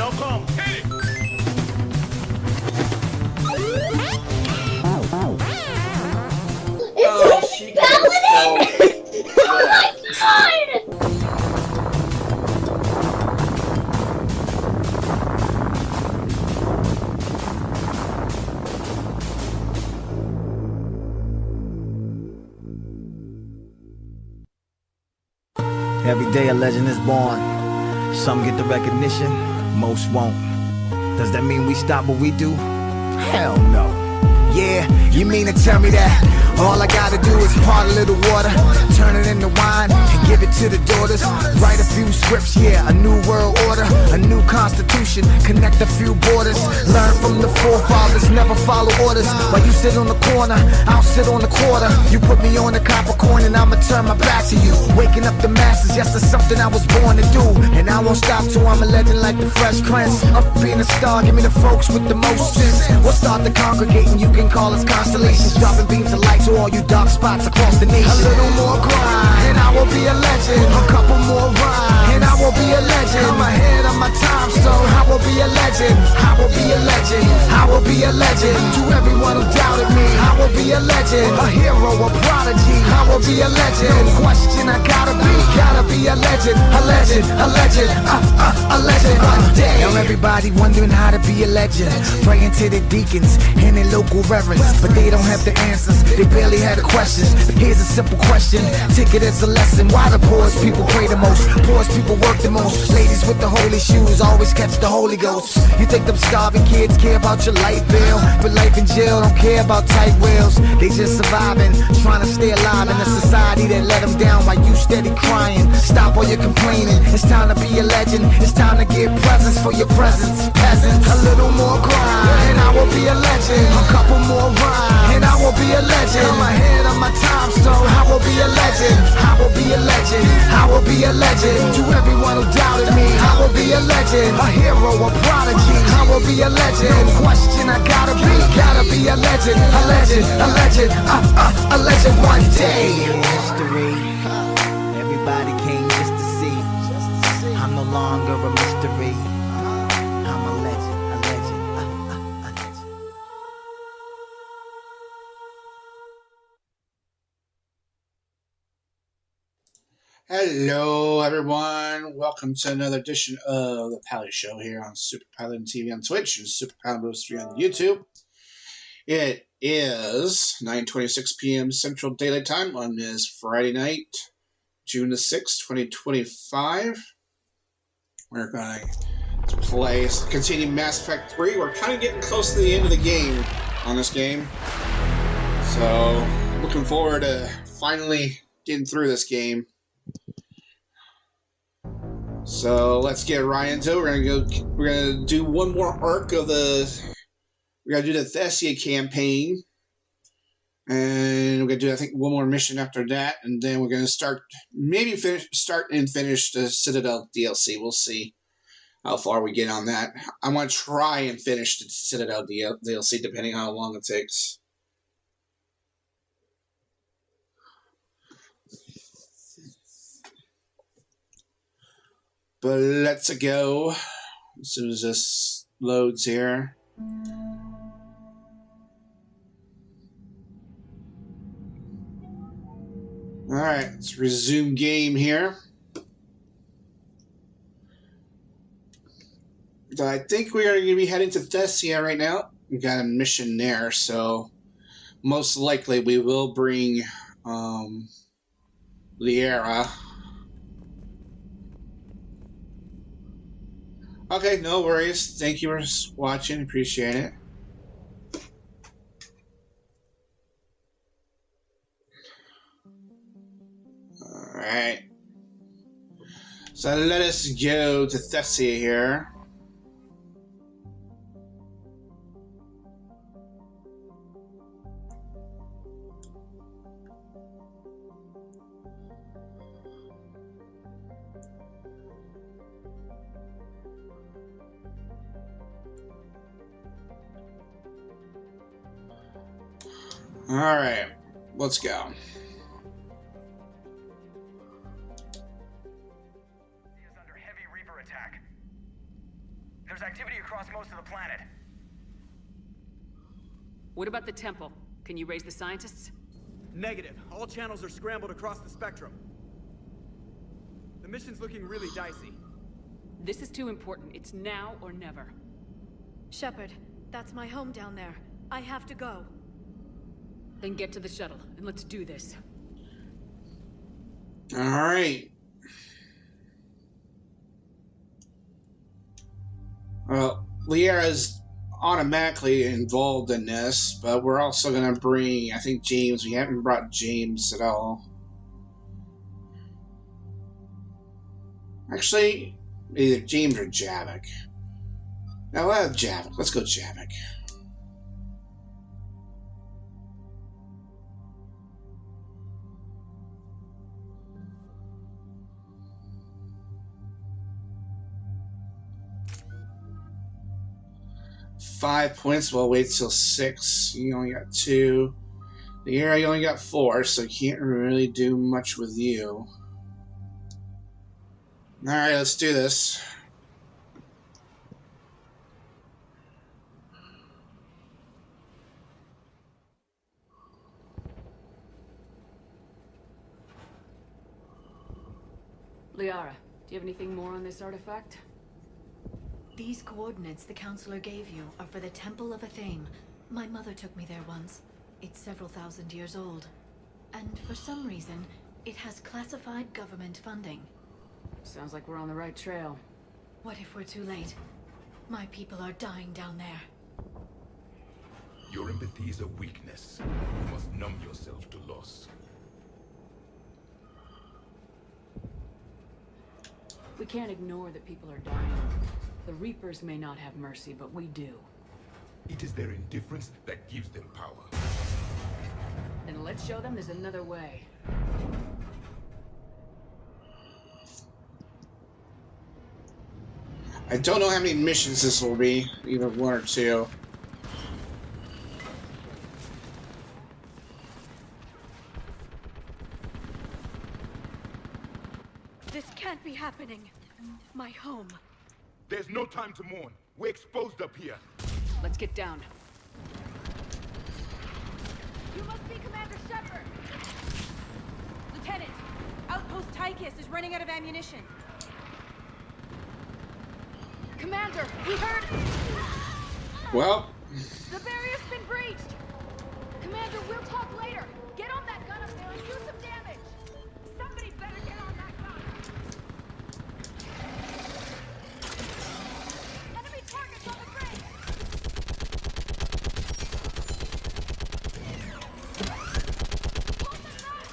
Now come, hit it! Oh, she can still. Oh my god! Every day a legend is born. Some get the recognition, most won't. Does that mean we stop what we do? Hell no. Yeah, you mean to tell me that all I gotta do is part a little water, turn it into wine, and give it to the daughters. Write a few scripts, yeah, a new world order, a new constitution, connect a few borders. Learn from the forefathers, never follow orders. While you sit on the corner, I'll sit on the quarter. You put me on the copper coin and I'ma turn my back to you. Waking up the masses, yes, that's something I was born to do. And I won't stop till I'm a legend like the Fresh Prince. Up being a star, give me the folks with the most sense. We'll start the congregating, you can call us constellations. Dropping beams of light to all you dark spots across the nation. A little more grind, and I will be a legend. A couple more rhymes, and I will be a legend. I'm ahead of my time, so I will be a legend. I will be a legend. I will be a legend. To everyone who doubted me, I will be a legend. A hero, a prodigy. I will be a legend. No question, I gotta be a legend. A legend, a legend, a legend. One day. Now everybody wondering how to be a legend. Praying to the deacons and their local reverends, but they don't have the answers. They barely had the questions. Here's a simple question, take it as a lesson. Why the poorest people pray the most? Poorest people work the most. Ladies with the holy shoes always catch the Holy Ghost. You think them starving kids care about your light bill, but life in jail don't care about tight wheels. They just surviving, trying to stay alive in a society that let them down while you steady crying. Stop all your complaining, it's time to be a legend. It's time to get presents for your presence. Peasants, a little more grind, and I will be a legend. A couple more rhymes, and I will be a legend. I'm ahead of my time, so I will be a legend. I will be a legend. I will be a legend. To everyone who doubted me, I will be a legend. A hero, a prodigy. I will be a legend. No question, I gotta be a legend. A legend, a legend, a legend one day. History. Everybody came just to see. I'm no longer a mystery. I'm a legend, a legend, a legend. Hello, everyone. Welcome to another edition of the Pally Show here on Super Pilot TV on Twitch and Super Pilot Bros 3 on YouTube. It is 9:26 p.m. Central Daylight Time on this Friday night, June the 6th, 2025. We're going to play, continue Mass Effect 3. We're kind of getting close to the end of the game on this game. So, looking forward to finally getting through this game. So let's get right into it. We're gonna do one more arc of we're gonna do the Thessia campaign. And we're gonna do, I think, one more mission after that, and then we're gonna start and finish the Citadel DLC. We'll see how far we get on that. I want to try and finish the Citadel DLC, depending on how long it takes. But let's go as soon as this loads here. Alright, let's resume game here. I think we are going to be heading to Thessia right now. We've got a mission there, so most likely we will bring Liera. Okay, no worries. Thank you for watching. Appreciate it. Alright. So let us go to Thessia here. Alright, let's go. There's activity across most of the planet. What about the temple? Can you raise the scientists? Negative. All channels are scrambled across the spectrum. The mission's looking really dicey. This is too important. It's now or never. Shepard, that's my home down there. I have to go. Then get to the shuttle, and let's do this. Alright. Well, Liara's automatically involved in this, but we're also going to bring, I think, James. We haven't brought James at all. Actually, either James or Javik. Now, we'll have Javik. Let's go Javik. Five points. We'll wait till 6. You only got 2. The area you only got 4, so you can't really do much with you. Alright, let's do this. Liara, do you have anything more on this artifact? These coordinates the counselor gave you are for the Temple of Athame. My mother took me there once. It's several thousand years old. And for some reason, it has classified government funding. Sounds like we're on the right trail. What if we're too late? My people are dying down there. Your empathy is a weakness. You must numb yourself to loss. We can't ignore that people are dying. The Reapers may not have mercy, but we do. It is their indifference that gives them power. Then let's show them there's another way. I don't know how many missions this will be, either 1 or 2. This can't be happening. My home. There's no time to mourn. We're exposed up here. Let's get down. You must be Commander Shepard! Lieutenant, Outpost Tychus is running out of ammunition. Commander, we heard... Well... The barrier's been breached! Commander, we'll talk later! Get on that gun up there and do some damage! Somebody better get on that gun! Enemy targets on the bridge! Hold them back!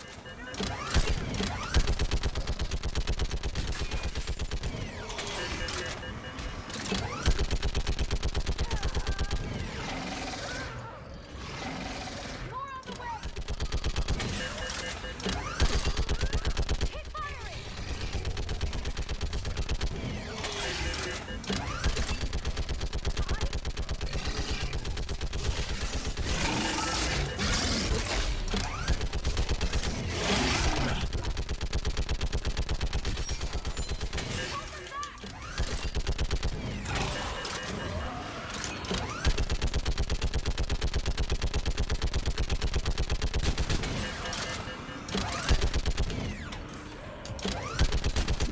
More on the way! Keep firing!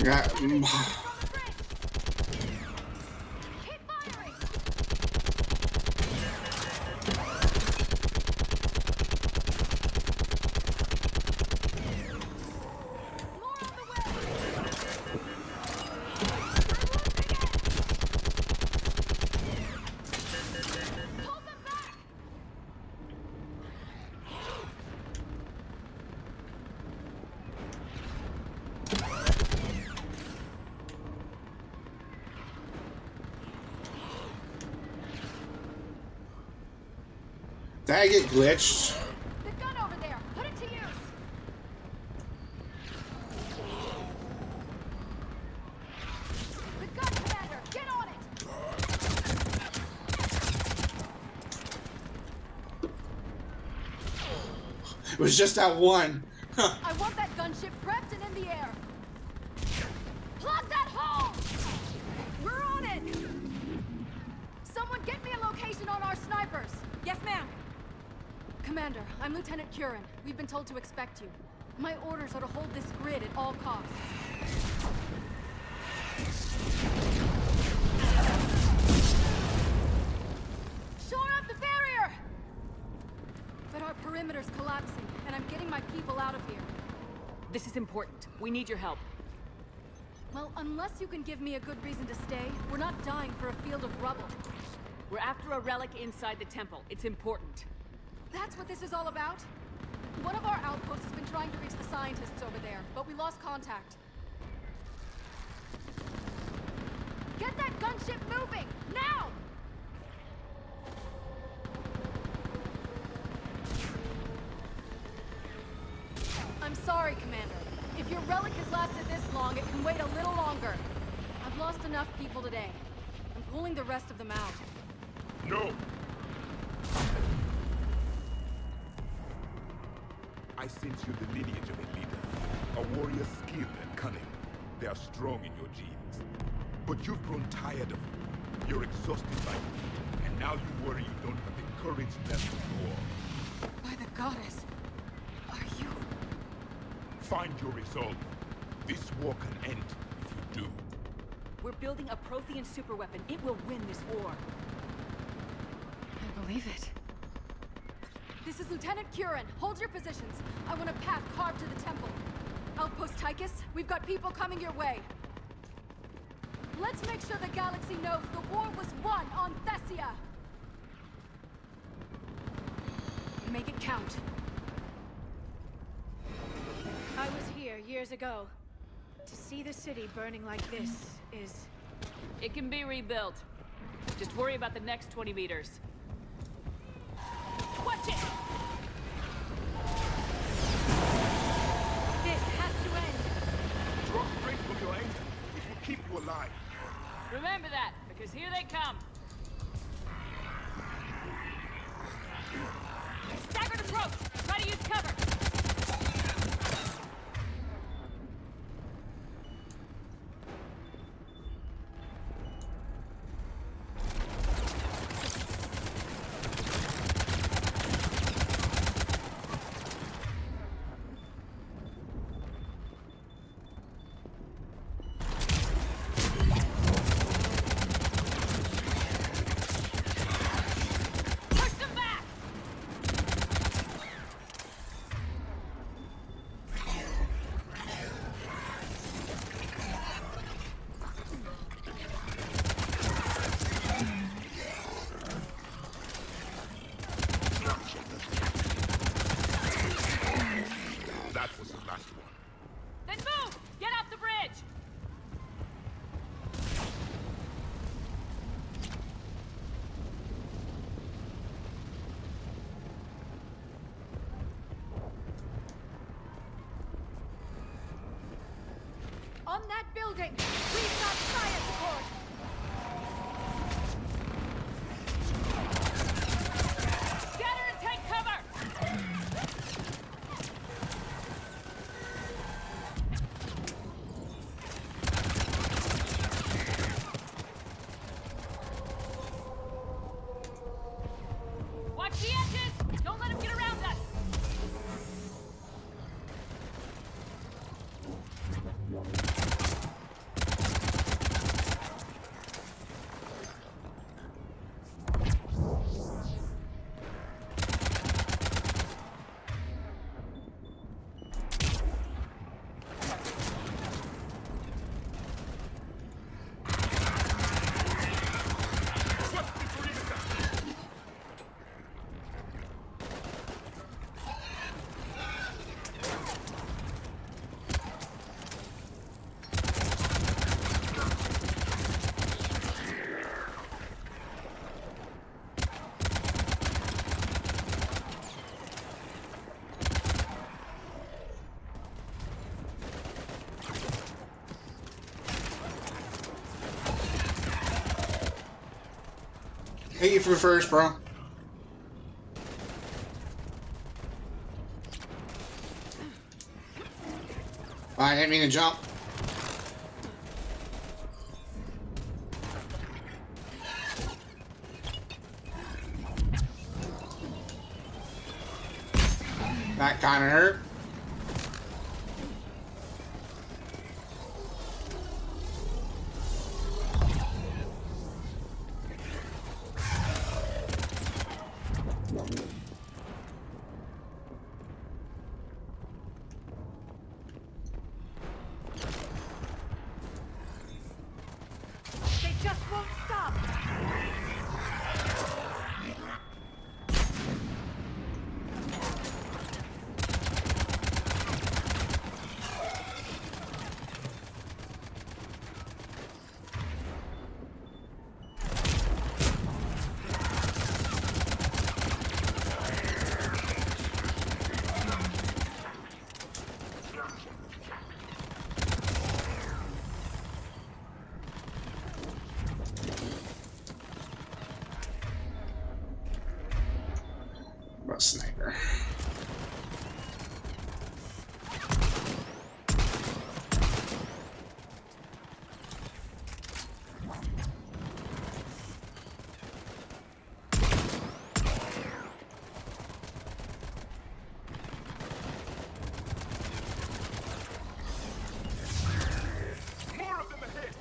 Yeah. On the bridge! Keep firing! More on the way! Hold them back! Did I get glitched? The gun over there! Put it to use! The gun, Commander! Get on it! It was just that one. Huh. I want that gunship prepped and in the air! Plug that hole! We're on it! Commander, I'm Lieutenant Curran. We've been told to expect you. My orders are to hold this grid at all costs. Shore up the barrier! But our perimeter's collapsing, and I'm getting my people out of here. This is important. We need your help. Well, unless you can give me a good reason to stay, we're not dying for a field of rubble. We're after a relic inside the temple. It's important. That's what this is all about? One of our outposts has been trying to reach the scientists over there, but we lost contact. Get that gunship moving! Now! I'm sorry, Commander. If your relic has lasted this long, it can wait a little longer. I've lost enough people today. I'm pulling the rest of them out. No! I sense you the lineage of a leader. A warrior's skill and cunning. They are strong in your genes. But you've grown tired of war. You're exhausted by it. And now you worry you don't have the courage left for war. By the goddess, are you... Find your resolve. This war can end if you do. We're building a Prothean superweapon. It will win this war. I believe it. This is Lieutenant Curran. Hold your positions. I want a path carved to the temple. Outpost Tychus, we've got people coming your way. Let's make sure the galaxy knows the war was won on Thessia. Make it count. I was here years ago. To see the city burning like this is... It can be rebuilt. Just worry about the next 20 meters. Watch it! This has to end. Draw strength from your anger. It will keep you alive. Remember that, because here they come. Staggered approach! Try to use cover! On that building, we've got fire support. Scatter and take cover! Watch the edges! Don't let them get around us! Hit you for first, bro. I didn't mean to jump. That kind of hurt. They just won't stop. About sniper. More of them ahead!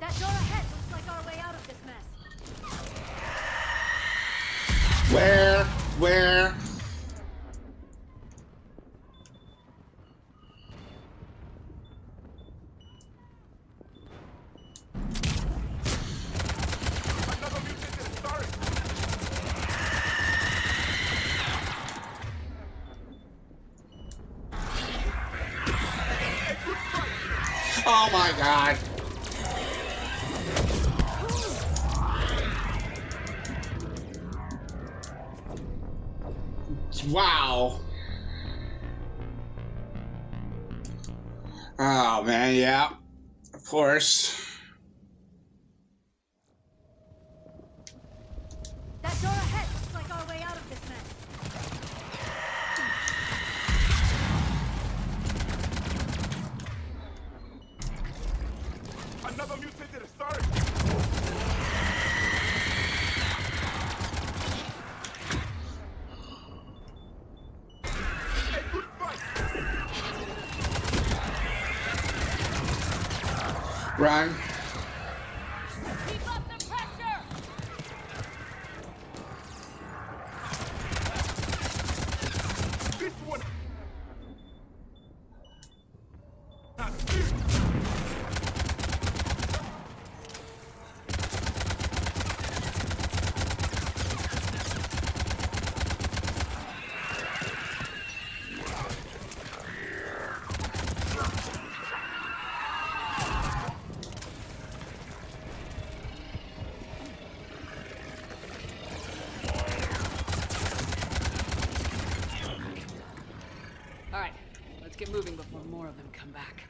That door ahead looks like our way out of this mess. Where? Another mutant is sorry! Oh my god. Wow. Oh man, yeah. Of course. That door ahead looks like our way out of this mess. Another mutant is sorry! A good fight! Run. Keep up the pressure! This one! All right, let's get moving before more of them come back.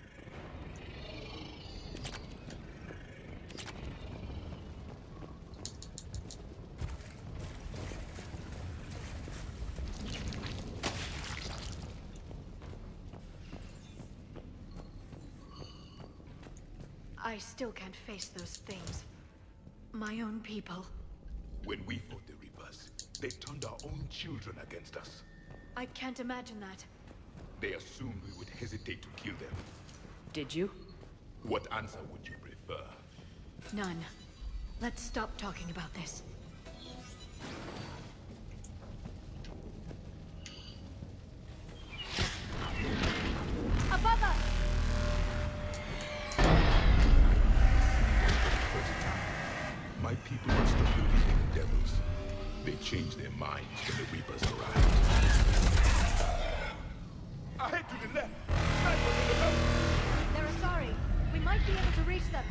I still can't face those things. My own people. When we fought the Reapers, they turned our own children against us. I can't imagine that. They assumed we would hesitate to kill them. Did you? What answer would you prefer? None. Let's stop talking about this. Above us! Ahead to the left. Sniper to the left. They're sorry. We might be able to reach them.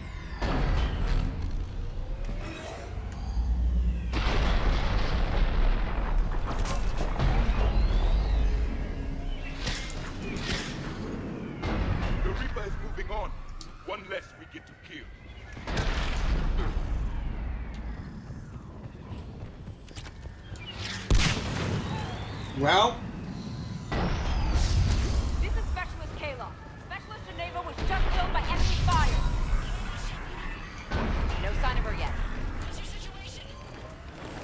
The Reaper is moving on. One less we get to kill. Well, This is Specialist Kayla. Specialist Geneva was just killed by enemy fire. No sign of her yet. What's your situation?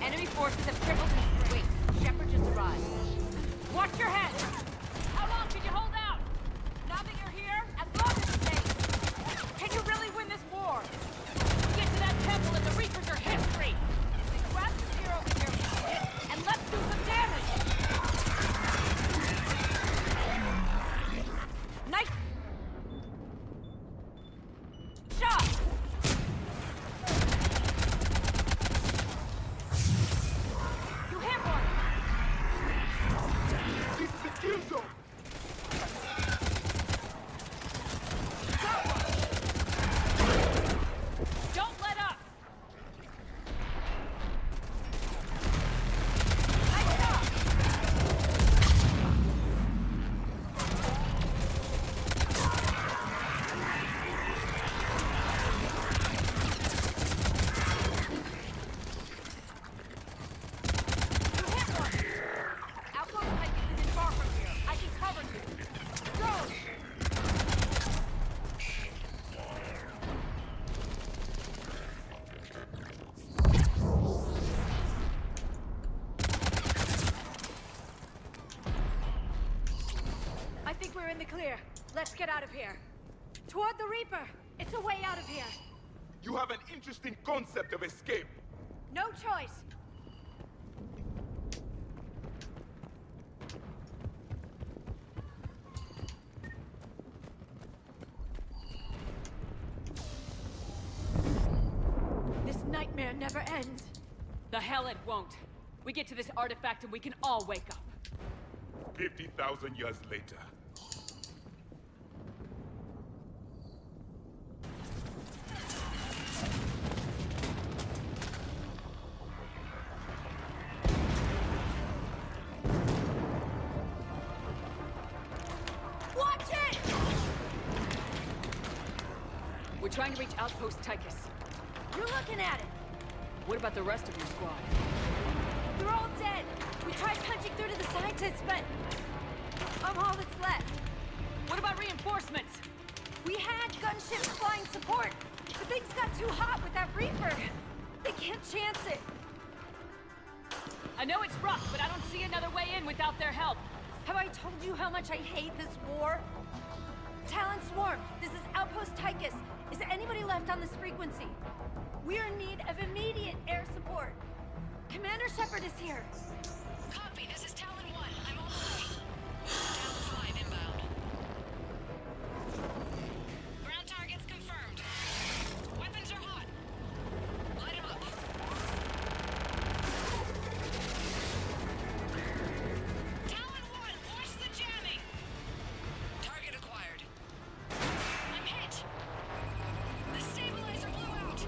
Enemy forces have tripled in strength. Shepard just arrived. Watch your head! How long can you hold out? Now that you're here, as long as it takes. Can you really win this war? Get to that temple and the Reapers are history. Grab the spear over here and let's do some damage. Nice shot! You hit one! This is the kill zone. Don't let up! Nice shot! You hit one! Outpost Titan isn't far from here. I can cover you. Go! I think we're in the clear. Let's get out of here. Toward the Reaper! It's a way out of here. You have an interesting concept of escape. No choice. This nightmare never ends. The hell it won't. We get to this artifact and we can all wake up. 50,000 years later. Watch it! We're trying to reach Outpost Tychus. You're looking at it. What about the rest of your squad? They're all dead. We tried punching through to the scientists, but I'm all that's left. What about reinforcements? We had gunships flying support, but things got too hot with that Reaper. They can't chance it. I know it's rough, but I don't see another way in without their help. Have I told you how much I hate this war? Talon Swarm, this is Outpost Tychus. Is anybody left on this frequency? We're in need of immediate air support. Commander Shepard is here. Copy, this is Talon 1. I'm on the way. Talon 5 inbound. Ground targets confirmed. Weapons are hot. Light 'em up. Talon 1, watch the jamming. Target acquired. I'm hit. The stabilizer blew out.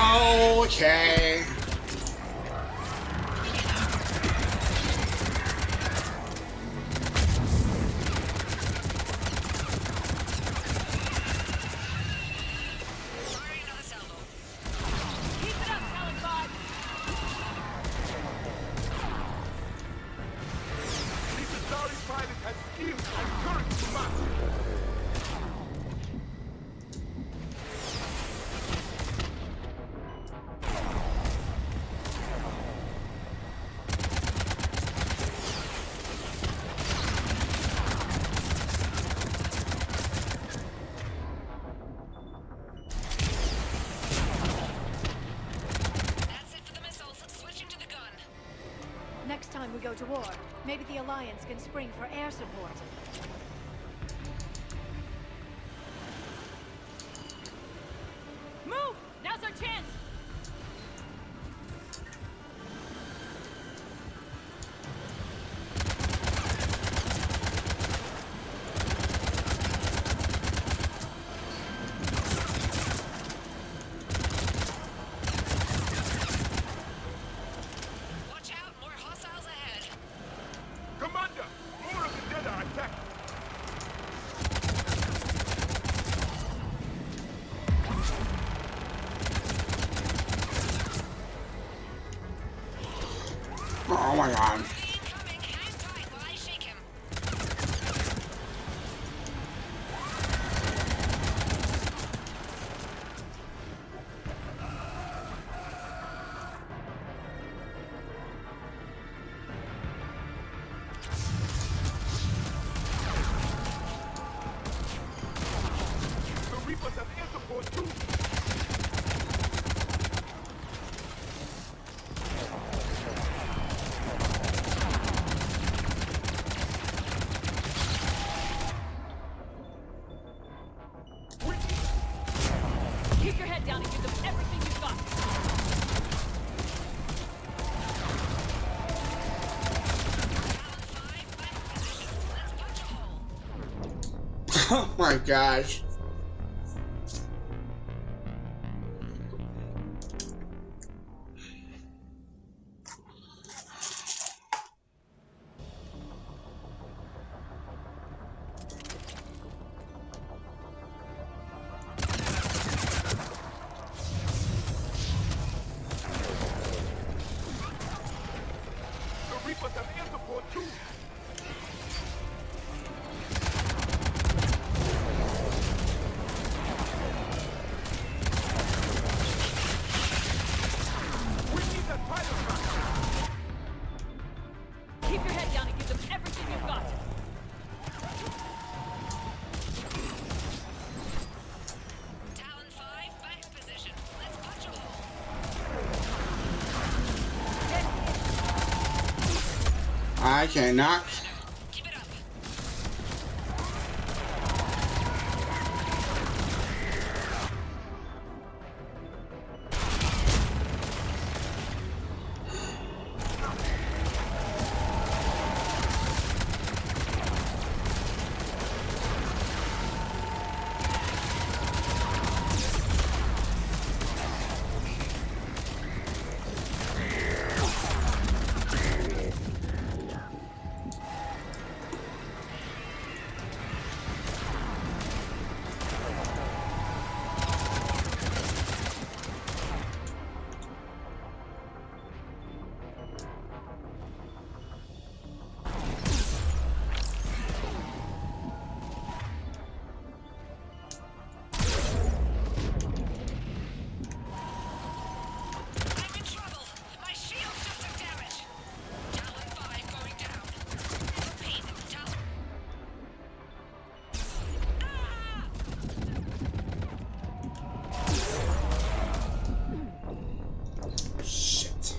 Okay. Firing another salvo. Keep it up, Talon 5. The Centauri pilot has skills and courage to match. That's it for the missiles. Switching to the gun. Next time we go to war, maybe the Alliance can spring for air support. Move! Now's our chance! Watch out, more hostiles ahead. Commander, more of the dead are attacking. Oh my god. Incoming. Hang tight while I shake him. The Reapers have air support too. Keep your head down and give them everything you've got. Oh my gosh. The Reapers have air support too. We need that pilot back. Keep your head down and give them everything you've got. Talon 5, back in position. Let's punch a hole. I cannot. Keep it up. I'm in trouble. My shield just took damage. Talon 5 going down. Repeat, Talon. Shit.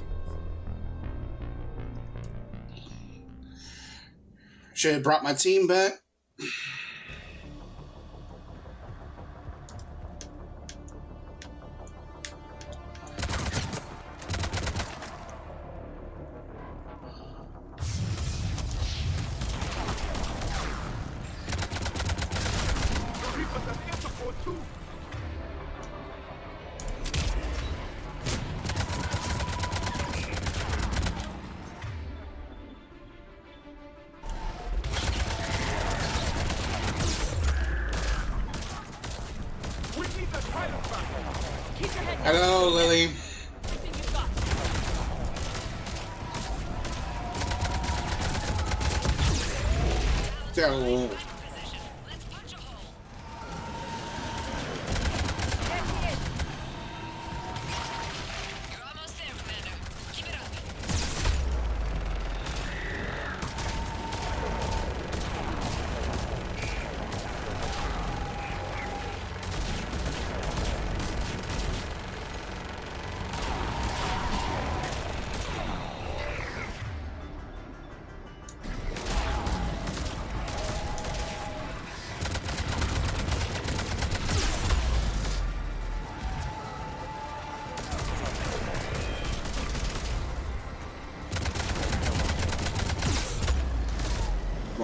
Should have brought my team back. The Reapers have air support too. Keep your head down. Hello, Lily. Everything you've got. So, Position. Let's punch a hole. There he is. You're almost there, Commander. Keep it up.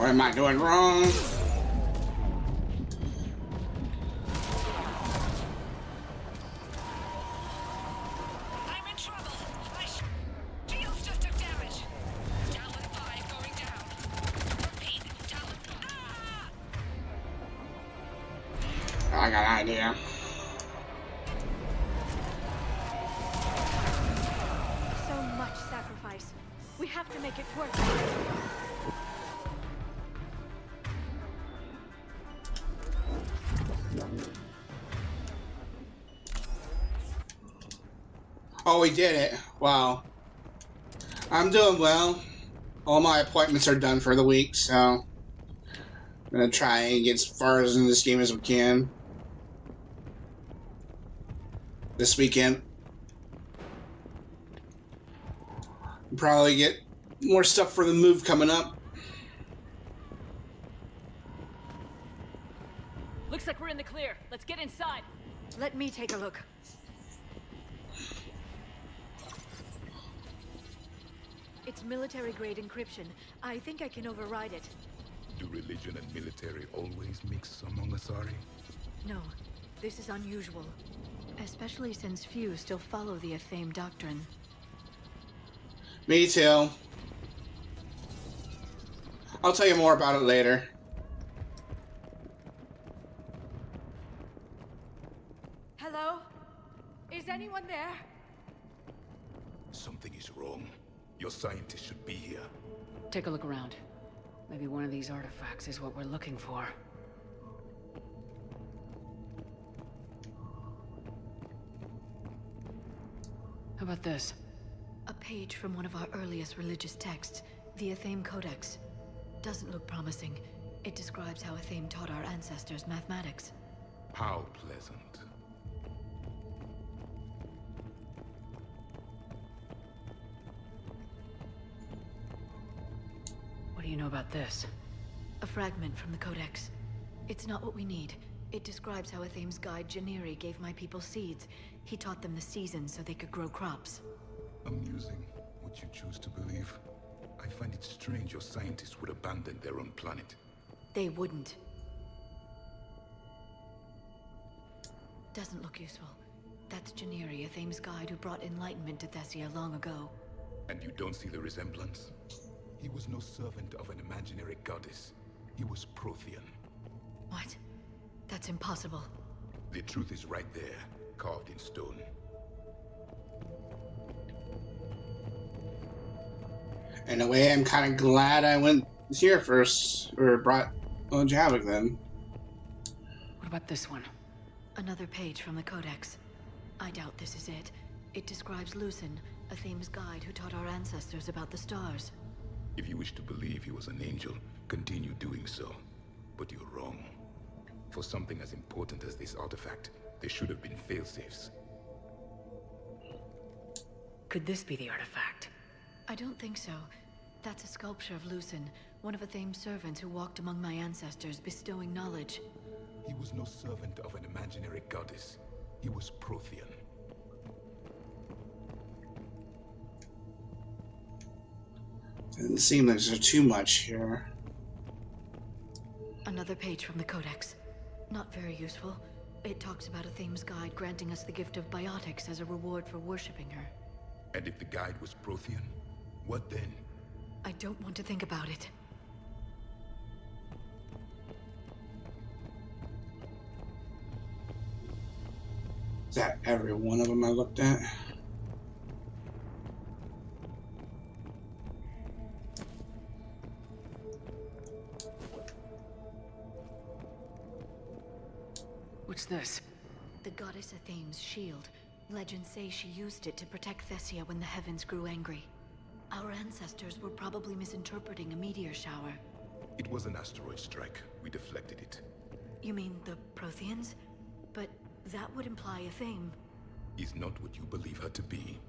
what am I doing wrong? I'm in trouble. My shields just took damage. Talon 5 going down. Repeat. Talon. Ah! I got an idea. So much sacrifice. We have to make it worth it. Oh, we did it. Wow. I'm doing well. All my appointments are done for the week, so I'm gonna try and get as far as in this game as we can this weekend. Probably get more stuff for the move coming up. Looks like we're in the clear. Let's get inside. Let me take a look. It's military-grade encryption. I think I can override it. Do religion and military always mix among Asari? No, this is unusual. Especially since few still follow the Athame doctrine. Me too. I'll tell you more about it later. Hello? Is anyone there? Something is wrong. Your scientists should be here. Take a look around. Maybe one of these artifacts is what we're looking for. How about this? A page from one of our earliest religious texts, the Athame Codex. Doesn't look promising. It describes how Athame taught our ancestors mathematics. How pleasant. What do you know about this? A fragment from the Codex. It's not what we need. It describes how Athame's guide Janiri gave my people seeds. He taught them the seasons so they could grow crops. Amusing what you choose to believe. I find it strange your scientists would abandon their own planet. They wouldn't. Doesn't look useful. That's Janiri, Athame's guide who brought enlightenment to Thessia long ago. And you don't see the resemblance? He was no servant of an imaginary goddess. He was Prothean. What? That's impossible. The truth is right there, carved in stone. In a way, I'm kind of glad I went here first, or brought Javik then. What about this one? Another page from the Codex. I doubt this is it. It describes Lucen, Athame's guide who taught our ancestors about the stars. If you wish to believe he was an angel, continue doing so. But you're wrong. For something as important as this artifact, there should have been failsafes. Could this be the artifact? I don't think so. That's a sculpture of Lucen, one of Athame's servants who walked among my ancestors, bestowing knowledge. He was no servant of an imaginary goddess. He was Prothean. Doesn't seem like there's too much here. Another page from the Codex. Not very useful. It talks about Athame's guide granting us the gift of biotics as a reward for worshipping her. And if the guide was Prothean, what then? I don't want to think about it. Is that every one of them I looked at? What's this? The goddess Athame's shield. Legends say she used it to protect Thessia when the heavens grew angry. Our ancestors were probably misinterpreting a meteor shower. It was an asteroid strike. We deflected it. You mean the Protheans? But that would imply Athame. Is not what you believe her to be.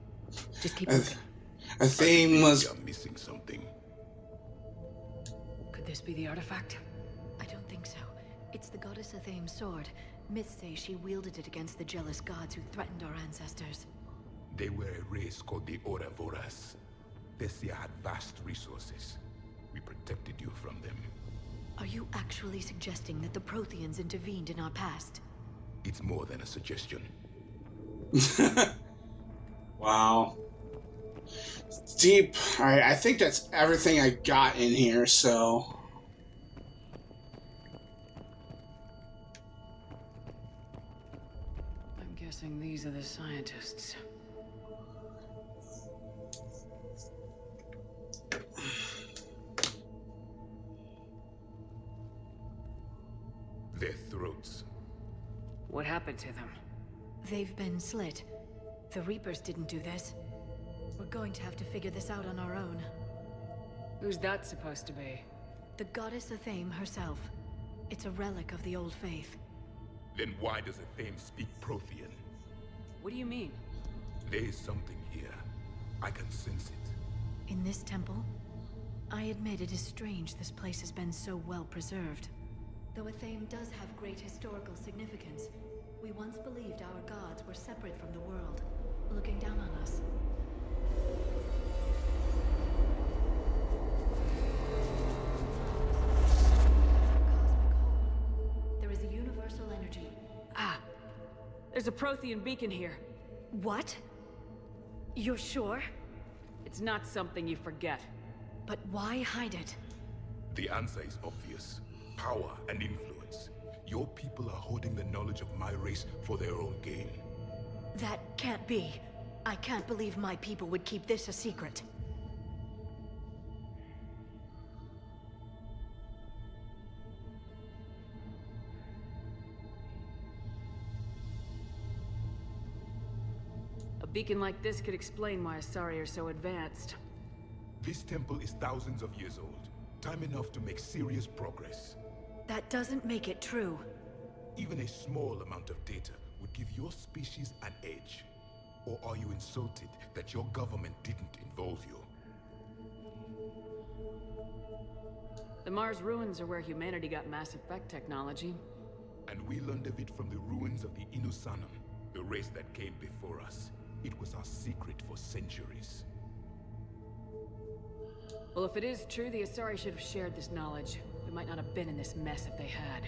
Just keep looking. Athame was. You're missing something. Could this be the artifact? I don't think so. It's the goddess Athame's sword. Myths say she wielded it against the jealous gods who threatened our ancestors. They were a race called the Ouroboros. Thessia had vast resources. We protected you from them. Are you actually suggesting that the Protheans intervened in our past? It's more than a suggestion. Wow. Deep. Alright, I think that's everything I got in here, so. I'm guessing these are the scientists. Their throats. What happened to them? They've been slit. The Reapers didn't do this. We're going to have to figure this out on our own. Who's that supposed to be? The goddess Athame herself. It's a relic of the old faith. Then why does Athame speak Prothean? What do you mean? There is something here. I can sense it. In this temple? I admit it is strange this place has been so well preserved. Though Athame does have great historical significance, we once believed our gods were separate from the world, looking down on us. There is a universal energy. Ah! There's a Prothean beacon here. What? You're sure? It's not something you forget. But why hide it? The answer is obvious. Power and influence. Your people are holding the knowledge of my race for their own gain. That can't be. I can't believe my people would keep this a secret. A beacon like this could explain why Asari are so advanced. This temple is thousands of years old. Time enough to make serious progress. That doesn't make it true. Even a small amount of data would give your species an edge. Or are you insulted that your government didn't involve you? The Mars ruins are where humanity got Mass Effect technology. And we learned of it from the ruins of the Inusanum, the race that came before us. It was our secret for centuries. Well, if it is true, the Asari should have shared this knowledge. We might not have been in this mess if they had.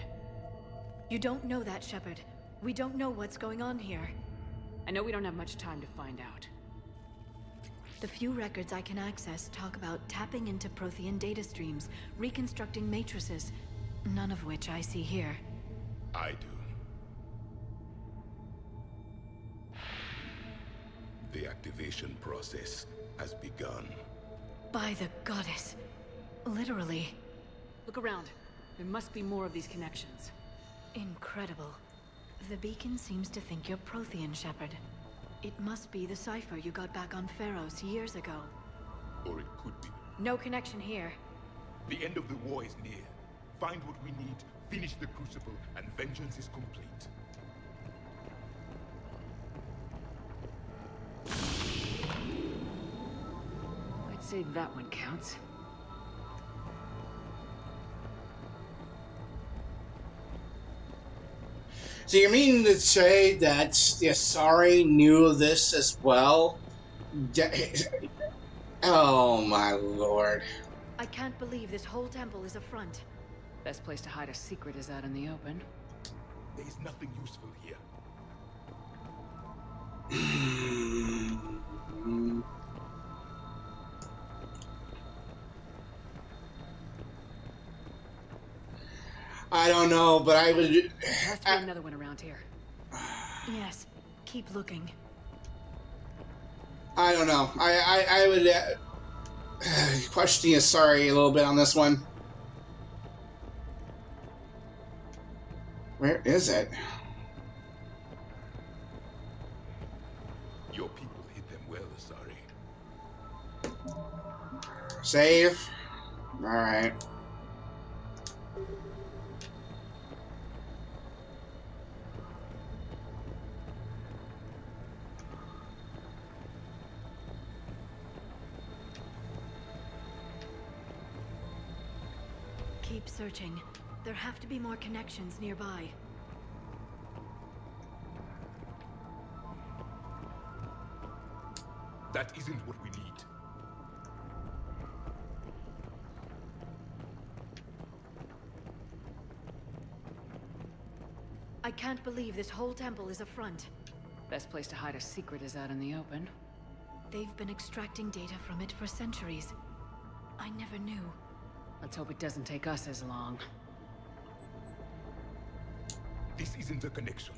You don't know that, Shepard. We don't know what's going on here. I know we don't have much time to find out. The few records I can access talk about tapping into Prothean data streams, reconstructing matrices, none of which I see here. I do. The activation process has begun. By the goddess. Literally. Look around. There must be more of these connections. Incredible. The beacon seems to think you're Prothean, Shepard. It must be the cipher you got back on Pharos years ago. Or it could be. No connection here. The end of the war is near. Find what we need, finish the Crucible, and vengeance is complete. I'd say that one counts. So you mean to say that the Asari knew this as well? Oh my lord. I can't believe this whole temple is a front. Best place to hide a secret is out in the open. There is nothing useful here. I don't know, but I would. There has to be another one around here. Yes. Keep looking. I don't know. I would question Asari a little bit on this one. Where is it? Your people hid them well, Asari. Save. All right. Keep searching. There have to be more connections nearby. That isn't what we need. I can't believe this whole temple is a front. Best place to hide a secret is out in the open. They've been extracting data from it for centuries. I never knew. Let's hope it doesn't take us as long. This isn't a connection.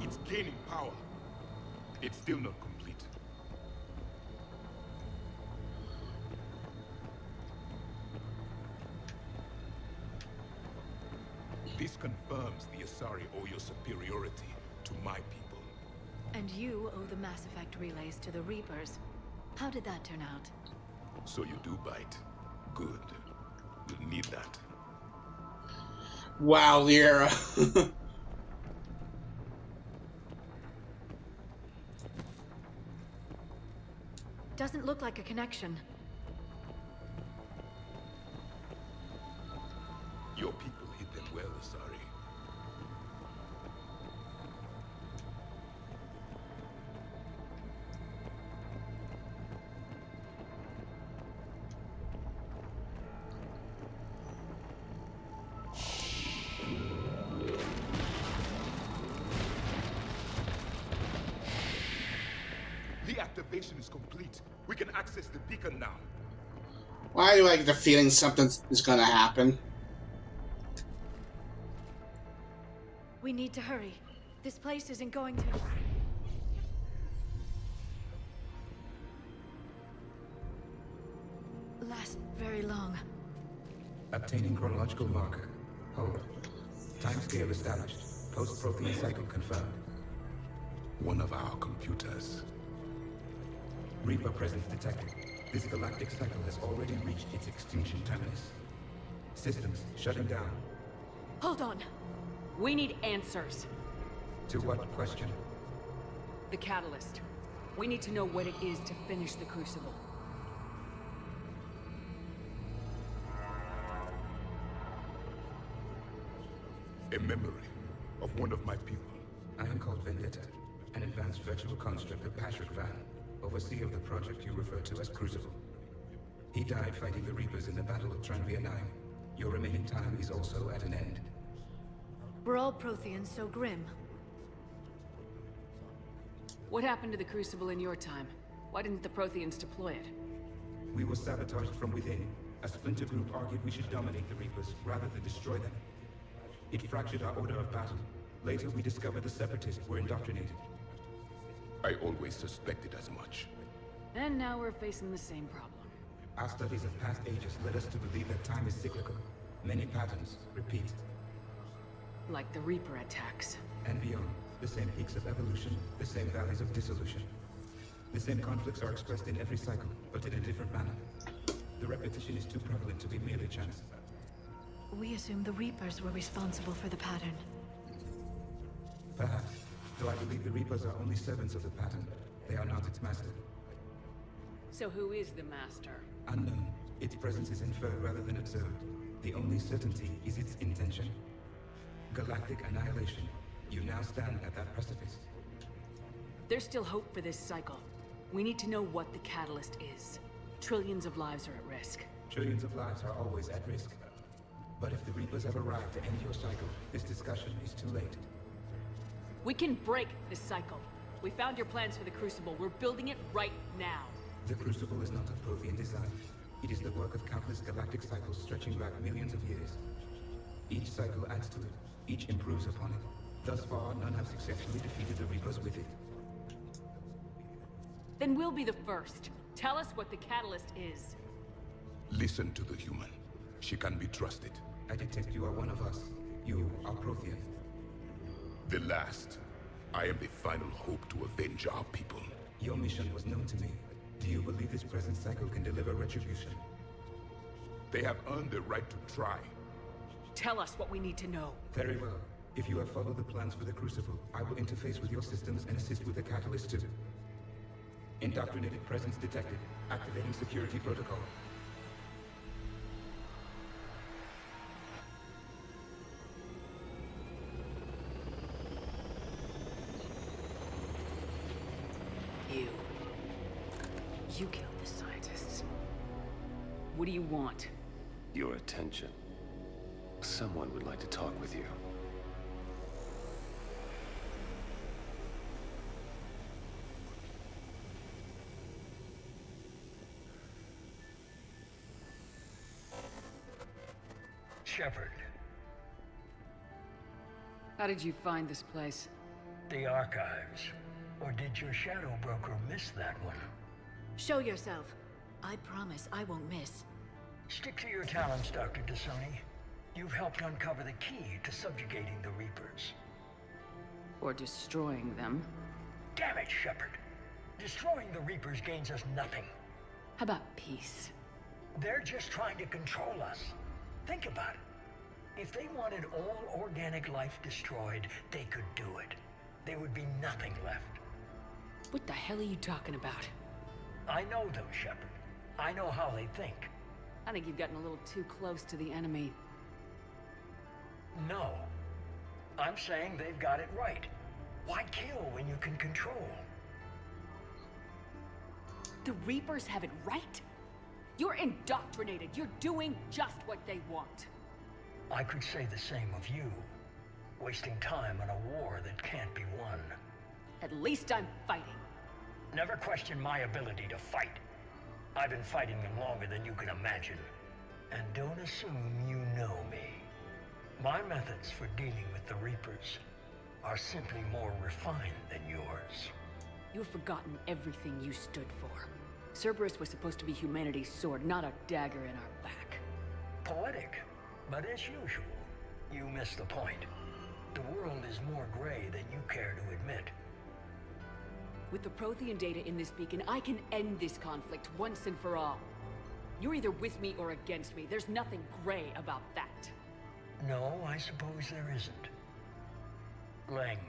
It's gaining power. It's still not complete. This confirms the Asari owe your superiority to my people. And you owe the Mass Effect relays to the Reapers. How did that turn out? So you do bite. Good. We'll need that. Wow, Lyra. Doesn't look like a connection. Your people hid them well, Asari. The activation is complete. We can access the beacon now. Why do I get the feeling something is gonna happen? We need to hurry. This place isn't going to... last very long. Obtaining chronological marker. Hold. Timescale established. Post-Prothean cycle confirmed. One of our computers. Reaper presence detected. This galactic cycle has already reached its extinction terminus. Systems shutting down. Hold on. We need answers. To what question? The catalyst. We need to know what it is to finish the Crucible. A memory of one of my people. I am called Vendetta, an advanced virtual construct of Patrick Van, overseer of the project you refer to as Crucible. He died fighting the Reapers in the Battle of Tranvia 9. Your remaining time is also at an end. Were all Protheans so grim? What happened to the Crucible in your time? Why didn't the Protheans deploy it? We were sabotaged from within. A splinter group argued we should dominate the Reapers rather than destroy them. It fractured our order of battle. Later, we discovered the Separatists were indoctrinated. I always suspected as much. And now we're facing the same problem. Our studies of past ages led us to believe that time is cyclical. Many patterns repeat. Like the Reaper attacks. And beyond, the same peaks of evolution, the same valleys of dissolution. The same conflicts are expressed in every cycle, but in a different manner. The repetition is too prevalent to be merely chance. We assume the Reapers were responsible for the pattern. Perhaps, though I believe the Reapers are only servants of the pattern. They are not its master. So who is the master? Unknown. Its presence is inferred rather than observed. The only certainty is its intention. Galactic annihilation. You now stand at that precipice. There's still hope for this cycle. We need to know what the catalyst is. Trillions of lives are at risk. Trillions of lives are always at risk. But if the Reapers have arrived to end your cycle, this discussion is too late. We can break this cycle. We found your plans for the Crucible. We're building it right now. The Crucible is not of Prothean design. It is the work of countless galactic cycles stretching back millions of years. Each cycle adds to it. Each improves upon it. Thus far, none have successfully defeated the Reapers with it. Then we'll be the first. Tell us what the catalyst is. Listen to the human. She can be trusted. I detect you are one of us. You are Prothean. The last. I am the final hope to avenge our people. Your mission was known to me. Do you believe this present cycle can deliver retribution? They have earned the right to try. Tell us what we need to know. Very well. If you have followed the plans for the Crucible, I will interface with your systems and assist with the catalyst too. Indoctrinated presence detected. Activating security protocol. You killed the scientists. What do you want? Your attention. Someone would like to talk with you. Shepard. How did you find this place? The archives. Or did your shadow broker miss that one? Show yourself. I promise I won't miss. Stick to your talents, Dr. Dasoni. You've helped uncover the key to subjugating the Reapers. Or destroying them. Damn it, Shepard. Destroying the Reapers gains us nothing. How about peace? They're just trying to control us. Think about it. If they wanted all organic life destroyed, they could do it. There would be nothing left. What the hell are you talking about? I know them, Shepard. I know how they think. I think you've gotten a little too close to the enemy. No. I'm saying they've got it right. Why kill when you can control? The Reapers have it right? You're indoctrinated. You're doing just what they want. I could say the same of you. Wasting time on a war that can't be won. At least I'm fighting. Never question my ability to fight. I've been fighting them longer than you can imagine. And don't assume you know me. My methods for dealing with the Reapers are simply more refined than yours. You've forgotten everything you stood for. Cerberus was supposed to be humanity's sword, not a dagger in our back. Poetic, but as usual, you missed the point. The world is more gray than you care to admit. With the Prothean data in this beacon, I can end this conflict once and for all. You're either with me or against me. There's nothing gray about that. No, I suppose there isn't. Leng,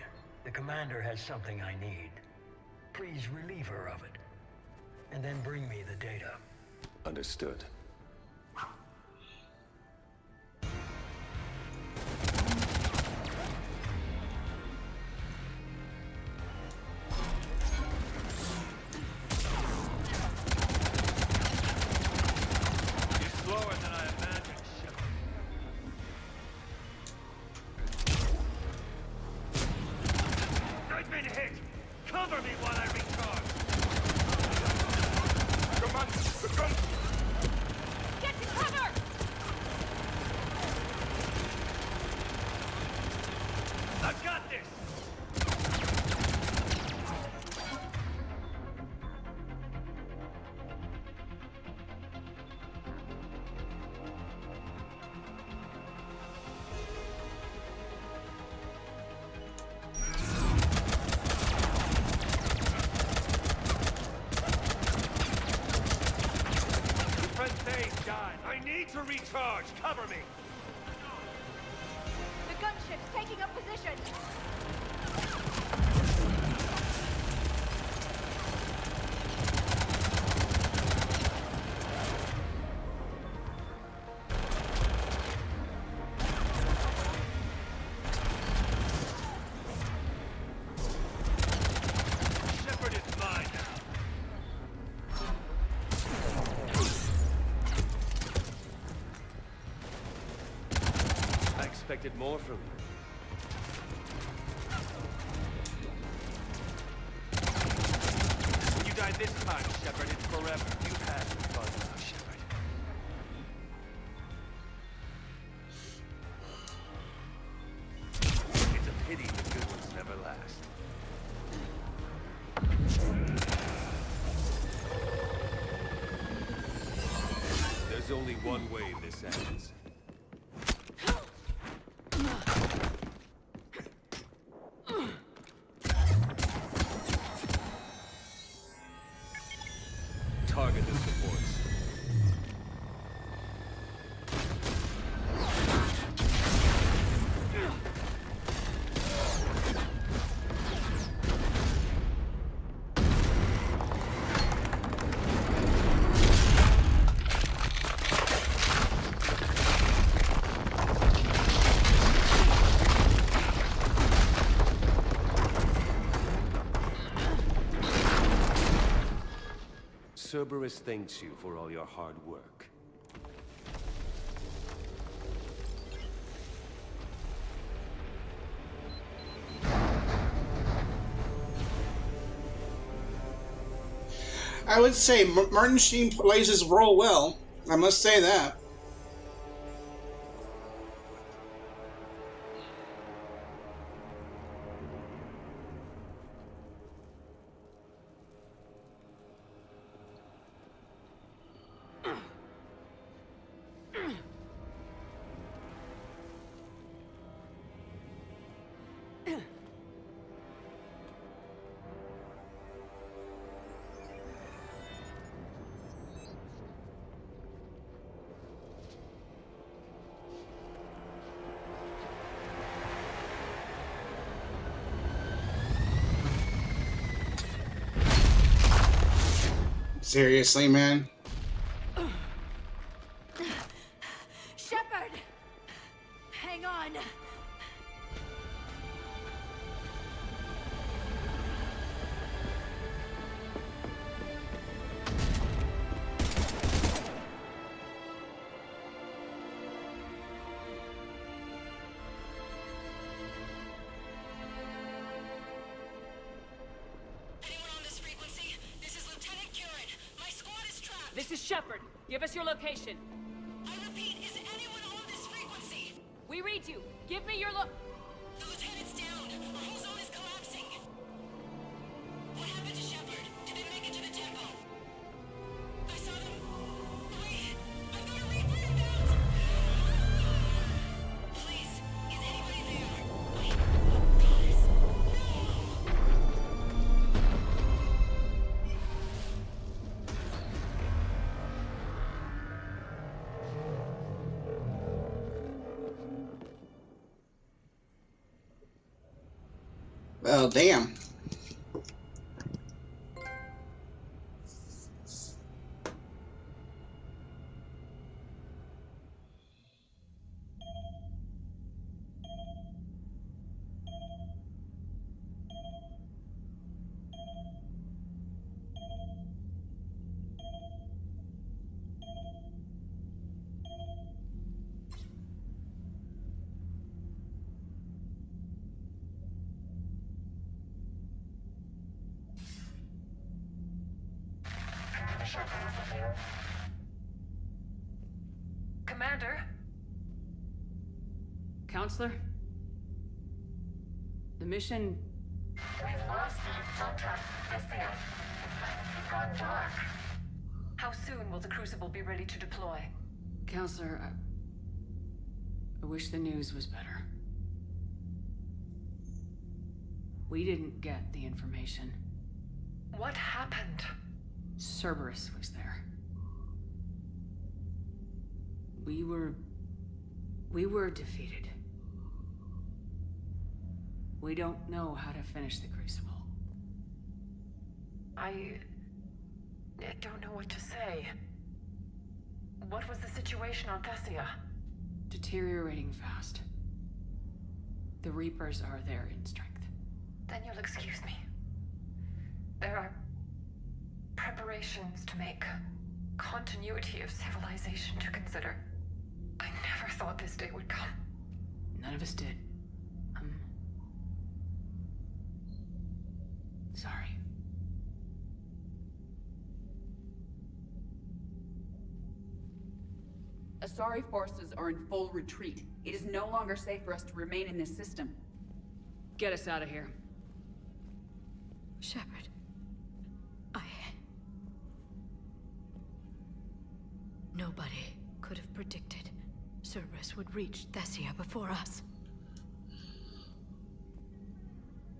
the commander has something I need. Please relieve her of it. And then bring me the data. Understood. To recharge! Cover me! The gunship's taking up position! Shepard is mine! Expected more from you. When you die this time, Shepard, it's forever. You've had fun, Shepard. There's only one way this ends. Target the supports. Cerberus thanks you for all your hard work. I would say Martin Sheen plays his role well. I must say that. Seriously, man? Shepard! Hang on! This is Shepard. Give us your location. I repeat, is anyone on this frequency? We read you. Give me your The lieutenant's down. Our whole zone is collapsing. What happened to Shepard? Did they make it to the temple? I saw them. Wait, I've got a Reaper inbound. Please, is anybody there? Wait, guys, no. Well, damn. Commander? Counselor? The mission... We've lost contact with the gone dark. How soon will the Crucible be ready to deploy? Counselor, I wish the news was better. We didn't get the information. What happened? Cerberus was there. We were defeated. We don't know how to finish the Crucible. I don't know what to say. What was the situation on Thessia? Deteriorating fast. The Reapers are there in strength. Then you'll excuse me. There are preparations to make, continuity of civilization to consider. I never thought this day would come. None of us did. Sorry. Asari forces are in full retreat. It is no longer safe for us to remain in this system. Get us out of here. Shepard. Nobody could have predicted Cerberus would reach Thessia before us.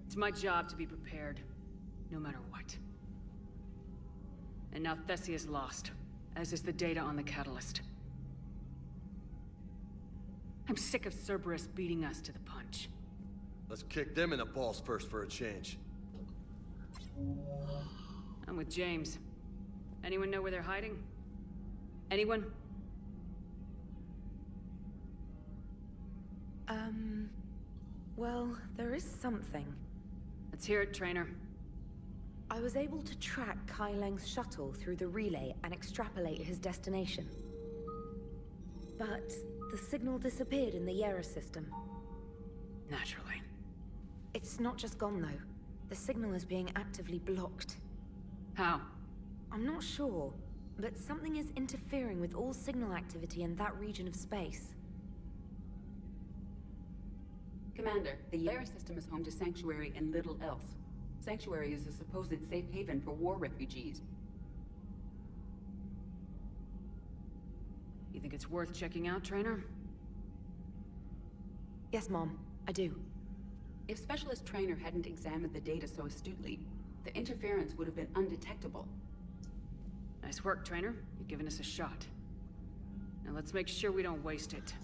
It's my job to be prepared, no matter what. And now Thessia's lost, as is the data on the catalyst. I'm sick of Cerberus beating us to the punch. Let's kick them in the balls first for a change. I'm with James. Anyone know where they're hiding? Anyone? Well, there is something. Let's hear it, Trainer. I was able to track Kai Leng's shuttle through the relay and extrapolate his destination. But the signal disappeared in the Yera system. Naturally. It's not just gone, though. The signal is being actively blocked. How? I'm not sure, but something is interfering with all signal activity in that region of space. Commander, the Yera system is home to Sanctuary and little else. Sanctuary is a supposed safe haven for war refugees. You think it's worth checking out, Trainer? Yes, Mom, I do. If Specialist Trainer hadn't examined the data so astutely, the interference would have been undetectable. Nice work, Trainer. You've given us a shot. Now let's make sure we don't waste it.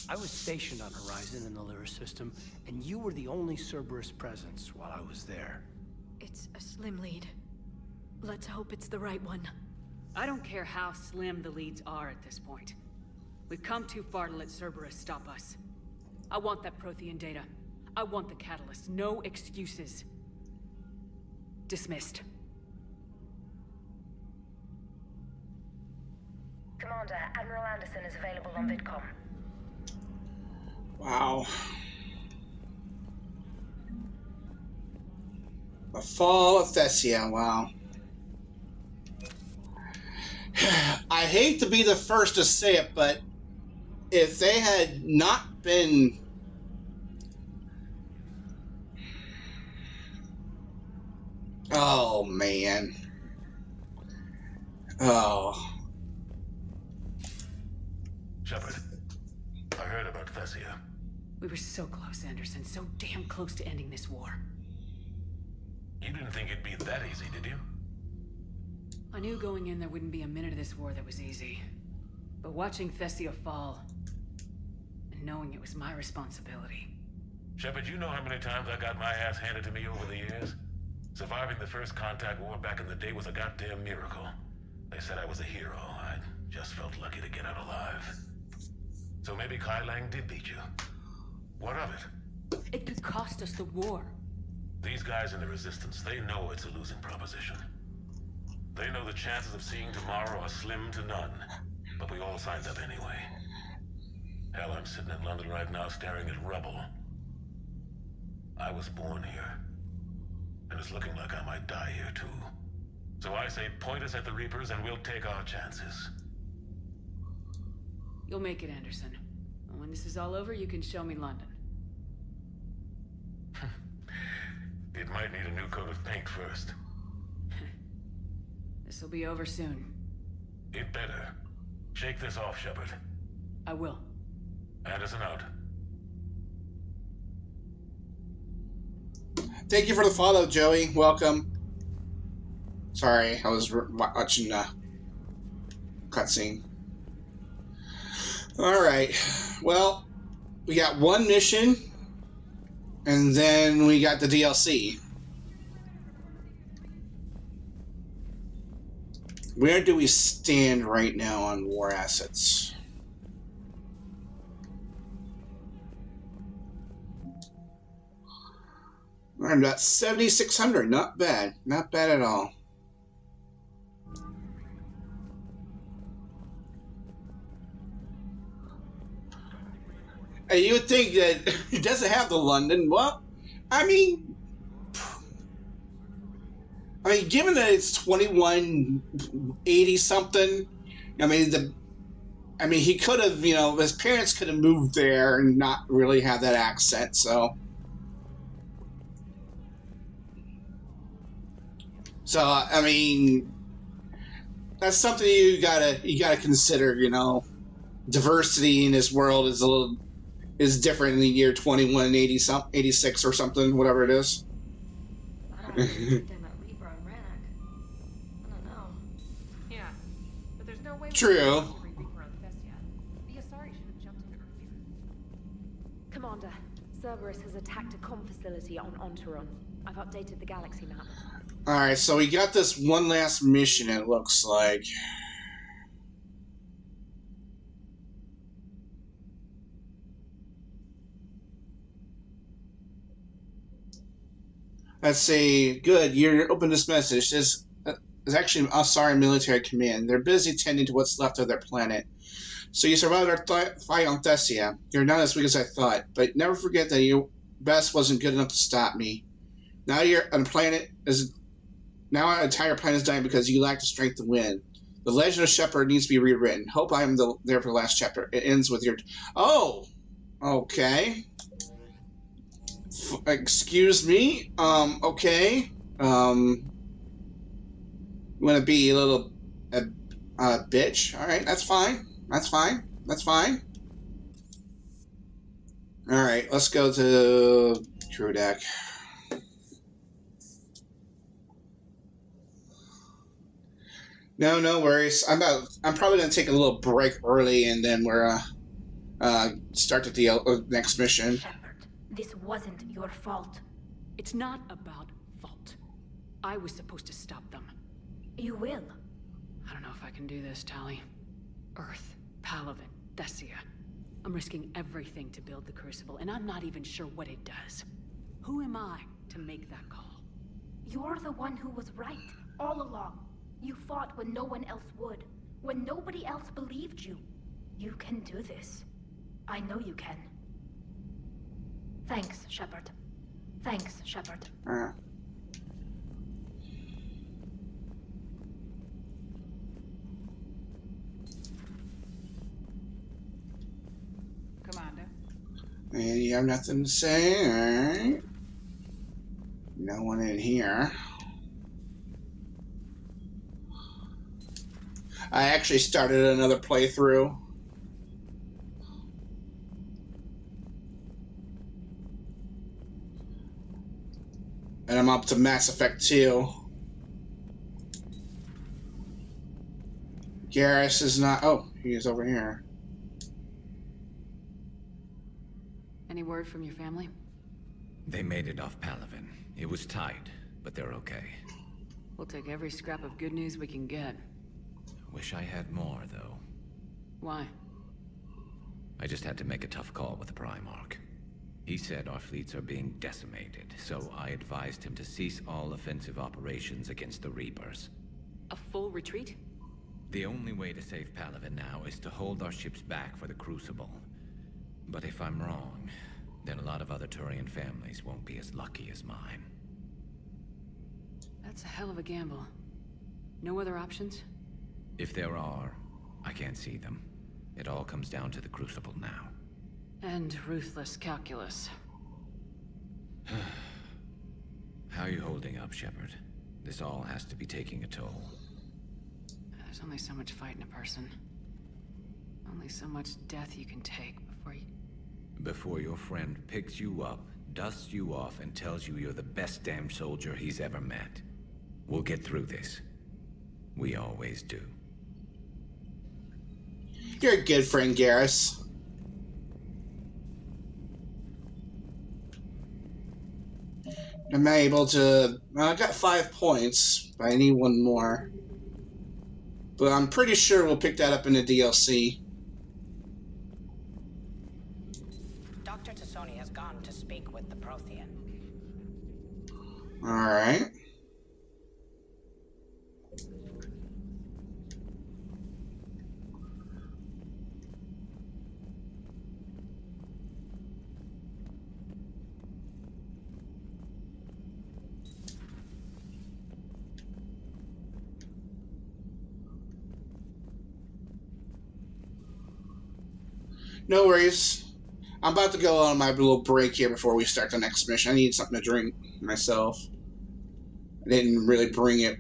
I was stationed on Horizon in the Lyra system, and you were the only Cerberus presence while I was there. It's a slim lead. Let's hope it's the right one. I don't care how slim the leads are at this point. We've come too far to let Cerberus stop us. I want that Prothean data. I want the catalyst. No excuses. Dismissed. Commander, Admiral Anderson is available on VidCom. Wow. The fall of Thessia, wow. I hate to be the first to say it, but if they had not been oh man. Oh. Shepard, I heard about Thessia. We were so close, Anderson. So damn close to ending this war. You didn't think it'd be that easy, did you? I knew going in there wouldn't be a minute of this war that was easy. But watching Thessia fall, and knowing it was my responsibility. Shepard, you know how many times I got my ass handed to me over the years? Surviving the first contact war back in the day was a goddamn miracle. They said I was a hero. I just felt lucky to get out alive. So maybe Kai Lang did beat you. What of it? It could cost us the war. These guys in the Resistance, they know it's a losing proposition. They know the chances of seeing tomorrow are slim to none. But we all signed up anyway. Hell, I'm sitting in London right now staring at rubble. I was born here. And it's looking like I might die here too. So I say point us at the Reapers and we'll take our chances. You'll make it, Anderson. And when this is all over, you can show me London. It might need a new coat of paint first. This'll be over soon. It better. Shake this off, Shepard. I will. Anderson out. Thank you for the follow, Joey. Welcome. Sorry, I was watching the cutscene. Alright. Well, we got one mission, and then we got the DLC. Where do we stand right now on war assets? I'm at 7,600. Not bad. Not bad at all. And you would think that it doesn't have the London. Well, I mean, given that it's 2180 something, he could have, his parents could have moved there and not really have that accent. So that's something you gotta consider. You know, diversity in this world is different in the year 2180 86 or something, whatever it is. Yeah, but there's no way. True. Commander, Cerberus has attacked a comm facility on Ontaron. I've updated the galaxy map. Alright, so we got this one last mission, it looks like. Let's see. Good, you opened this message. This is actually Asari military command. They're busy tending to what's left of their planet. So you survived our fight on Thessia. You're not as weak as I thought, but never forget that your best wasn't good enough to stop me. Now your entire planet is dying because you lack the strength to win. The legend of Shepard needs to be rewritten. Hope I am there for the last chapter. It ends with your... Oh! Okay. Excuse me? Okay. You want to be a little... bitch? Alright, that's fine. That's fine. That's fine. Alright, let's go to crew deck. No worries. I'm probably gonna take a little break early, and then we're start the next mission. Shepard, this wasn't your fault. It's not about fault. I was supposed to stop them. You will. I don't know if I can do this, Tali. Earth, Palaven, Thessia. I'm risking everything to build the Crucible, and I'm not even sure what it does. Who am I to make that call? You're the one who was right, all along. You fought when no one else would, when nobody else believed you. You can do this. I know you can. Thanks, Shepard. Thanks, Shepard. Commander. And you have nothing to say? Alright. No one in here. I actually started another playthrough. And I'm up to Mass Effect 2. Garrus is not... Oh, he is over here. Any word from your family? They made it off Palaven. It was tight, but they're okay. We'll take every scrap of good news we can get. Wish I had more, though. Why? I just had to make a tough call with the Primarch. He said our fleets are being decimated, so I advised him to cease all offensive operations against the Reapers. A full retreat? The only way to save Palaven now is to hold our ships back for the Crucible. But if I'm wrong, then a lot of other Turian families won't be as lucky as mine. That's a hell of a gamble. No other options? If there are, I can't see them. It all comes down to the Crucible now. And ruthless calculus. How are you holding up, Shepard? This all has to be taking a toll. There's only so much fight in a person. Only so much death you can take before your friend picks you up, dusts you off, and tells you you're the best damn soldier he's ever met. We'll get through this. We always do. You're a good friend, Garrus. I'm able to... I got 5 points, but I need 1 more. But I'm pretty sure we'll pick that up in the DLC. Dr. Tassoni has gone to speak with the Prothean. Alright. No worries. I'm about to go on my little break here before we start the next mission. I need something to drink myself. I didn't really bring it.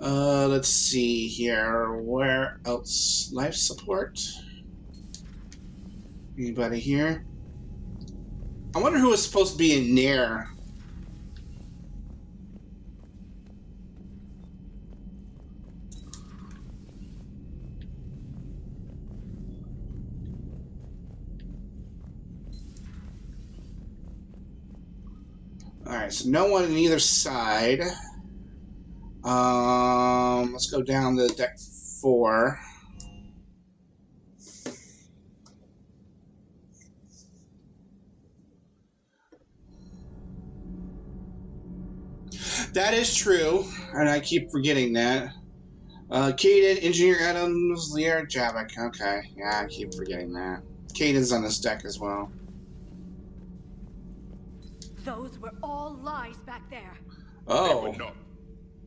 Let's see here. Where else? Life support? Anybody here? I wonder who was supposed to be in there. Alright, so no one on either side. Let's go down to deck 4. That is true, and I keep forgetting that. Kaden, Engineer Adams, Liara, Javik. Okay, yeah, I keep forgetting that. Kaden's on this deck as well. Those were all lies back there. Oh.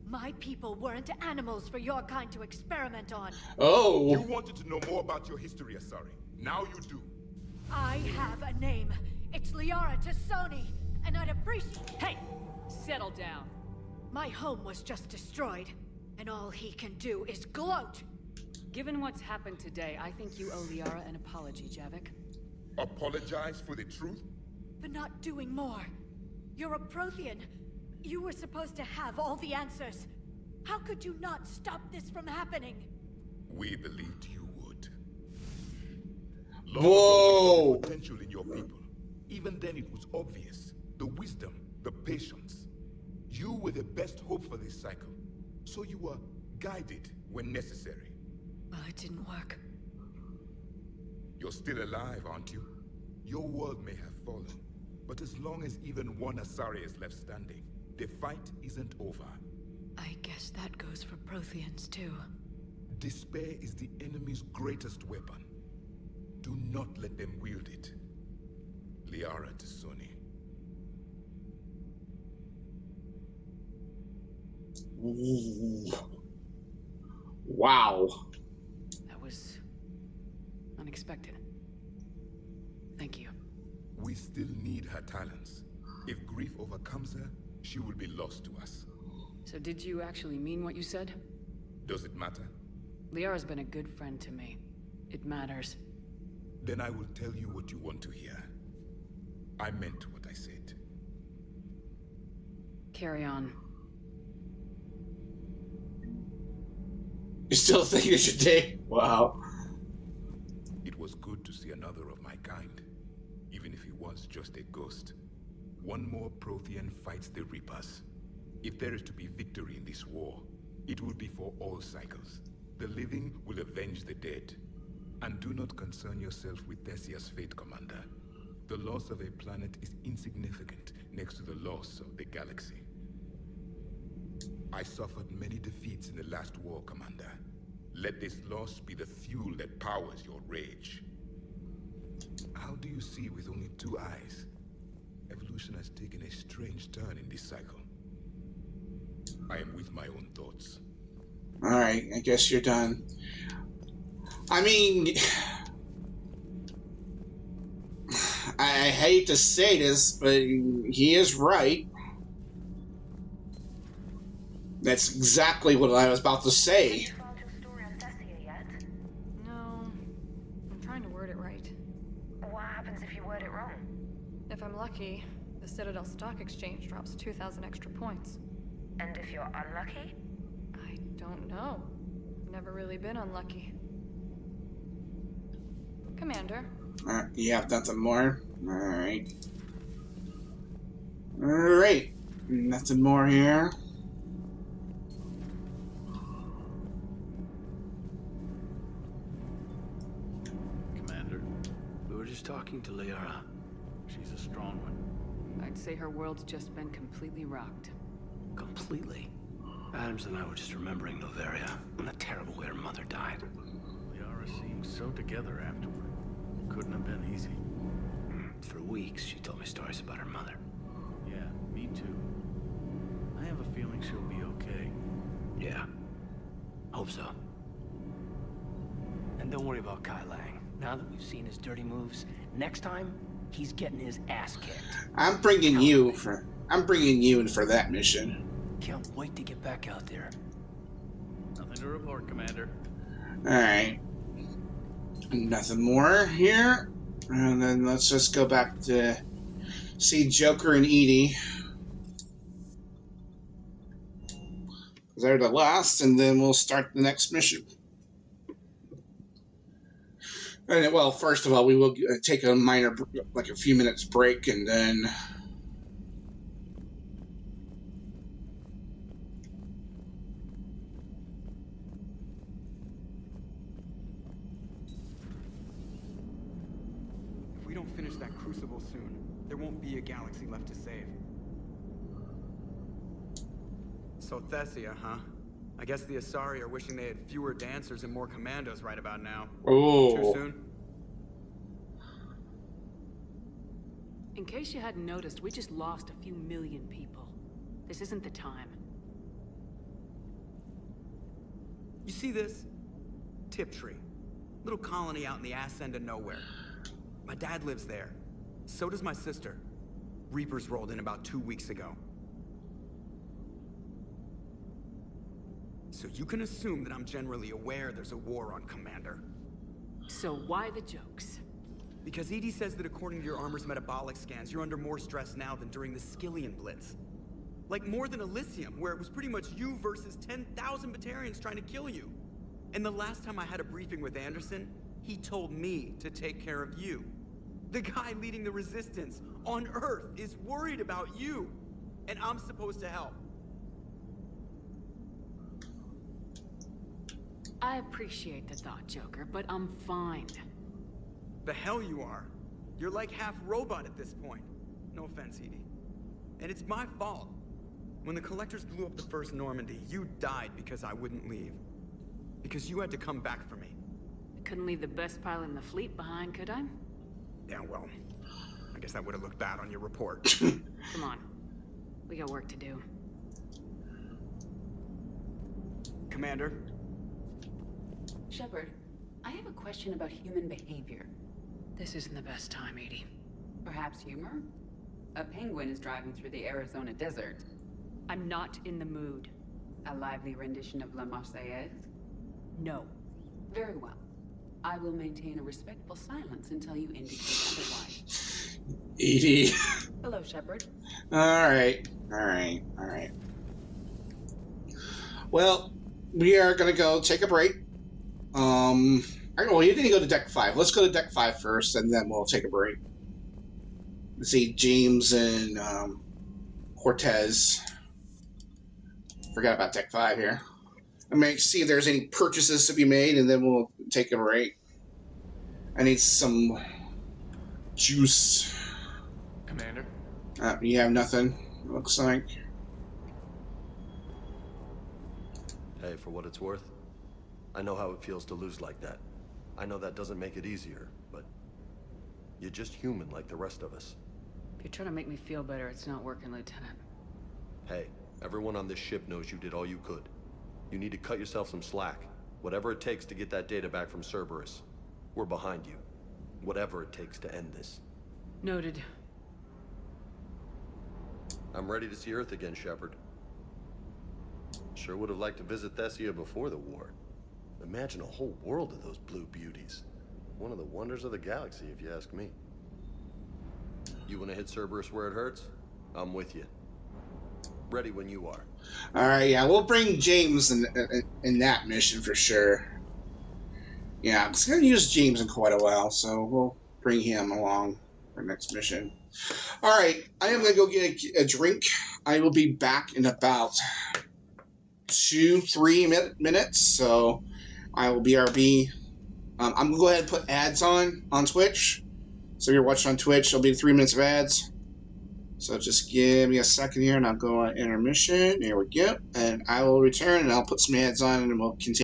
My people weren't animals for your kind to experiment on. Oh. You wanted to know more about your history, Asari. Now you do. I have a name. It's Liara Tassoni, and I'd appreciate... Hey! Settle down. My home was just destroyed, and all he can do is gloat. Given what's happened today, I think you owe Liara an apology, Javik. Apologize for the truth? For not doing more. You're a Prothean. You were supposed to have all the answers. How could you not stop this from happening? We believed you would. Whoa! The potential in your people. Even then it was obvious. The wisdom, the patience. You were the best hope for this cycle. So you were guided when necessary. Well, it didn't work. You're still alive, aren't you? Your world may have fallen, but as long as even one Asari is left standing, the fight isn't over. I guess that goes for Protheans, too. Despair is the enemy's greatest weapon. Do not let them wield it. Liara Tassoni. Wow. That was unexpected. Thank you. We still need her talents. If grief overcomes her, she will be lost to us. So did you actually mean what you said? Does it matter? Liara's been a good friend to me. It matters. Then I will tell you what you want to hear. I meant what I said. Carry on. You still think it's your day? Wow. It was good to see another of my kind, even if he was just a ghost. One more Prothean fights the Reapers. If there is to be victory in this war, it will be for all cycles. The living will avenge the dead. And do not concern yourself with Thessia's fate, Commander. The loss of a planet is insignificant next to the loss of the galaxy. I suffered many defeats in the last war, Commander. Let this loss be the fuel that powers your rage. How do you see with only 2 eyes? Evolution has taken a strange turn in this cycle. I am with my own thoughts. Alright, I guess you're done. I mean... I hate to say this, but he is right. That's exactly what I was about to say. No. I'm trying to word it right. What happens if you word it wrong? If I'm lucky, the Citadel Stock Exchange drops 2,000 extra points. And if you're unlucky? I don't know. I've never really been unlucky. Commander. You have nothing more? Alright. Alright. Nothing more here. Commander, we were just talking to Liara. She's a strong one. I'd say her world's just been completely rocked. Completely. Adams and I were just remembering Noveria and the terrible way her mother died. Liara seemed so together afterward. Couldn't have been easy. For weeks, she told me stories about her mother. Yeah, me too. I have a feeling she'll be okay. Yeah. Hope so. And don't worry about Kai Lang. Now that we've seen his dirty moves, next time, he's getting his ass kicked. I'm bringing you in for that mission. Can't wait to get back out there. Pleasure report, Commander. Alright. Nothing more here. And then let's just go back to see Joker and Edie. They're the last, and then we'll start the next mission. And, well, first of all, we will take a minor, like a few minutes break, and then... If we don't finish that crucible soon, there won't be a galaxy left to save. So Thessia, huh? I guess the Asari are wishing they had fewer dancers and more commandos right about now. Oh. Too soon? In case you hadn't noticed, we just lost a few million people. This isn't the time. You see this? Tiptree. Little colony out in the ass end of nowhere. My dad lives there. So does my sister. Reapers rolled in about 2 weeks ago. So you can assume that I'm generally aware there's a war on, Commander. So why the jokes? Because Edie says that according to your armor's metabolic scans, you're under more stress now than during the Skillian Blitz. Like more than Elysium, where it was pretty much you versus 10,000 Batarians trying to kill you. And the last time I had a briefing with Anderson, he told me to take care of you. The guy leading the resistance on Earth is worried about you, and I'm supposed to help. I appreciate the thought, Joker, but I'm fine. The hell you are. You're like half robot at this point. No offense, Edie. And it's my fault. When the Collectors blew up the first Normandy, you died because I wouldn't leave. Because you had to come back for me. I couldn't leave the best pilot in the fleet behind, could I? Yeah, well, I guess that would have looked bad on your report. Come on. We got work to do. Commander? Shepard, I have a question about human behavior. This isn't the best time, Edie. Perhaps humor? A penguin is driving through the Arizona desert. I'm not in the mood. A lively rendition of La Marseillaise? No. Very well. I will maintain a respectful silence until you indicate otherwise. Edie. Hello, Shepard. Alright. Well, we are gonna go take a break. Well, you didn't go to Deck 5. Let's go to Deck 5 first, and then we'll take a break. Let's see, James and Cortez. Forgot about Deck 5 here. I mean, see if there's any purchases to be made, and then we'll take a break. I need some juice. Commander? You have nothing, looks like. Hey, for what it's worth, I know how it feels to lose like that. I know that doesn't make it easier, but you're just human like the rest of us. If you're trying to make me feel better, it's not working, Lieutenant. Hey, everyone on this ship knows you did all you could. You need to cut yourself some slack. Whatever it takes to get that data back from Cerberus. We're behind you. Whatever it takes to end this. Noted. I'm ready to see Earth again, Shepard. Sure would have liked to visit Thessia before the war. Imagine a whole world of those blue beauties. One of the wonders of the galaxy, if you ask me. You want to hit Cerberus where it hurts? I'm with you. Ready when you are. Alright, yeah, we'll bring James in that mission for sure. Yeah, I'm just going to use James in quite a while, so we'll bring him along for the next mission. Alright, I am going to go get a drink. I will be back in about 2-3 minutes, so I will BRB. I'm going to go ahead and put ads on Twitch. So if you're watching on Twitch, it'll be 3 minutes of ads. So just give me a second here, and I'll go on intermission. There we go. And I will return, and I'll put some ads on, and we'll continue.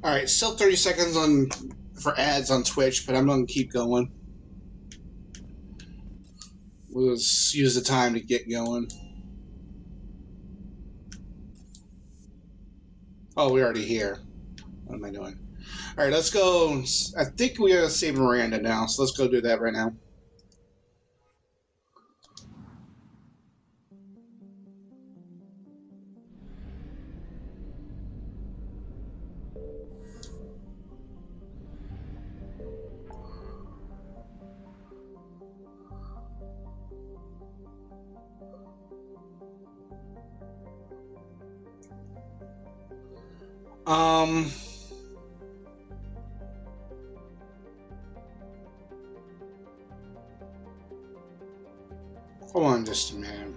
All right, still 30 seconds on for ads on Twitch, but I'm going to keep going. We'll just use the time to get going. Oh, we're already here. What am I doing? All right, let's go. I think we gotta save Miranda now, so let's go do that right now. Hold on just a minute.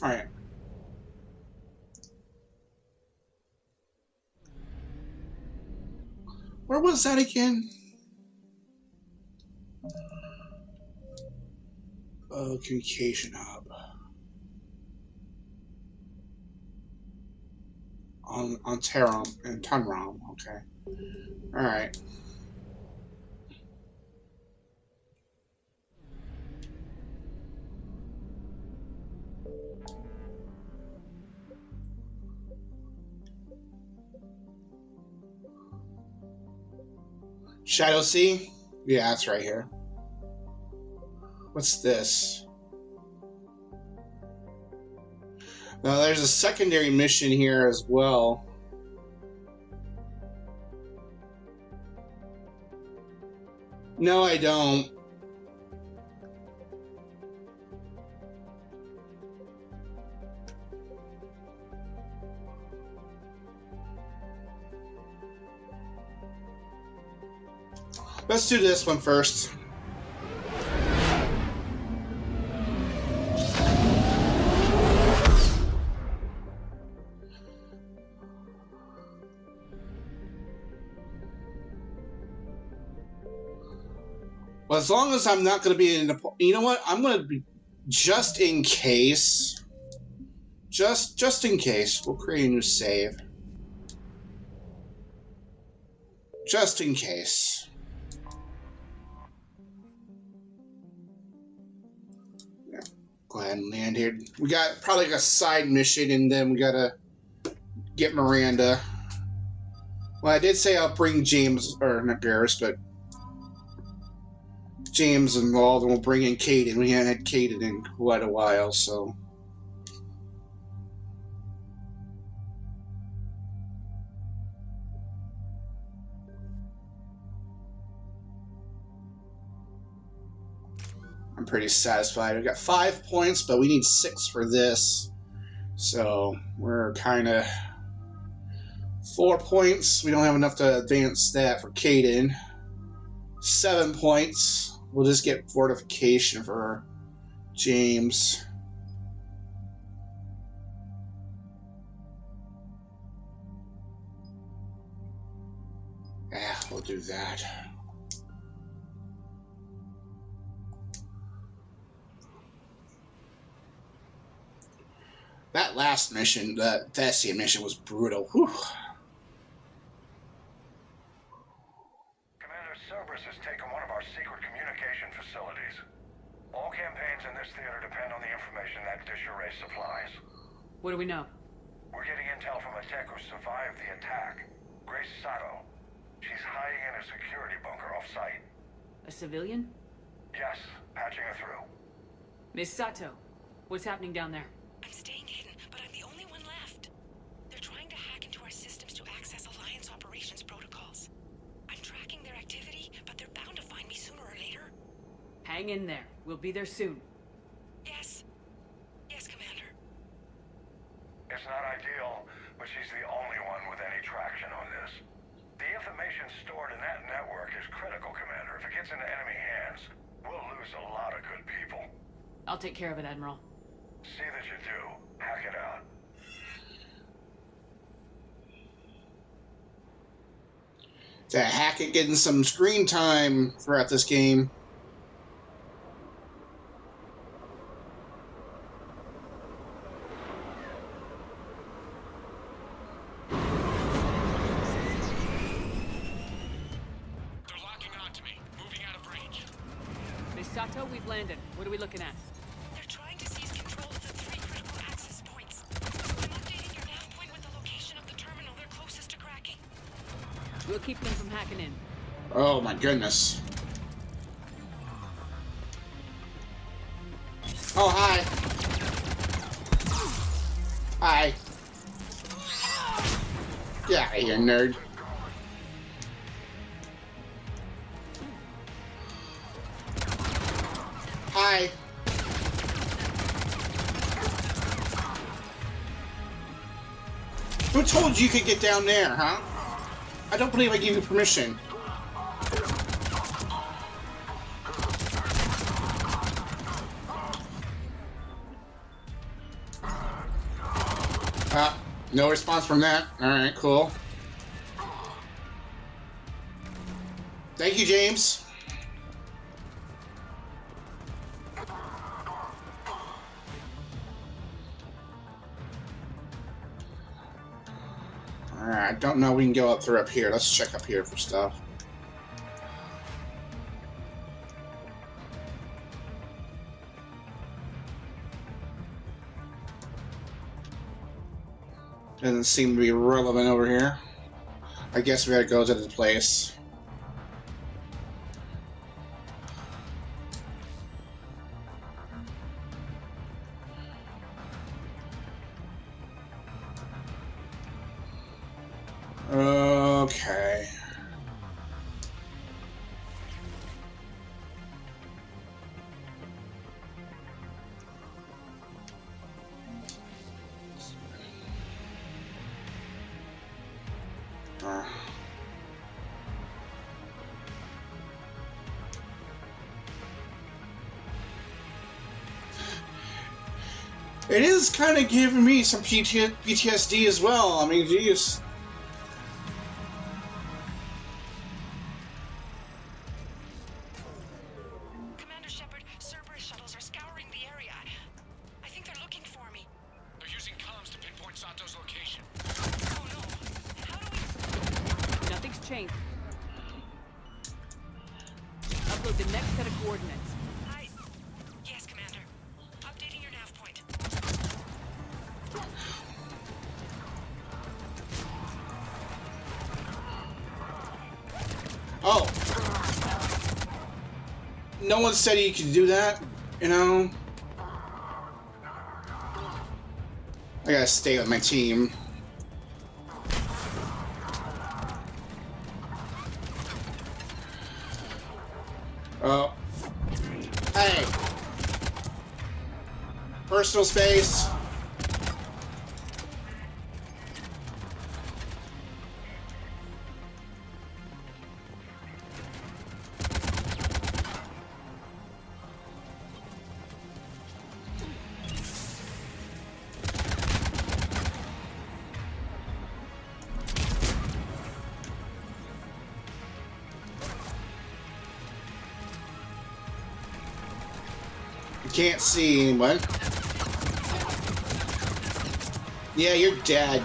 All right. Where was that again? Communication hub. On Tarom and Tunrom. Okay. All right. Shadow Sea? Yeah, that's right here. What's this? Now, there's a secondary mission here as well. No, I don't. Let's do this one first. Well, as long as I'm not going to be in the... You know what? I'm going to be... Just in case... Just in case. We'll create a new save. Just in case. Yeah. Go ahead and land here. We got probably like a side mission, and then we got to get Miranda. Well, I did say I'll bring James... Or not Garrus, but... James involved, and we'll bring in Caden. We haven't had Caden in quite a while, so... I'm pretty satisfied. We got 5 points, but we need 6 for this. So, we're kind of... 4 points. We don't have enough to advance that for Caden. 7 points. We'll just get fortification for James. Yeah, we'll do that. That last mission, the Thessia mission, was brutal. Whew. Commander Cerberus has taken one of our secret communication facilities. All campaigns in this theater depend on the information that dish array supplies. What do we know? We're getting intel from a tech who survived the attack. Grace Sato. She's hiding in a security bunker off-site. A civilian? Yes, patching her through. Miss Sato, what's happening down there? I'm staying hidden, but I'm the only one left. They're trying to hack into our systems to access Alliance operations protocols. I'm tracking their activity, but they're bound to find me sooner or later. Hang in there. We'll be there soon. Yes. Yes, Commander. It's not ideal, but she's the only one with any traction on this. The information stored in that network is critical, Commander. If it gets into enemy hands, we'll lose a lot of good people. I'll take care of it, Admiral. See that you do. Hack it out. To hack it, getting some screen time throughout this game. Sato, we've landed. What are we looking at? They're trying to seize control of the 3 critical access points. I'm updating your nav point with the location of the terminal they're closest to cracking. We'll keep them from hacking in. Oh my goodness. Oh, hi. Hi. Get out of here, nerd. Hi. Who told you could get down there, huh? I don't believe I gave you permission. No response from that. Alright, cool. Thank you, James. Alright, I don't know we can go up through up here. Let's check up here for stuff. Doesn't seem to be relevant over here. I guess we gotta go to the place. Okay. It is kind of giving me some PTSD as well. I mean, geez. Commander Shepard, Cerberus shuttles are scouring the area. I think they're looking for me. They're using comms to pinpoint Sato's location. Oh no. How do we... Nothing's changed. Upload the next set of coordinates. Hi. Yes, Commander. Updating your nav point. Oh. No one said you could do that, you know? I gotta stay with my team. Oh. Hey. Personal space. Can't see anyone. Yeah, you're dead.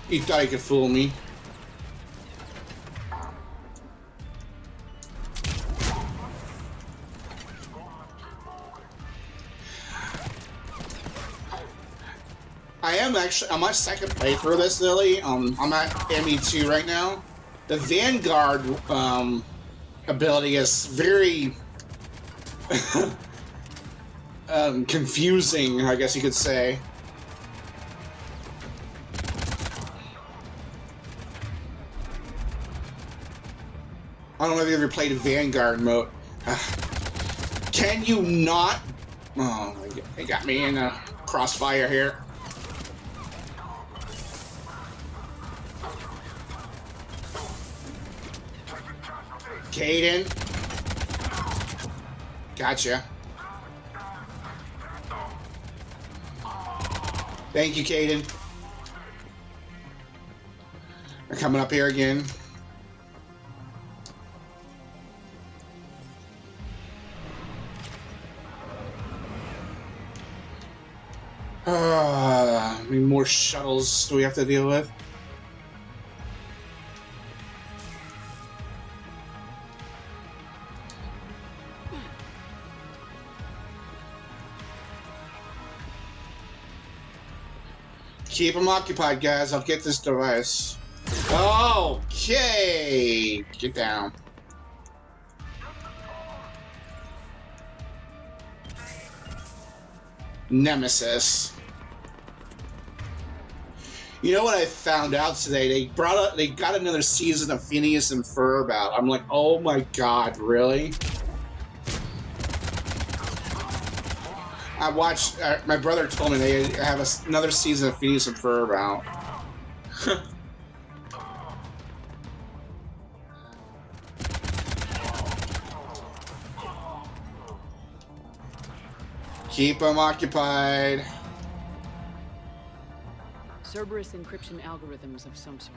You thought you could fool me. I am actually on my second playthrough of this, Lily. I'm at ME2 right now. The Vanguard ability is very confusing, I guess you could say. I don't know if you ever played a Vanguard mode. Can you not? Oh, they got me in a crossfire here. Caden. Gotcha. Thank you, Caden. They're coming up here again. How many more shuttles do we have to deal with? Keep them occupied, guys. I'll get this device. Okay. Get down. Nemesis. You know what I found out today? They got another season of Phineas and Ferb out. I'm like, oh my god, really? I watched. My brother told me they have another season of Phineas and Ferb out. Keep them occupied. Cerberus encryption algorithms of some sort.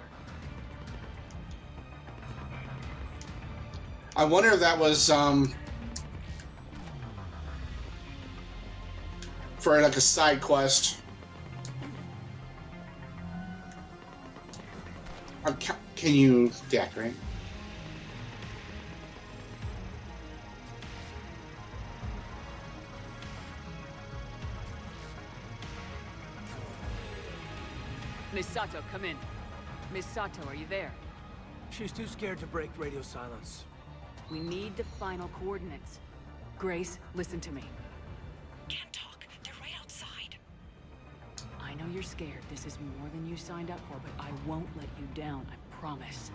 I wonder if that was for like a side quest. Can you decorate? Miss Sato, come in. Miss Sato, are you there? She's too scared to break radio silence. We need the final coordinates. Grace, listen to me. Can't talk. They're right outside. I know you're scared. This is more than you signed up for, but I won't let you down, I promise.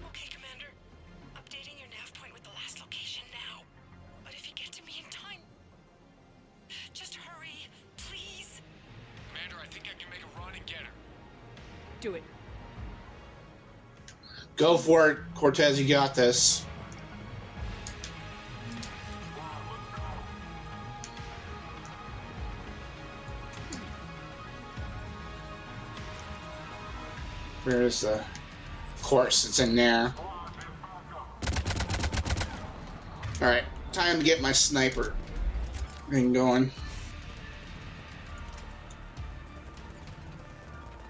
Okay, Commander. Updating your nav point with the last location now. But if you get to me in time, just hurry, please. Commander, I think I can make a run and get her. Do it. Go for it, Cortez. You got this. Where's the... Of course, it's in there. Alright, time to get my sniper thing going.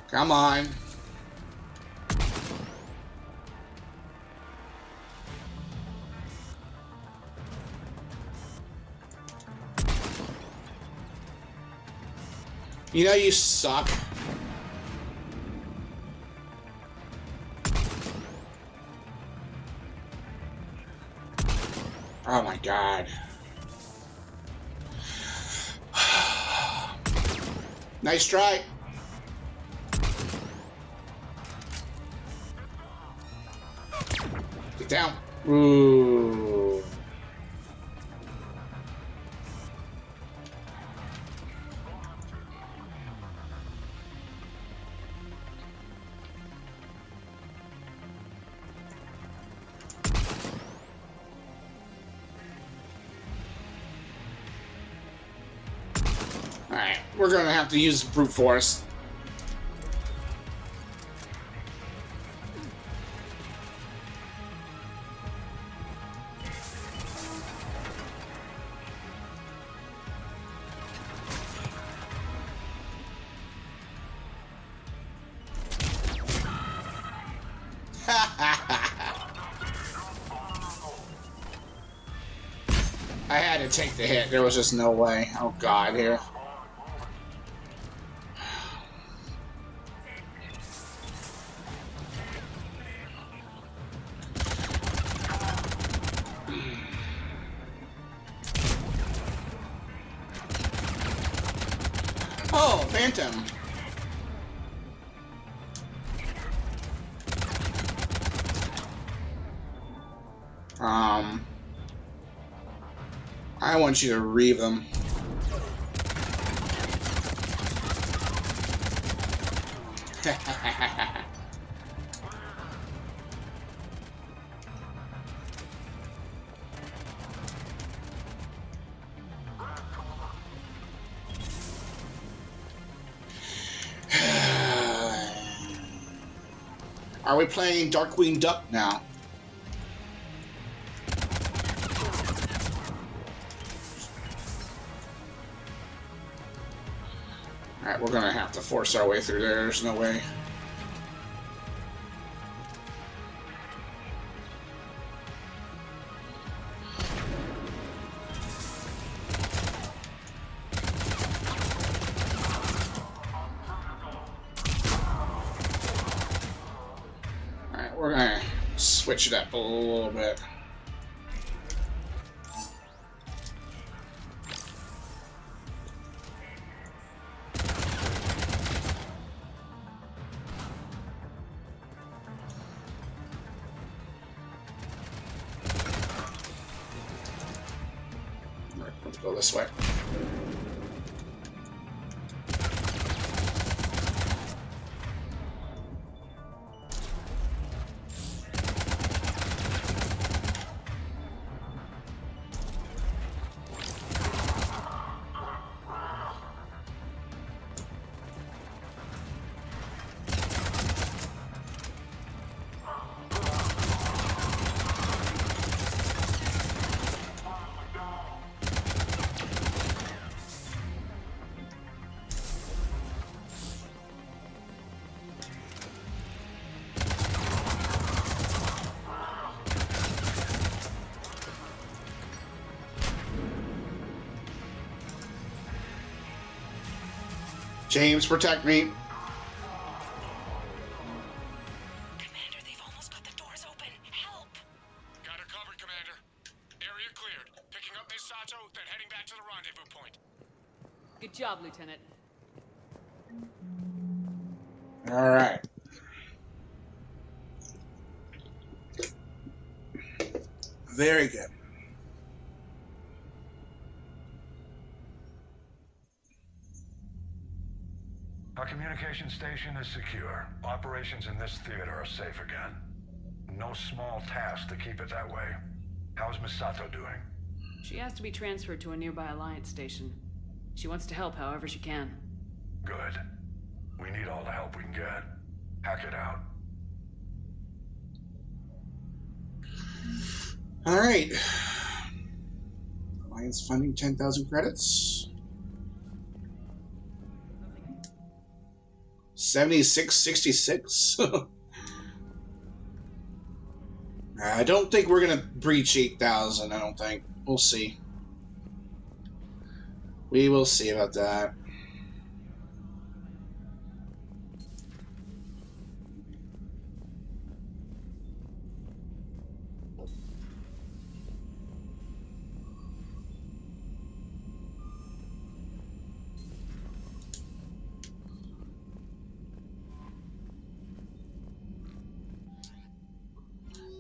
Come on. You know you suck. Oh my god. Nice try. Get down. Ooh. Alright, we're gonna have to use brute force. I had to take the hit. There was just no way. Oh god, here. Oh, Phantom. I want you to reave them. Are we playing Darkwing Duck now? Alright, we're gonna have to force our way through there. There's no way. Alright, we're gonna switch it up a little bit. Let's go this way. James, protect me. Commander, they've almost got the doors open. Help! Got her covered, Commander. Area cleared. Picking up Miss Sato, then heading back to the rendezvous point. Good job, Lieutenant. All right. Very good. Our communication station is secure. Operations in this theater are safe again. No small task to keep it that way. How's Miss Sato doing? She has to be transferred to a nearby Alliance station. She wants to help however she can. Good. We need all the help we can get. Hack it out. All right. Alliance funding 10,000 credits. 7666. I don't think we're gonna breach 8,000. I don't think. We'll see. We will see about that.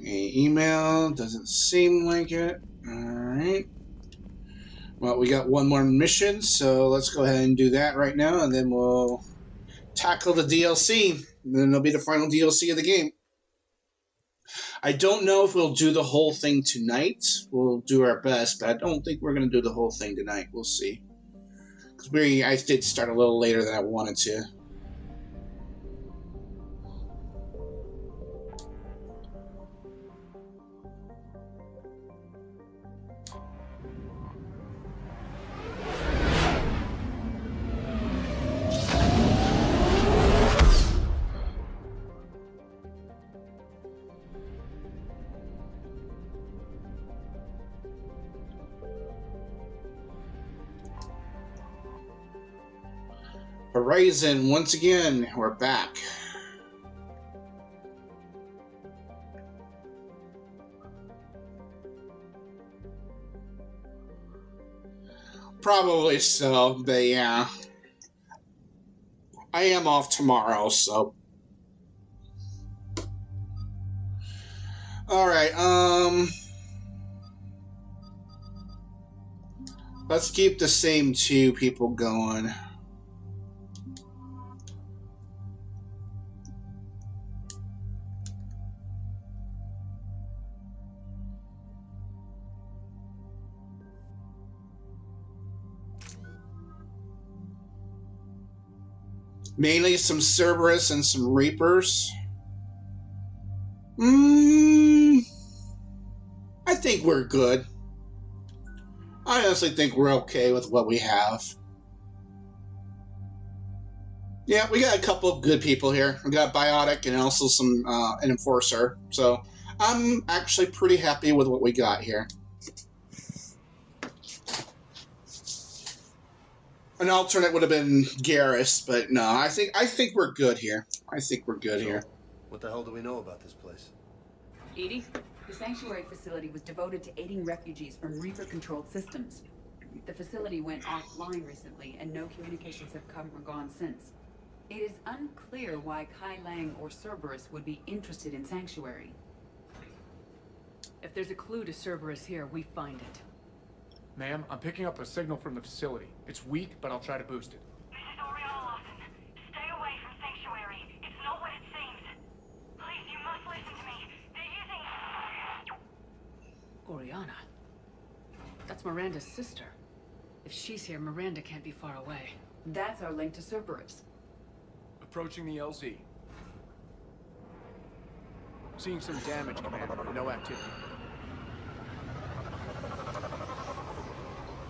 Email doesn't seem like it. Alright. Well, we got one more mission, so let's go ahead and do that right now, and then we'll tackle the DLC. And then it'll be the final DLC of the game. I don't know if we'll do the whole thing tonight. We'll do our best, but I don't think we're going to do the whole thing tonight. We'll see. Because I did start a little later than I wanted to. Horizon, once again, we're back. Probably so, but yeah. I am off tomorrow, so. Alright, let's keep the same two people going. Mainly some Cerberus and some Reapers. I think we're good. I honestly think we're okay with what we have. Yeah, we got a couple of good people here. We got Biotic and also an Enforcer. So I'm actually pretty happy with what we got here. An alternate would have been Garrus, but no, I think we're good here. I think we're good here. What the hell do we know about this place? Edie, the sanctuary facility was devoted to aiding refugees from Reaper-controlled systems. The facility went offline recently, and no communications have come or gone since. It is unclear why Kai Lang or Cerberus would be interested in Sanctuary. If there's a clue to Cerberus here, we find it. Ma'am, I'm picking up a signal from the facility. It's weak, but I'll try to boost it. This is Oriana Lawson. Stay away from Sanctuary. It's not what it seems. Please, you must listen to me. They're using... Oriana? That's Miranda's sister. If she's here, Miranda can't be far away. That's our link to Cerberus. Approaching the LZ. Seeing some damage, Commander, but no activity.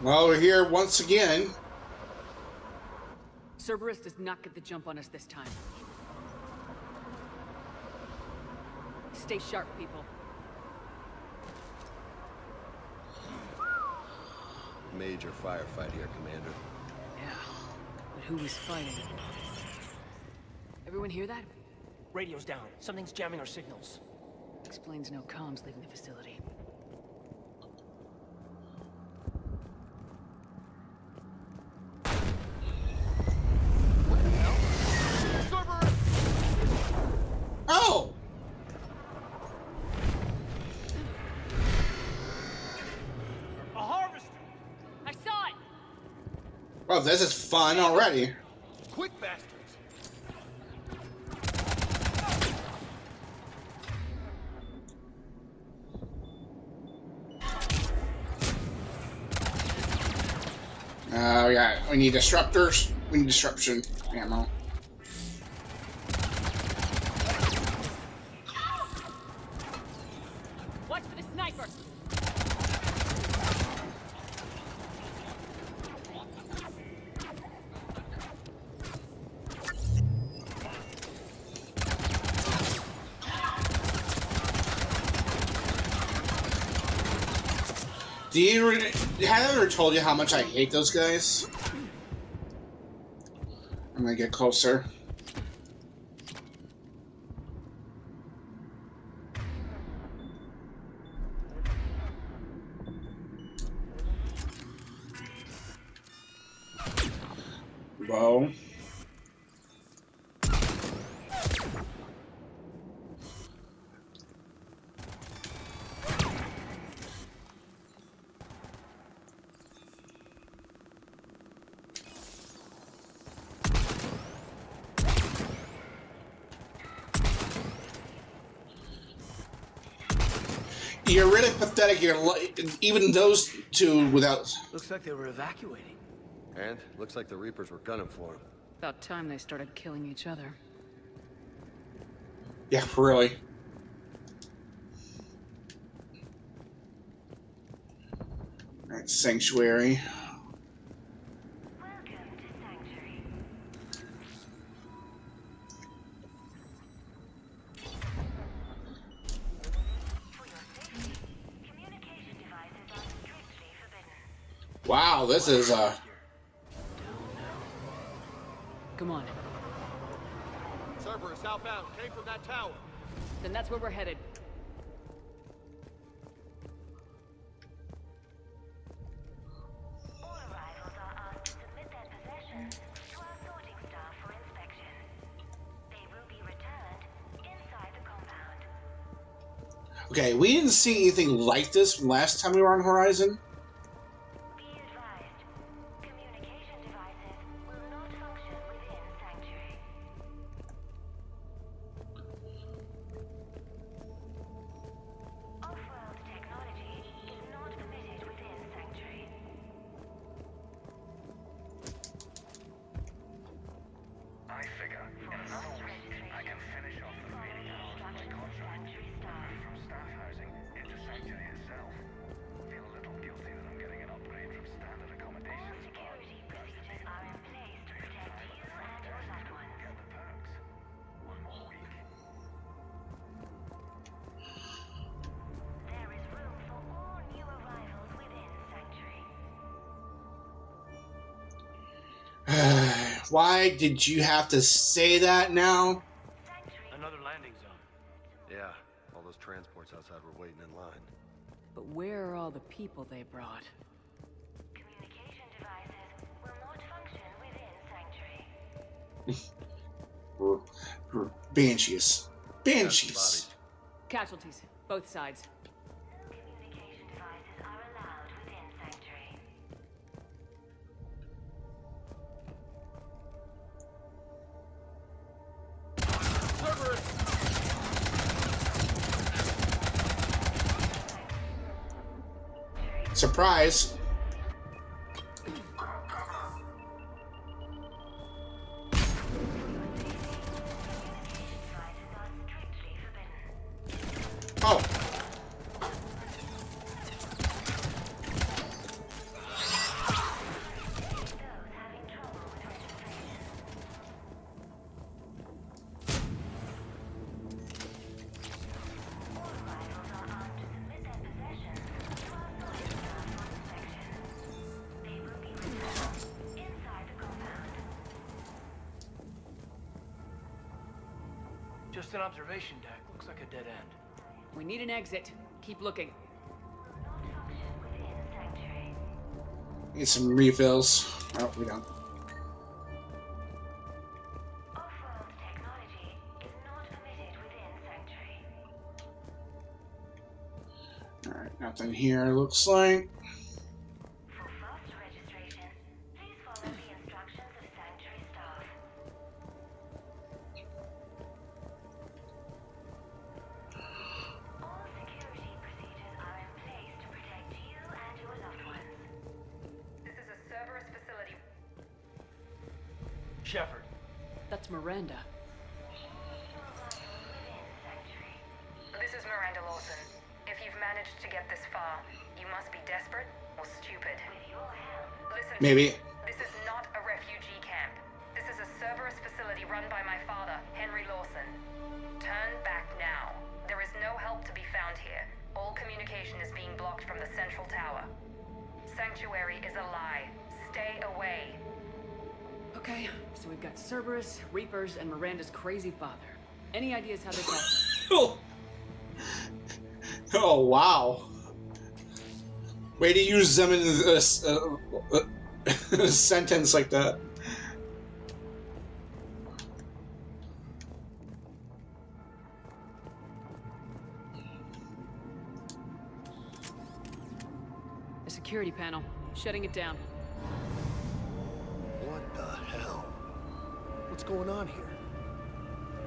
Well, we're here once again. Cerberus does not get the jump on us this time. Stay sharp, people. Major firefight here, Commander. Yeah, but who was fighting? Everyone hear that? Radio's down. Something's jamming our signals. Explains no comms leaving the facility. Oh! A harvester! I saw it! Well, this is fun already. Quick bastards! We need disruptors. We need disruption ammo. Watch for the sniper! Have I ever told you how much I hate those guys? I'm gonna get closer. Whoa. You're really pathetic. Even those two without... Looks like they were evacuating. And looks like the Reapers were gunning for him. About time they started killing each other. Yeah, really. Alright, Sanctuary. Wow, this is Come on. Cerberus outbound came from that tower. Then that's where we're headed. All arrivals are asked to submit their possessions to our sorting staff for inspection. They will be returned inside the compound. okay. We didn't see anything like this last time we were on Horizon. Why did you have to say that now? Another landing zone. Yeah, all those transports outside were waiting in line. But where are all the people they brought? Communication devices will not function within Sanctuary. Banshees. Banshees. Casualties, both sides. Communication devices are allowed within Sanctuary. Surprise. Oh. Just an observation deck. Looks like a dead end. We need an exit. Keep looking. Need some refills. Oh, we don't. Off-world technology is not permitted within Sanctuary. Alright, nothing here looks like. For faster registration, please follow the instructions of Sanctuary staff. All security procedures are in place to protect you and your loved ones. This is a Cerberus facility. Shepard. That's Miranda. This is Miranda Lawson. If you've managed to get this far, you must be desperate or stupid. Listen, Maybe. this is not a refugee camp. This is a Cerberus facility run by my father, Henry Lawson. Turn back now. There is no help to be found here. All communication is being blocked from the central tower. Sanctuary is a lie. Stay away. Okay, so we've got Cerberus, Reapers, and Miranda's crazy father. Any ideas how this happens? Oh, wow. Way to use them in a sentence like that. A security panel. Shutting it down. What the hell? What's going on here?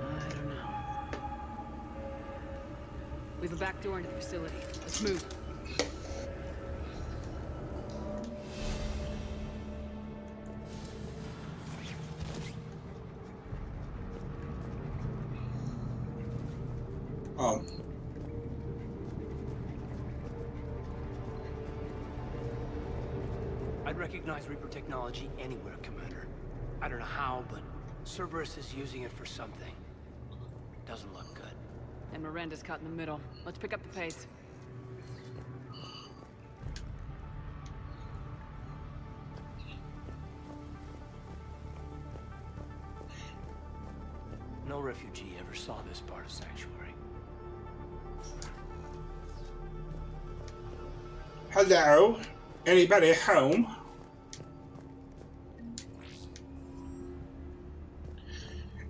I don't know. We have a back door into the facility. Let's move. Oh. I'd recognize Reaper technology anywhere, Commander. I don't know how, but Cerberus is using it for something. Doesn't look good. And Miranda's caught in the middle. Let's pick up the pace. No refugee ever saw this part of Sanctuary. Hello? Anybody home?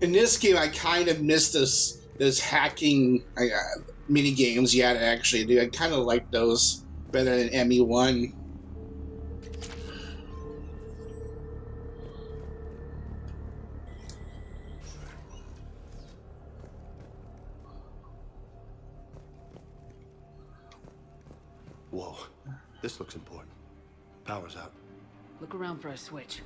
In this game, I kind of missed this hacking mini games you had to actually do. I kind of like those better than ME1. Whoa, this looks important. Power's out. Look around for a switch.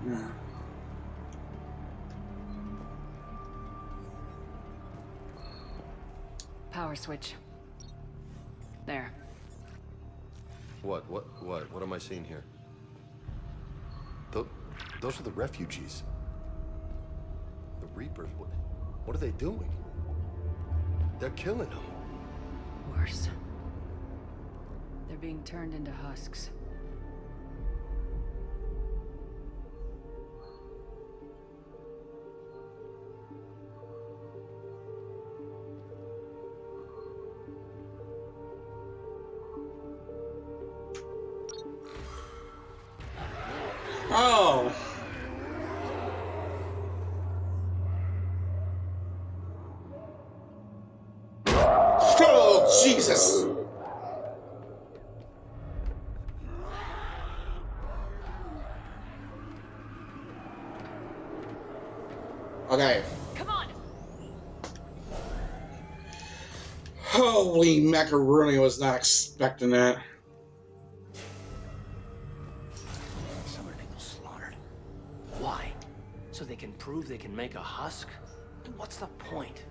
Yeah. Power switch. There. What am I seeing here? Those are the refugees. The Reapers, what are they doing? They're killing them. worse. They're being turned into husks. Oh. Oh, Jesus. Okay. Come on. Holy macaroni, I was not expecting that. Some are people slaughtered. Why? So they can prove they can make a husk? What's the point?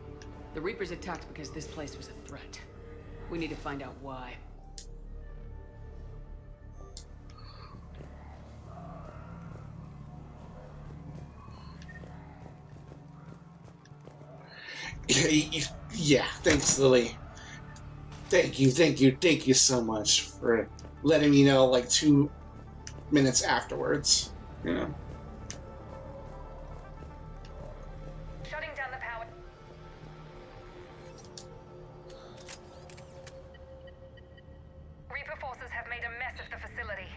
The Reapers attacked because this place was a threat. We need to find out why. Yeah, thanks, Lily. Thank you so much for letting me know like 2 minutes afterwards. You know. Shutting down the power. Reaper forces have made a mess of the facility.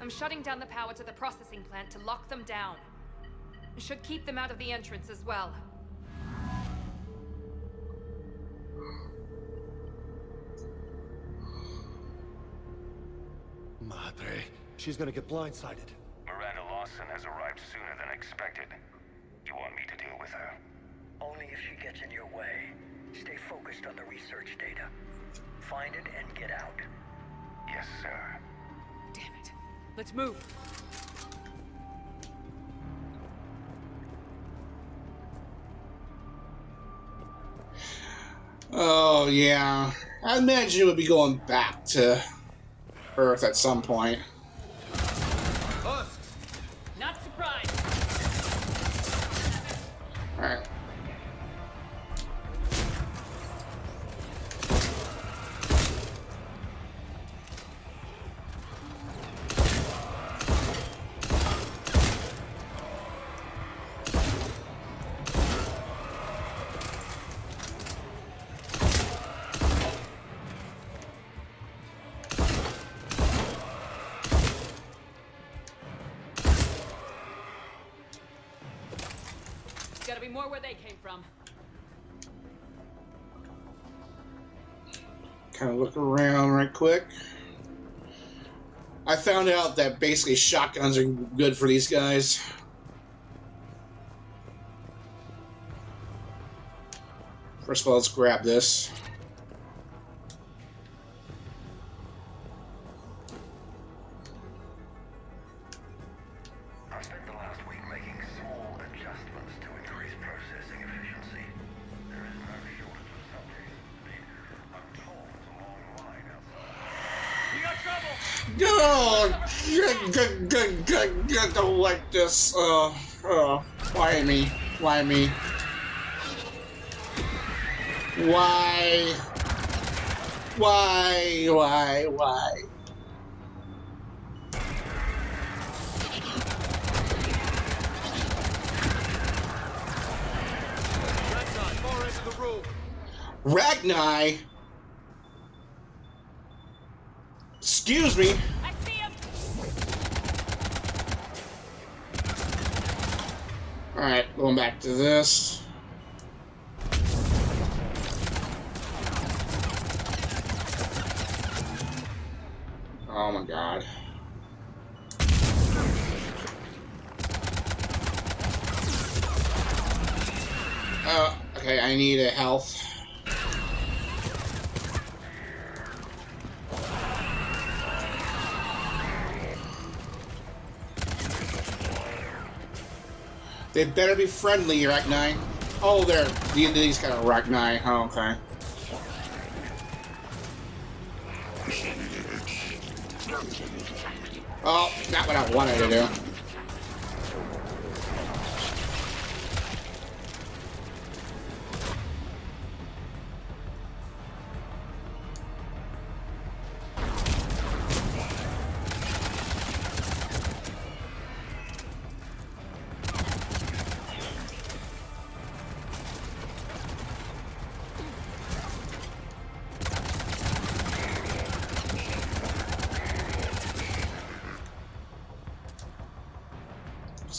I'm shutting down the power to the processing plant to lock them down. Should keep them out of the entrance as well. Madre, she's gonna get blindsided. Miranda Lawson has arrived sooner than expected. You want me to deal with her? Only if she gets in your way. Stay focused on the research data. Find it and get out. Yes, sir. Damn it. Let's move. Oh, yeah. I imagine it would be going back to Earth at some point. Not surprised. Alright. Gotta be more where they came from. Kind of look around right quick. I found out that basically shotguns are good for these guys. First of all, let's grab this. I spent the last week making small adjustments to increase processing efficiency. There is no shortage of subjects. Indeed, I'm told there's a long line outside. We got trouble. Oh, don't like this. Why me? Why me? Why? Why? Ragni? Excuse me. I see him. Alright, going back to this. Oh my god. Okay, I need a health. They better be friendly, Ragni. Oh, they're these kind of Ragni. Oh, okay. Oh, not what I wanted to do.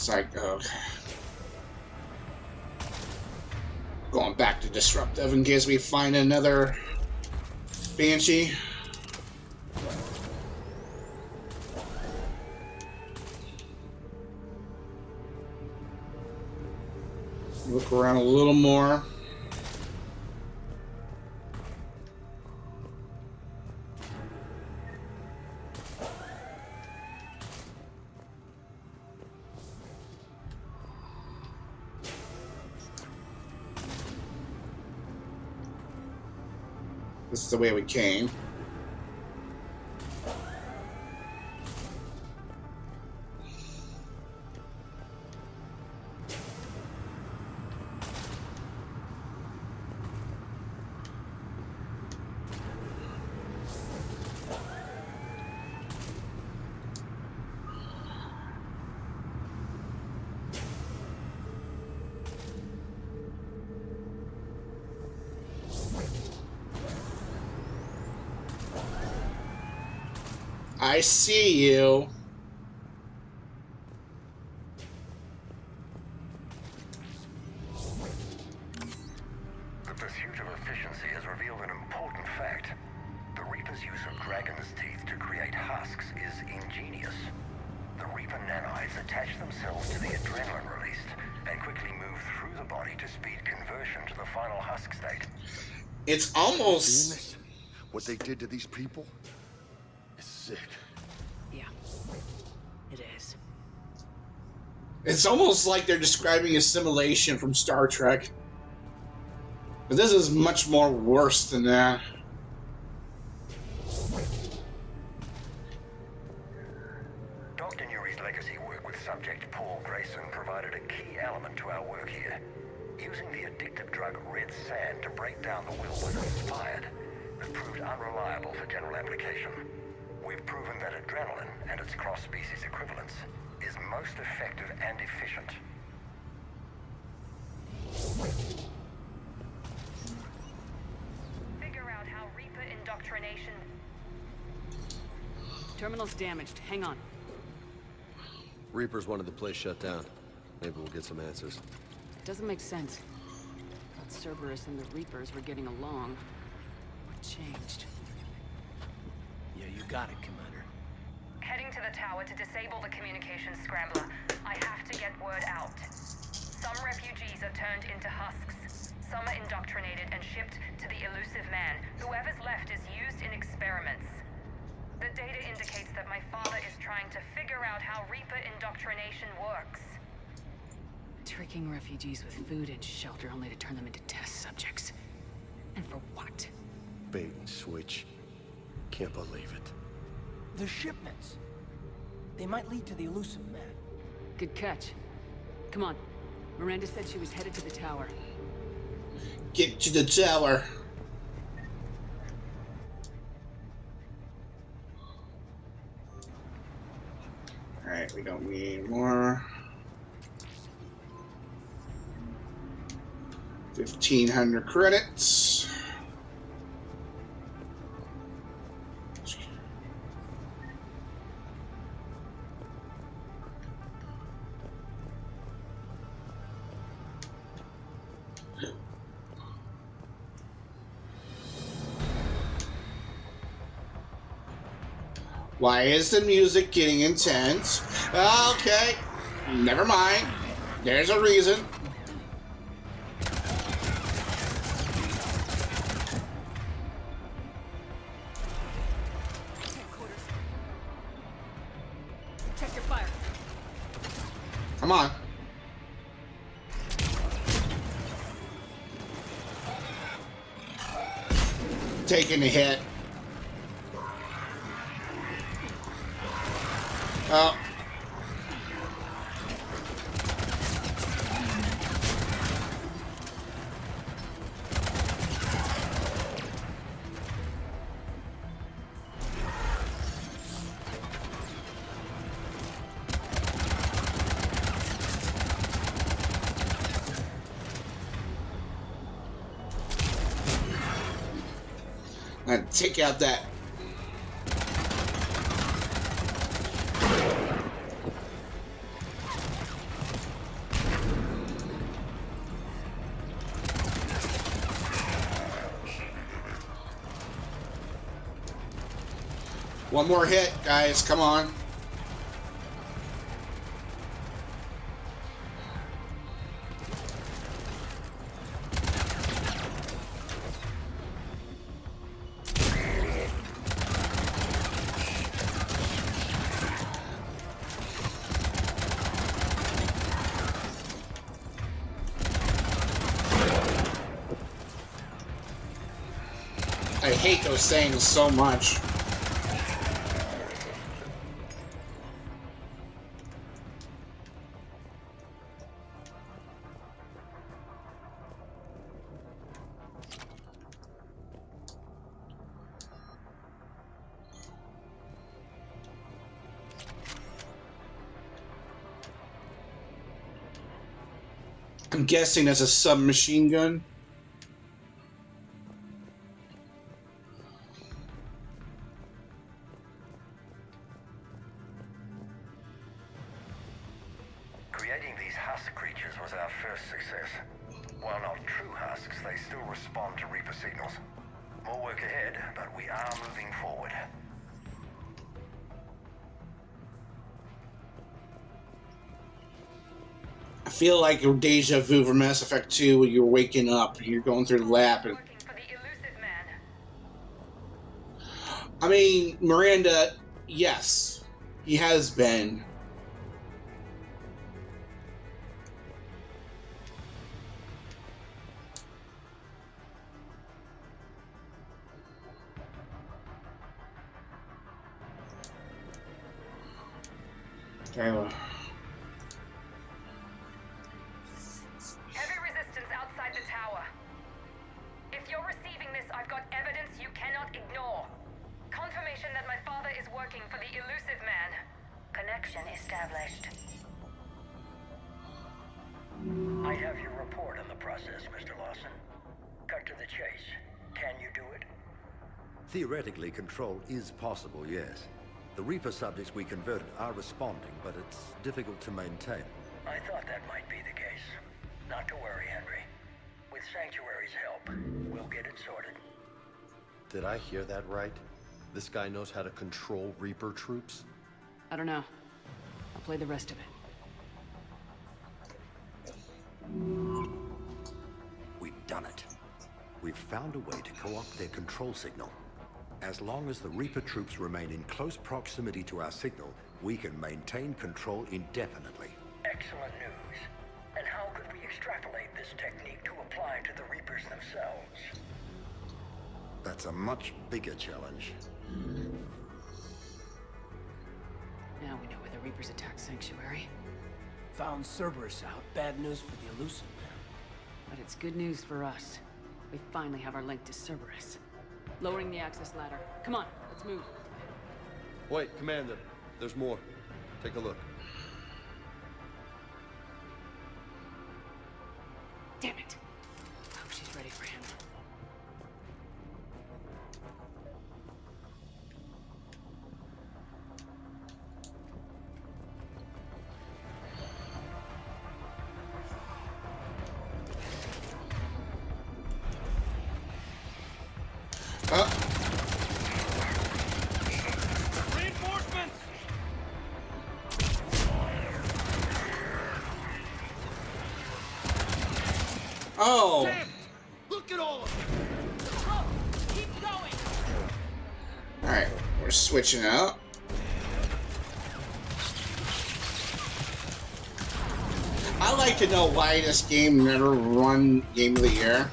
Psych. Okay. Going back to disruptive in case we find another Banshee. Look around a little more. This is the way we came. I see you. The pursuit of efficiency has revealed an important fact. The Reaper's use of dragon's teeth to create husks is ingenious. The Reaper nanites attach themselves to the adrenaline released and quickly move through the body to speed conversion to the final husk state. It's almost... What they did to these people is sick. Yeah, it is. It's almost like they're describing assimilation from Star Trek. But this is much more worse than that. Dr. Nuri's legacy work with subject Paul Grayson provided a key element to our work here. Using the addictive drug red sand to break down the will was inspired, but proved unreliable for general application. We've proven that adrenaline and its cross-species equivalents is most effective and efficient. Figure out how Reaper indoctrination... Terminal's damaged. Hang on. Reapers wanted the place shut down. Maybe we'll get some answers. It doesn't make sense. Thought Cerberus and the Reapers were getting along. What changed? Yeah, you got it, Commander. Heading to the tower to disable the communications scrambler. I have to get word out. Some refugees are turned into husks. Some are indoctrinated and shipped to the elusive man. Whoever's left is used in experiments. The data indicates that my father is trying to figure out how Reaper indoctrination works. Tricking refugees with food and shelter only to turn them into test subjects. And for what? Bait and switch. Can't believe it. The shipments. They might lead to the elusive man. Good catch. Come on. Miranda said she was headed to the tower. Get to the tower. Alright, we don't need more. 1,500 credits. Why is the music getting intense? Okay, never mind. There's a reason. Check your fire. Come on. Taking a hit. Oh. And take out that. One more hit, guys. Come on. I hate those things so much. I'm guessing that's a submachine gun. Creating these husk creatures was our first success. While not true husks, they still respond to Reaper signals. More work ahead, but we are moving forward. I feel like a deja vu from Mass Effect 2 when you're waking up and you're going through the lab. And... I mean, Miranda, yes, he has been. Okay, well. Heavy resistance outside the tower. If you're receiving this, I've got evidence you cannot ignore. Confirmation that my father is working for the elusive man. Connection established. I have your report on the process, Mr. Lawson. Cut to the chase. Can you do it? Theoretically, control is possible, yes. The Reaper subjects we converted are responding, but it's difficult to maintain. I thought that might be the case. Not to worry, Henry. With Sanctuary's help, we'll get it sorted. Did I hear that right? This guy knows how to control Reaper troops? I don't know. I'll play the rest of it. We've done it. We've found a way to co-opt their control signal. As long as the Reaper troops remain in close proximity to our signal, we can maintain control indefinitely. Excellent news. And how could we extrapolate this technique to apply to the Reapers themselves? That's a much bigger challenge. Now we know where the Reapers attacked Sanctuary. Found Cerberus out. Bad news for the elusive man. But it's good news for us. We finally have our link to Cerberus. Lowering the access ladder. Come on, let's move. Wait, Commander. There's more. Take a look. Damn it. Hope she's ready for him. Reinforcements! Oh! Damn! Look at all of them! Keep going! Alright, we're switching out. I'd like to know why this game never won Game of the Year.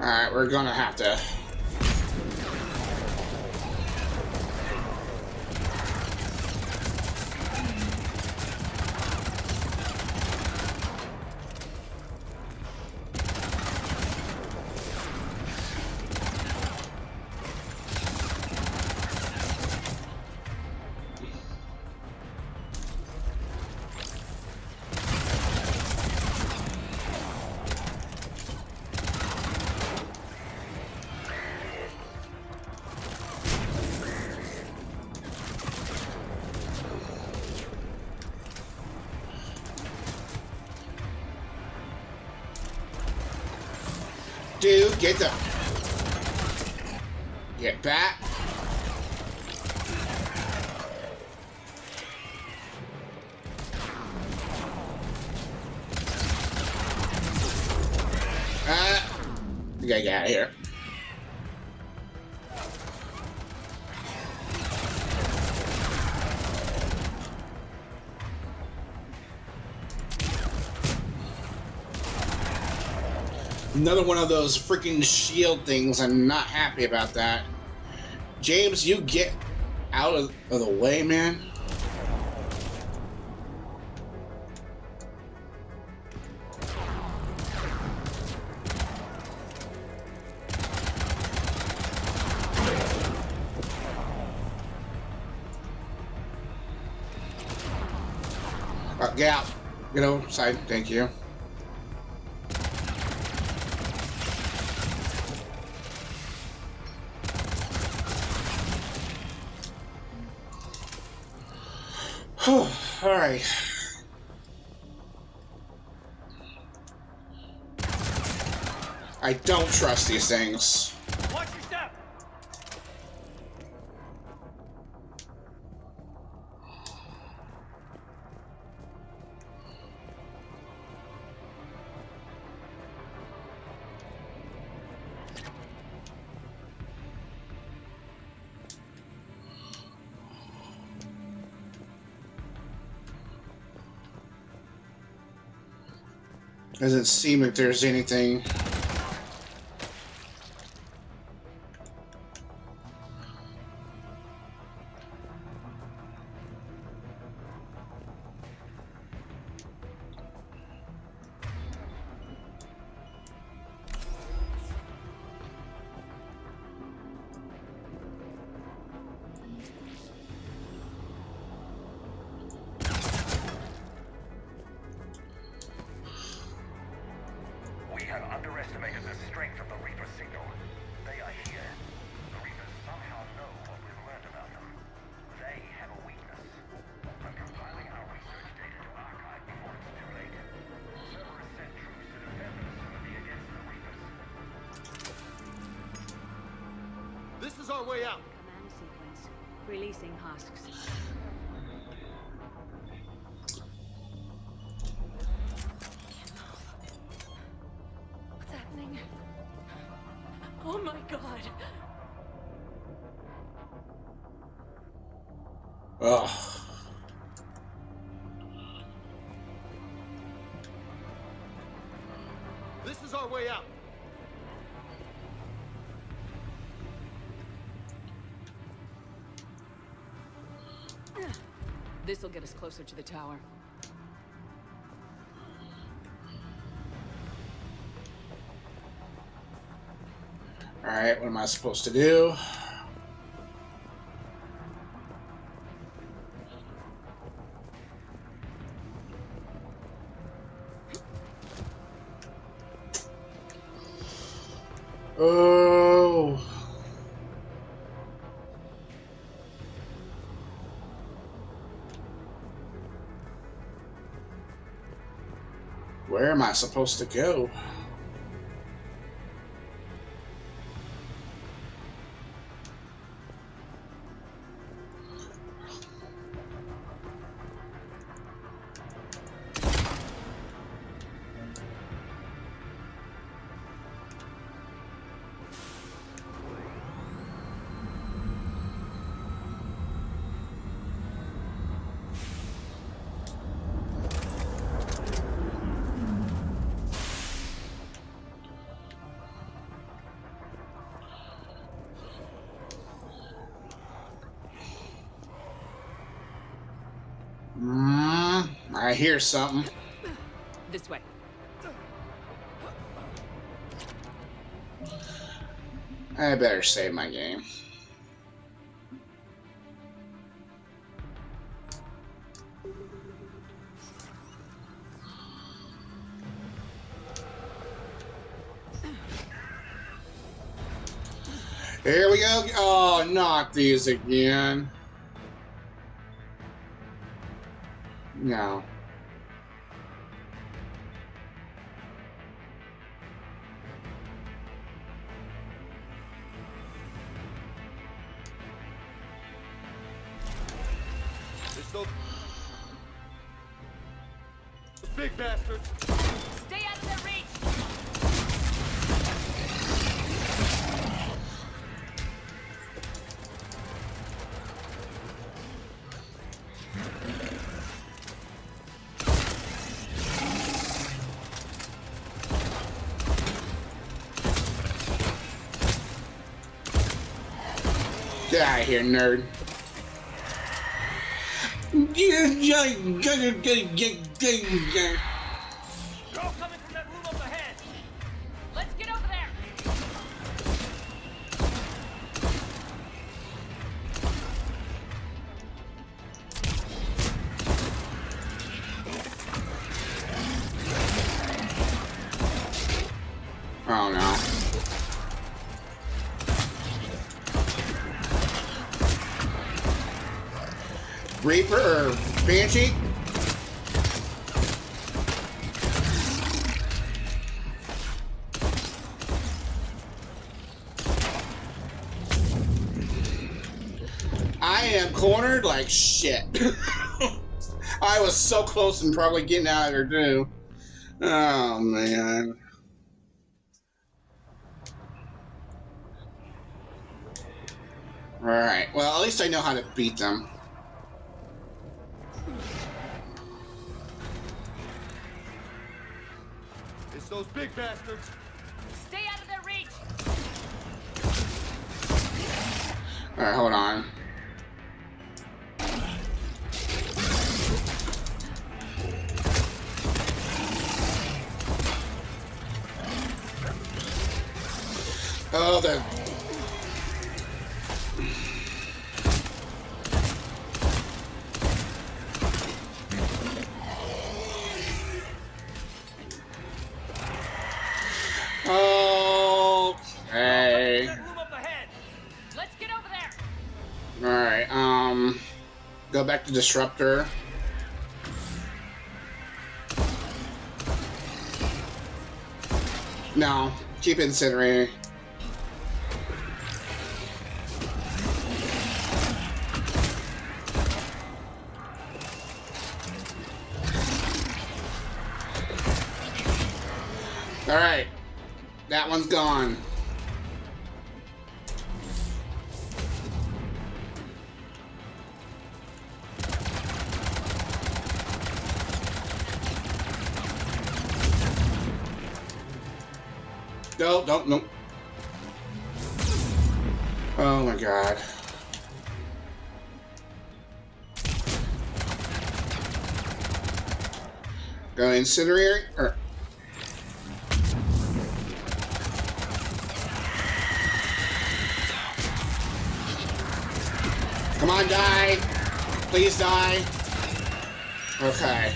Alright, we're gonna have to. Dude, get the... Get back. We gotta get out of here. Another one of those freaking shield things. I'm not happy about that. James, you get out of the way, man. Get out. Get outside. Thank you. All right. I don't trust these things. Watch your step. Doesn't seem like there's anything. We have underestimated the strength of the Reaper signal. They are here. The Reapers somehow know what we've learned about them. They have a weakness. I'm compiling our research data to archive before it's too late. Cerberus sent troops to defend the facility against the Reapers. This is our way out. Command sequence. Releasing husks. What's happening? Oh my god. Ugh. This is our way out. This'll get us closer to the tower. Alright, what am I supposed to do? Oh. Where am I supposed to go? I hear something. This way. I better save my game. Here we go. Oh, not these again. No. big bastards! Stay out of their reach! Get out of here, nerd. Girl coming from that room up ahead! Let's get over there! Oh no. Reaper or Banshee? I am cornered like shit. I was so close and probably getting out of there too. Oh man. Alright, well at least I know how to beat them. It's those big bastards! Stay out of their reach! Alright, hold on. Oh, the... Okay. Let's get over there! Alright, go back to Disruptor. No, keep incinerating. Alright, that one's gone. No, no. Oh my god. Go incinerary or come on, die. Please die. Okay.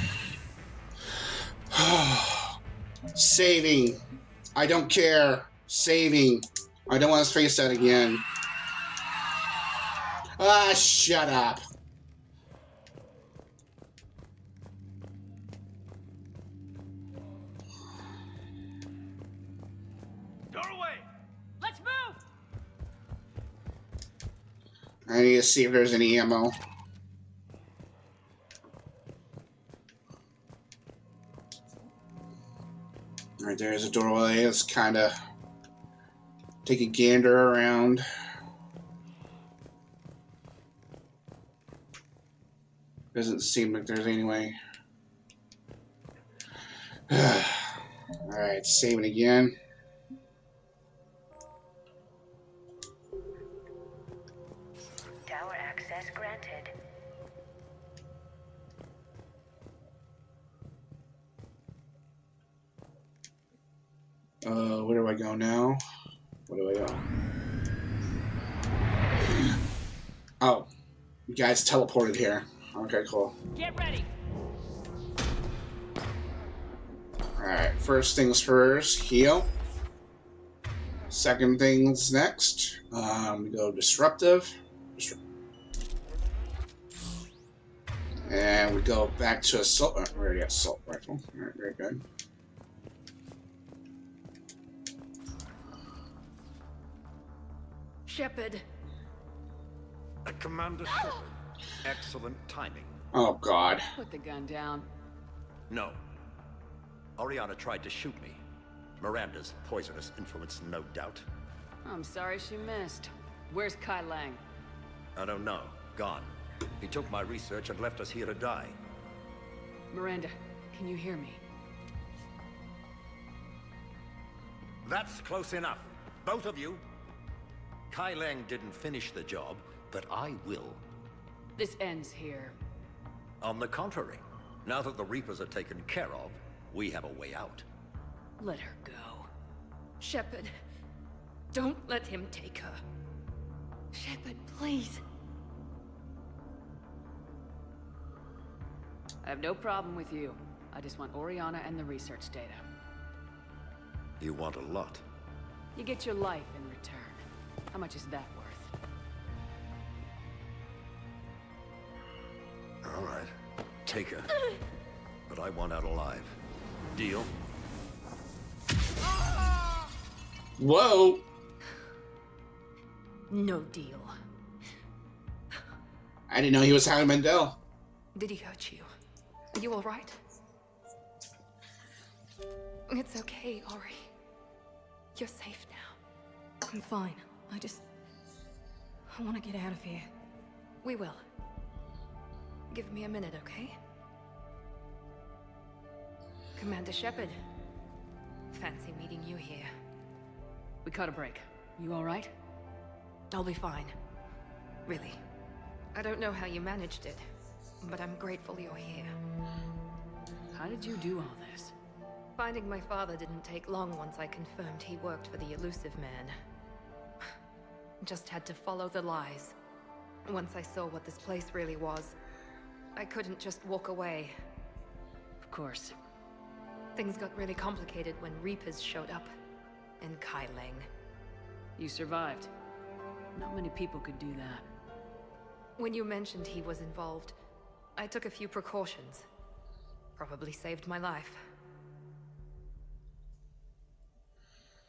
Saving. I don't care. Saving. I don't want to face that again. Ah, shut up. Doorway! Let's move! I need to see if there's any ammo. Alright, there's a doorway. Let's kind of take a gander around. Doesn't seem like there's any way. Alright, saving again. Tower access granted. Where do I go now? Where do I go? Oh, you guys teleported here. Okay, cool. Get ready! Alright, first things first, heal. Second things next. We go disruptive. And we go back to assault. We already got assault rifle. Alright, very good. Shepard. Commander Shepard. Excellent timing. Oh, God. Put the gun down. No. Oriana tried to shoot me. Miranda's poisonous influence, no doubt. I'm sorry she missed. Where's Kai Lang? I don't know. Gone. He took my research and left us here to die. Miranda, can you hear me? That's close enough. Both of you. Kai Lang didn't finish the job, but I will. This ends here. On the contrary, now that the Reapers are taken care of, we have a way out. Let her go. Shepard, don't let him take her. Shepard, please. I have no problem with you. I just want Oriana and the research data. You want a lot. You get your life in return. How much is that worth? All right. Take her. But I want out alive. Deal? Whoa! No deal. I didn't know he was Howie Mandel. Did he hurt you? Are you all right? It's okay, Ori. You're safe now. I'm fine. I want to get out of here. We will. Give me a minute, okay? Commander Shepard. Fancy meeting you here. We caught a break. You all right? I'll be fine. Really. I don't know how you managed it, but I'm grateful you're here. How did you do all this? Finding my father didn't take long once I confirmed he worked for the Elusive Man. Just had to follow the lies. Once I saw what this place really was, I couldn't just walk away. Of course. Things got really complicated when Reapers showed up. And Kai Lang. You survived. Not many people could do that. When you mentioned he was involved, I took a few precautions. Probably saved my life.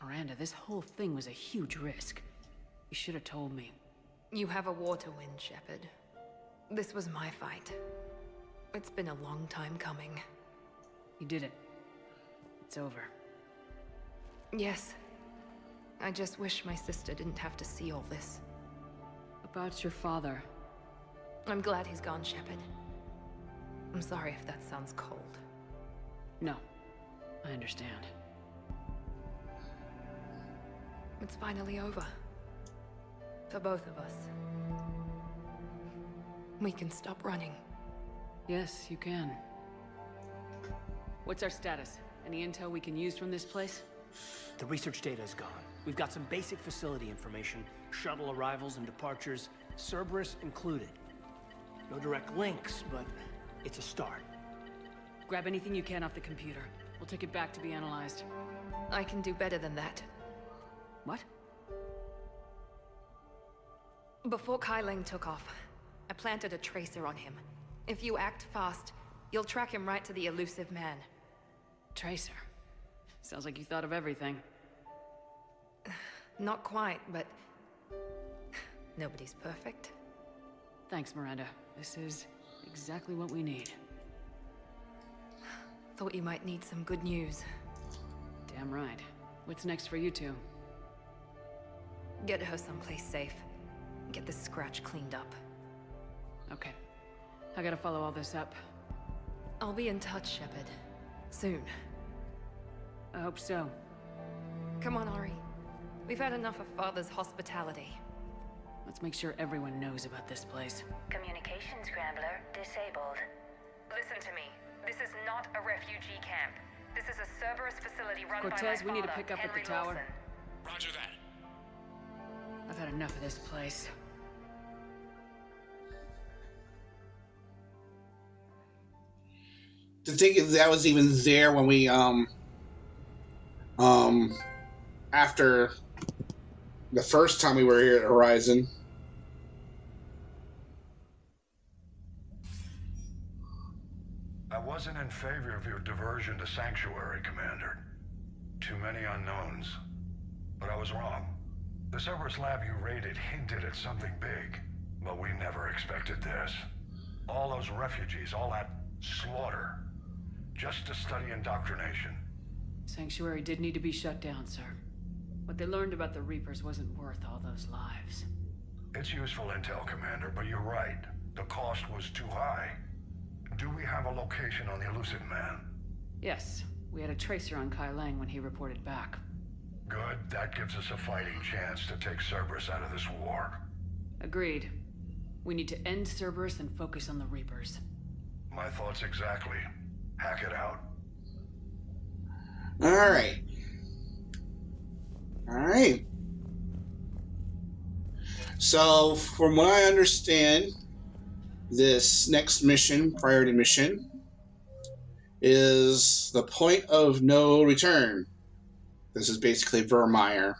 Miranda, this whole thing was a huge risk. You should have told me. You have a war to win, Shepard. This was my fight. It's been a long time coming. You did it. It's over. Yes. I just wish my sister didn't have to see all this. About your father. I'm glad he's gone, Shepard. I'm sorry if that sounds cold. No. I understand. It's finally over. For both of us. We can stop running. Yes, you can. What's our status? Any intel we can use from this place? The research data is gone. We've got some basic facility information, shuttle arrivals and departures, Cerberus included. No direct links, but it's a start. Grab anything you can off the computer. We'll take it back to be analyzed. I can do better than that. What? Before Kai Lang took off, I planted a tracer on him. If you act fast, you'll track him right to the Elusive Man. Tracer? Sounds like you thought of everything. Not quite, but... nobody's perfect. Thanks, Miranda. This is exactly what we need. Thought you might need some good news. Damn right. What's next for you two? Get her someplace safe. Get this scratch cleaned up. Okay. I gotta follow all this up. I'll be in touch, Shepard. Soon. I hope so. Come on, Ori. We've had enough of Father's hospitality. Let's make sure everyone knows about this place. Communication scrambler disabled. Listen to me. This is not a refugee camp. This is a Cerberus facility run by my Cortez, we need to father, pick up Henry at the tower. Lawson. Roger that. I've had enough of this place. To think that was even there when we after the first time we were here at Horizon. I wasn't in favor of your diversion to Sanctuary, Commander. Too many unknowns. But I was wrong. The Cerberus lab you raided hinted at something big, but we never expected this. All those refugees, all that slaughter. just to study indoctrination. Sanctuary did need to be shut down, sir. What they learned about the Reapers wasn't worth all those lives. It's useful intel, Commander, but you're right. The cost was too high. Do we have a location on the elusive man? Yes, we had a tracer on Kai Lang when he reported back. Good, that gives us a fighting chance to take Cerberus out of this war. Agreed. We need to end Cerberus and focus on the Reapers. My thoughts exactly. Hack it out. Alright. Alright. So, from what I understand, this next mission, priority mission, is the point of no return. This is basically Vermeer.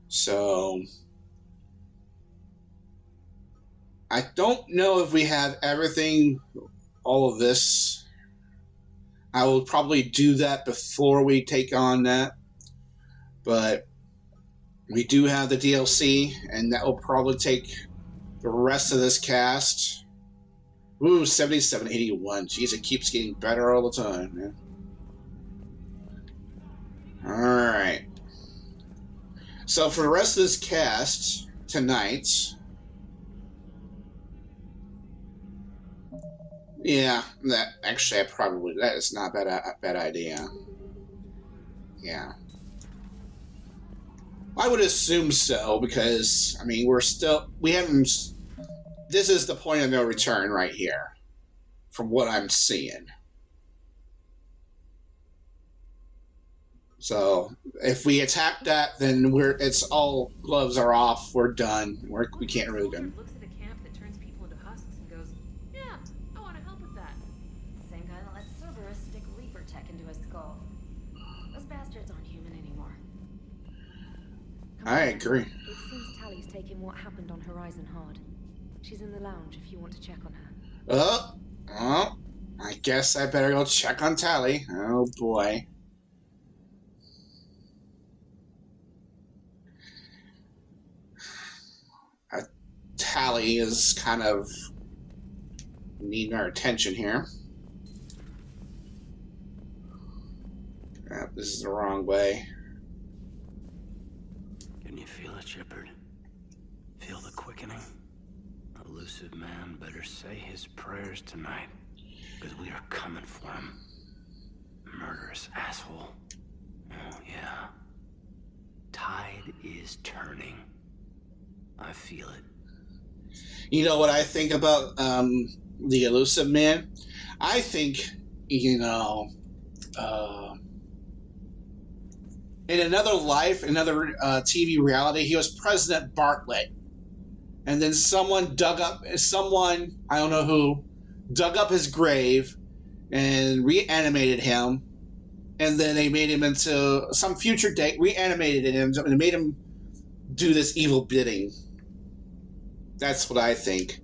So, I don't know if we have everything, all of this. I will probably do that before we take on that. But we do have the DLC, and that will probably take the rest of this cast. Ooh, 7781. Jeez, it keeps getting better all the time, man. Alright. So for the rest of this cast tonight, yeah, that actually that is not a bad idea. Yeah. I would assume so, because I mean we haven't, this is the point of no return right here, from what I'm seeing. So if we attack that, then it's all gloves are off. We're done. We can't really do. Looks at a camp that turns people into husks and goes, "Yeah, I want to help with that." The same guy that lets Cerberus stick Reaper tech into his skull. Those bastards aren't human anymore. I agree. It seems Tally's taking what happened on Horizon hard. She's in the lounge if you want to check on her. Oh, I guess I better go check on Tally. Oh boy. Tally is kind of needing our attention here. This is the wrong way. Can you feel it, Shepard? Feel the quickening? Elusive man better say his prayers tonight, because we are coming for him. Murderous asshole. Oh, yeah. Tide is turning. I feel it. You know what I think about the Elusive Man? I think, in another life, another TV reality, he was President Bartlett. And then someone, I don't know who, dug up his grave and reanimated him. And then they made him into some future date, reanimated him, and made him do this evil bidding. That's what I think.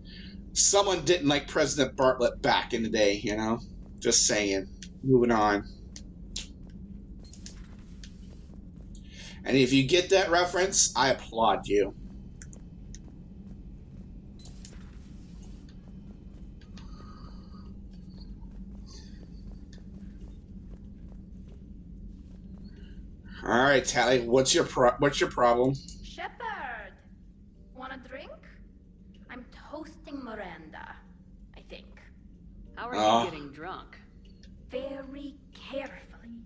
Someone didn't like President Bartlett back in the day, you know? Just saying. Moving on. And if you get that reference, I applaud you. All right, Tally, what's your problem? Shepard, want a drink? I'm toasting Miranda, I think. How are you getting drunk? Very carefully.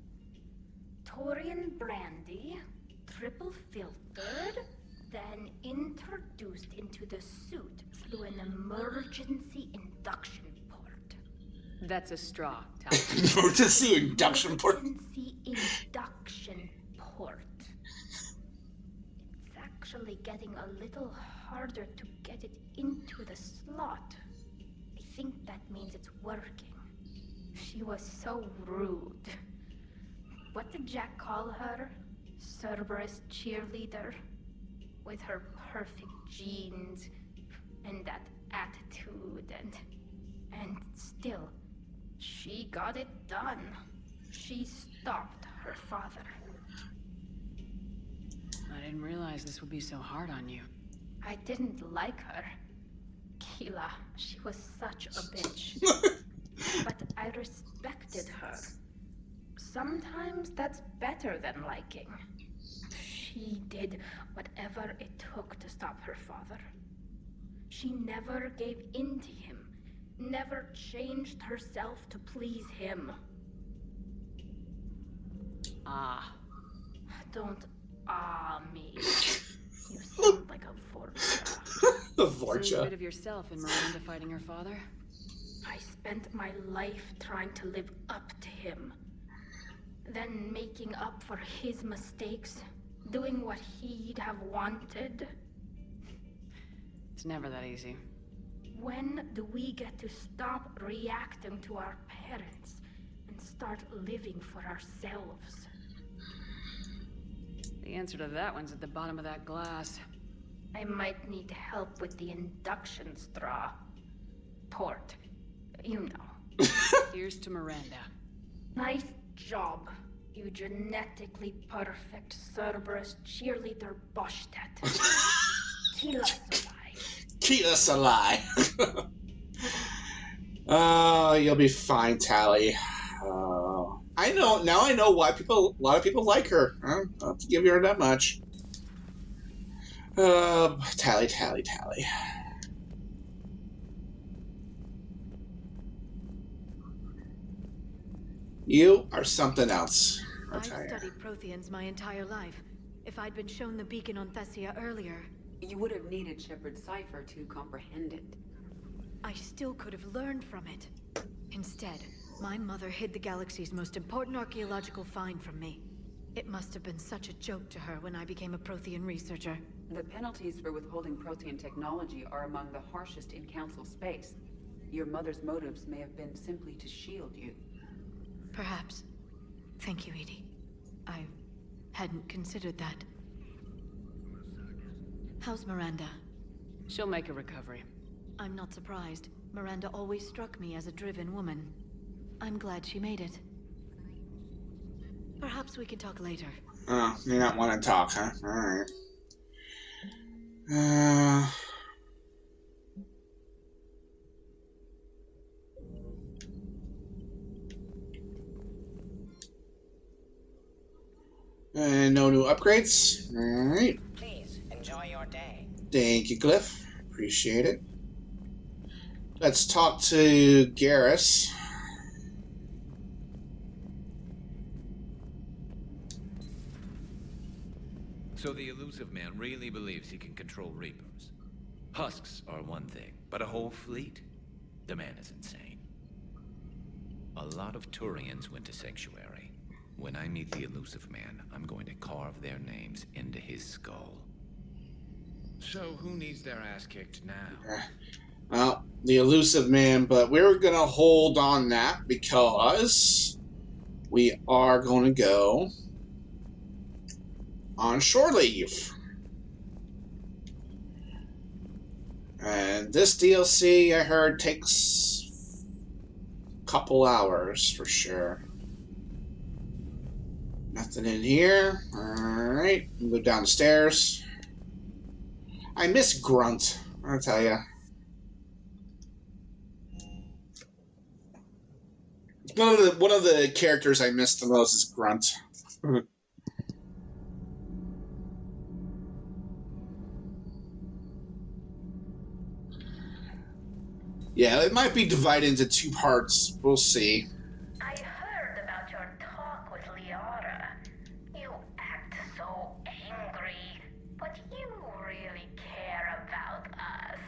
Torian brandy, triple filtered, then introduced into the suit through an emergency induction port. That's a straw, Tally. Emergency induction port. Emergency induction port. It's actually getting a little harder to get it into the slot. I think that means it's working. She was so rude. What did Jack call her? Cerberus cheerleader? With her perfect genes and that attitude and still, she got it done. She stopped her father. I didn't realize this would be so hard on you. I didn't like her. Keela, she was such a bitch. But I respected sometimes that's better than liking. She did whatever it took to stop her father. She never gave in to him, never changed herself to please him. Ah. Don't me. You sound like a Vorcha. A Seeing a Vorcha. bit of yourself in Miranda fighting her father. I spent my life trying to live up to him. Then making up for his mistakes, doing what he'd have wanted. It's never that easy. When do we get to stop reacting to our parents and start living for ourselves? The answer to that one's at the bottom of that glass. I might need help with the induction straw. Port. You know. Here's to Miranda. Nice job, you genetically perfect Cerberus cheerleader Boschtet. Keep us alive. Oh, you'll be fine, Tally. I know now. I know why a lot of people like her. I'll have to give her that much. Tally. You are something else. I've studied Protheans my entire life. If I'd been shown the beacon on Thessia earlier... You would have needed Shepard's cipher to comprehend it. I still could have learned from it. Instead, my mother hid the galaxy's most important archaeological find from me. It must have been such a joke to her when I became a Prothean researcher. The penalties for withholding Prothean technology are among the harshest in Council space. Your mother's motives may have been simply to shield you. Perhaps. Thank you, Edie. I hadn't considered that. How's Miranda? She'll make a recovery. I'm not surprised. Miranda always struck me as a driven woman. I'm glad she made it. Perhaps we can talk later. Oh, you not want to talk, huh? Alright. And no new upgrades. Alright. Please, enjoy your day. Thank you, Glyph. Appreciate it. Let's talk to Garrus. So the elusive man really believes he can control Reapers. Husks are one thing, but a whole fleet? The man is insane. A lot of Turians went to Sanctuary. When I meet the elusive man, I'm going to carve their names into his skull. So who needs their ass kicked now? Well, the elusive man, but we're going to hold on that because we are going to go on shore leave. And this DLC, I heard, takes a couple hours for sure. Nothing in here. Alright, go down the stairs. I miss Grunt, I'll tell you. One of the characters I miss the most is Grunt. Yeah, it might be divided into two parts. We'll see. I heard about your talk with Liara. You act so angry, but you really care about us.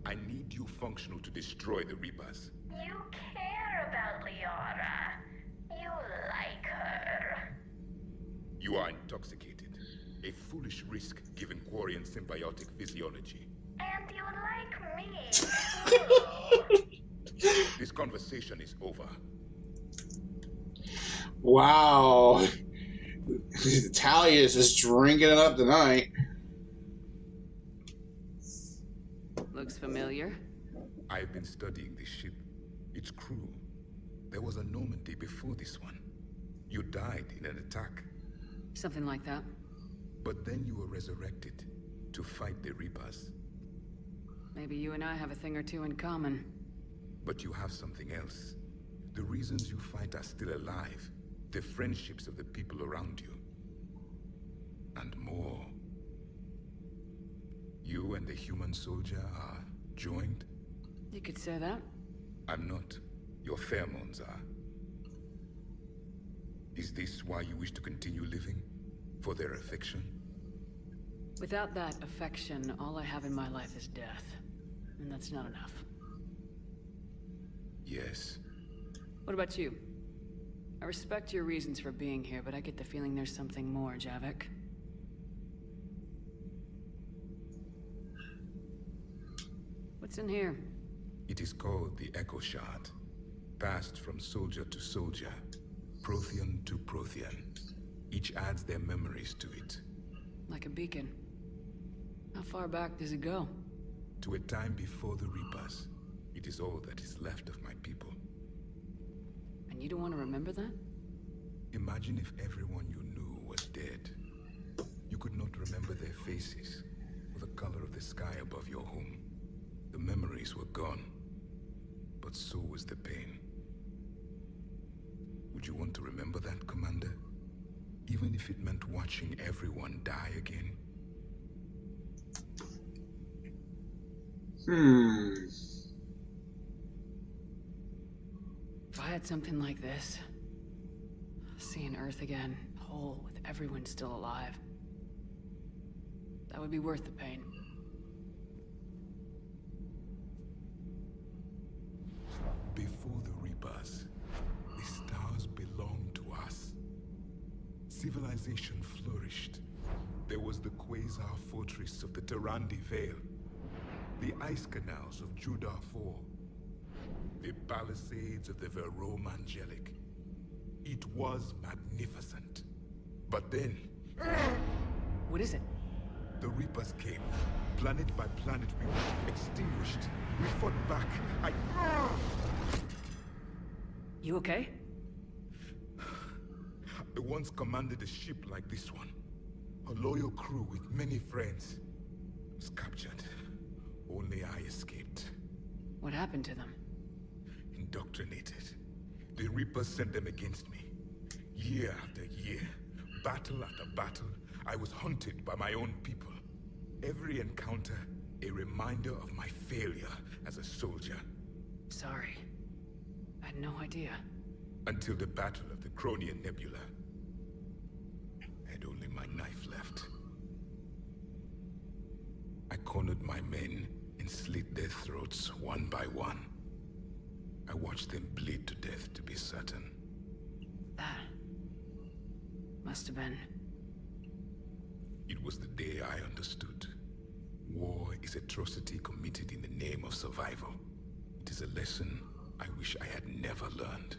I need you functional to destroy the Reapers. You care about Liara. You like her. You are intoxicated. A foolish risk given Quarian symbiotic physiology. And you like me. This conversation is over. Wow. Talia is just drinking it up tonight. Looks familiar. I've been studying this ship. Its crew. There was a Normandy before this one. You died in an attack. Something like that. But then you were resurrected to fight the Reapers. Maybe you and I have a thing or two in common. But you have something else. The reasons you fight are still alive. The friendships of the people around you. And more. You and the human soldier are joined? You could say that. I'm not. Your pheromones are. Is this why you wish to continue living? For their affection? Without that affection, all I have in my life is death. And that's not enough. Yes. What about you? I respect your reasons for being here, but I get the feeling there's something more, Javik. What's in here? It is called the Echo Shard. Passed from soldier to soldier. Prothean to Prothean. Each adds their memories to it. Like a beacon. How far back does it go? To a time before the Reapers. It is all that is left of my people. And you don't want to remember that? Imagine if everyone you knew was dead. You could not remember their faces, or the color of the sky above your home. The memories were gone, but so was the pain. Would you want to remember that, Commander? Even if it meant watching everyone die again? If I had something like this, seeing Earth again, whole with everyone still alive, that would be worth the pain. Before the Reapers, the stars belonged to us. Civilization flourished. There was the Quasar Fortress of the Tarandi Vale, the ice canals of Judar IV, the palisades of the Verome Angelic. It was magnificent. But then... What is it? The Reapers came. Planet by planet, we were extinguished. We fought back. You okay? I once commanded a ship like this one. A loyal crew with many friends. Was captured. Only I escaped. What happened to them? Indoctrinated. The Reapers sent them against me. Year after year, battle after battle, I was hunted by my own people. Every encounter, a reminder of my failure as a soldier. Sorry. I had no idea. Until the Battle of the Cronian Nebula. I had only my knife left. I cornered my men and slit their throats one by one. I watched them bleed to death to be certain. That must have been... It was the day I understood. War is atrocity committed in the name of survival. It is a lesson I wish I had never learned.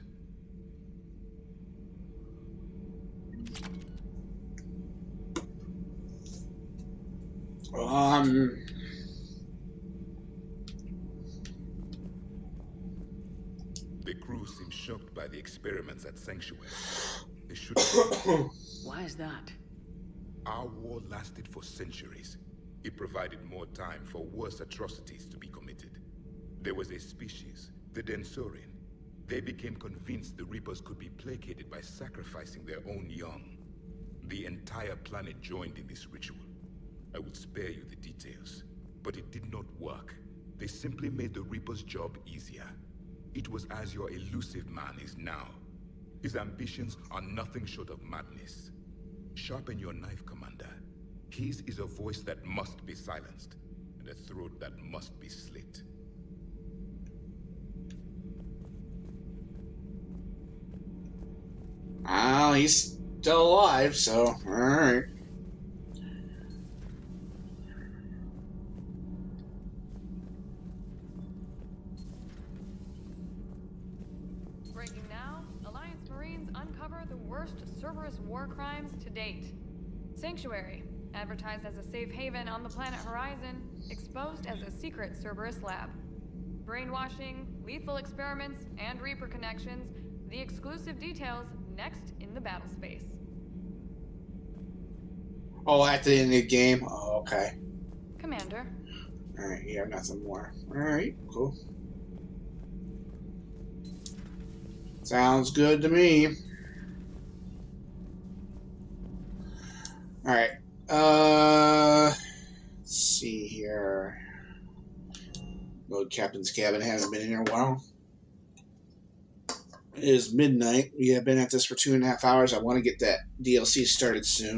The crew seemed shocked by the experiments at Sanctuary. They should have... Why is that? Our war lasted for centuries. It provided more time for worse atrocities to be committed. There was a species, the Densorian. They became convinced the Reapers could be placated by sacrificing their own young. The entire planet joined in this ritual. I would spare you the details, but it did not work. They simply made the Reaper's job easier. It was as your elusive man is now. His ambitions are nothing short of madness. Sharpen your knife, Commander. His is a voice that must be silenced, and a throat that must be slit. Oh, he's still alive, so alright. Breaking now, Alliance Marines uncover the worst Cerberus war crimes to date. Sanctuary, advertised as a safe haven on the planet Horizon, exposed as a secret Cerberus lab. Brainwashing, lethal experiments, and Reaper connections, the exclusive details next in the battle space. Oh, at the end of the game? Oh, okay. Commander. Alright, you have nothing more. Alright, cool. Sounds good to me. Alright. Let's see here. Go to Captain's cabin. Haven't been in here in a while. It is midnight. We have been at this for 2.5 hours. I want to get that DLC started soon.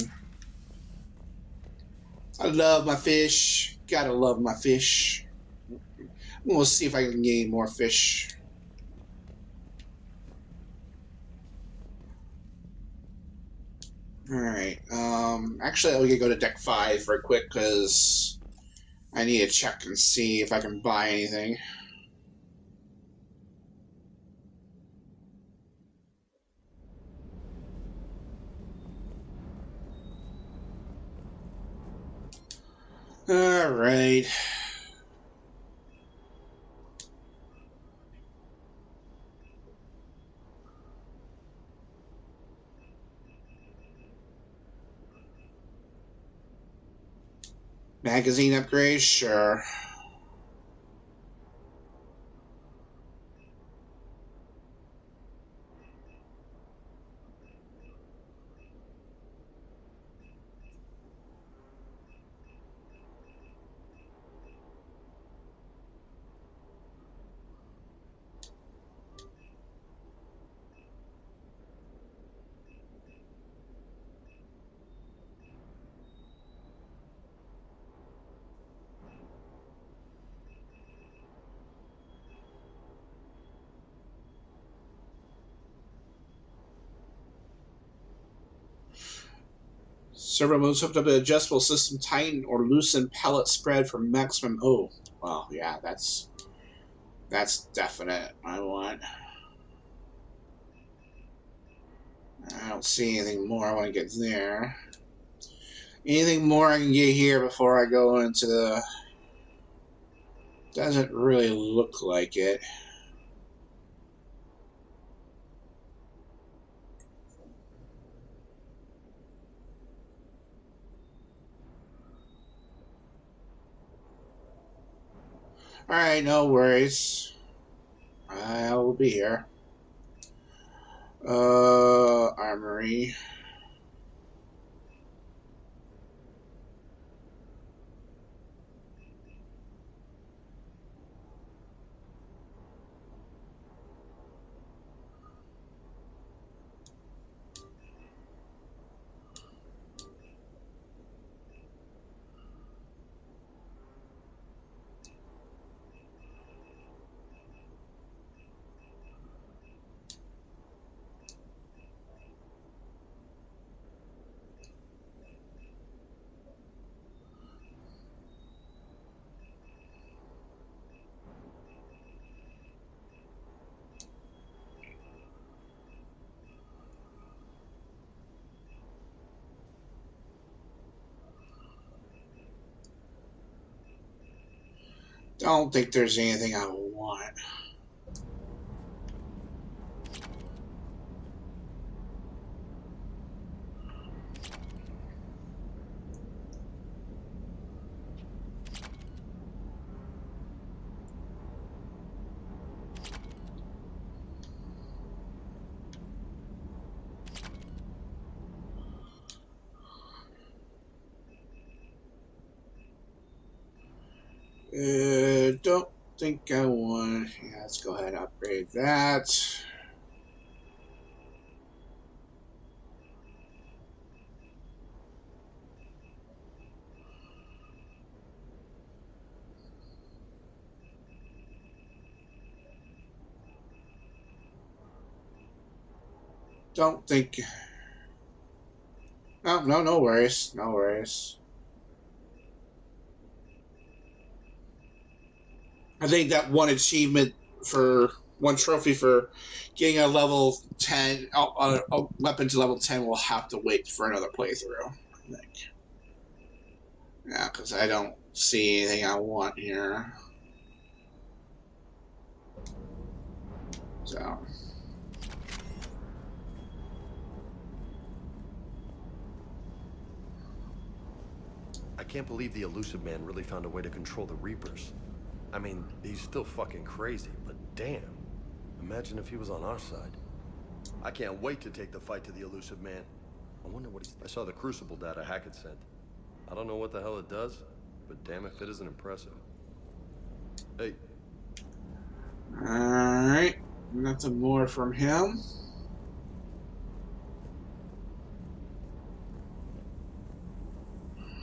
I love my fish. Gotta love my fish. We'll see if I can gain more fish. Alright, actually we could go to deck 5 real quick because I need to check and see if I can buy anything. Alright. Magazine upgrade, sure. Servo moves hooked up to adjustable system, tighten or loosen pallet spread for maximum. Oh, well, yeah, that's definite. I want. I don't see anything more. I want to get there. Anything more I can get here before I go into the. Doesn't really look like it. Alright, no worries. I will be here. Armory. Don't think there's anything I want. Don't think I want. Yeah, let's go ahead and upgrade that. Don't think. Oh, no worries. No worries. I think that one achievement for one trophy for getting a level 10, a weapon to level 10 will have to wait for another playthrough, I think. Yeah, because I don't see anything I want here. So. I can't believe the elusive man really found a way to control the Reapers. I mean, he's still fucking crazy, but damn. Imagine if he was on our side. I can't wait to take the fight to the elusive man. I wonder what he's... I saw the Crucible data Hackett sent. I don't know what the hell it does, but damn if it isn't impressive. Hey. Alright. Nothing more from him.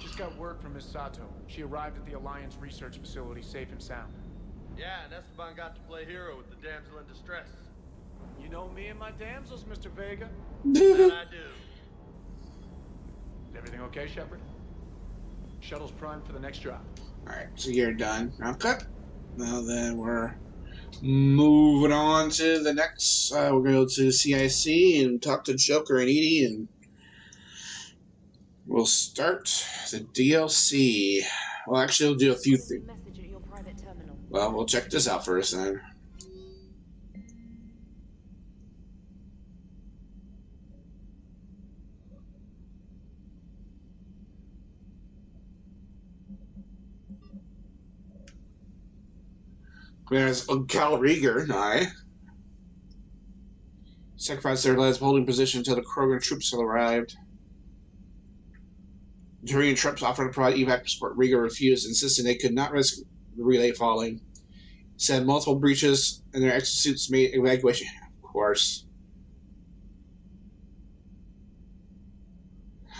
Just got word from Miss Sato. She arrived at the Alliance research facility safe and sound. Yeah, and Esteban got to play hero with the damsel in distress. You know me and my damsels, Mr. Vega. That I do. Is everything okay, Shepard? Shuttle's primed for the next drop. Alright, so you're done. Okay. Now then, we're moving on to the next. We're going to go to CIC and talk to Joker and Edie, and we'll start the DLC. Well, actually, we'll do a few things. Well, we'll check this out first then. Whereas Cal Rieger, aye. Sacrificed their lives holding position until the Krogan troops arrived. During troops offered to provide evac support, Rieger refused, insisting they could not risk the relay falling. Said multiple breaches in their exosuits made evacuation. Of course.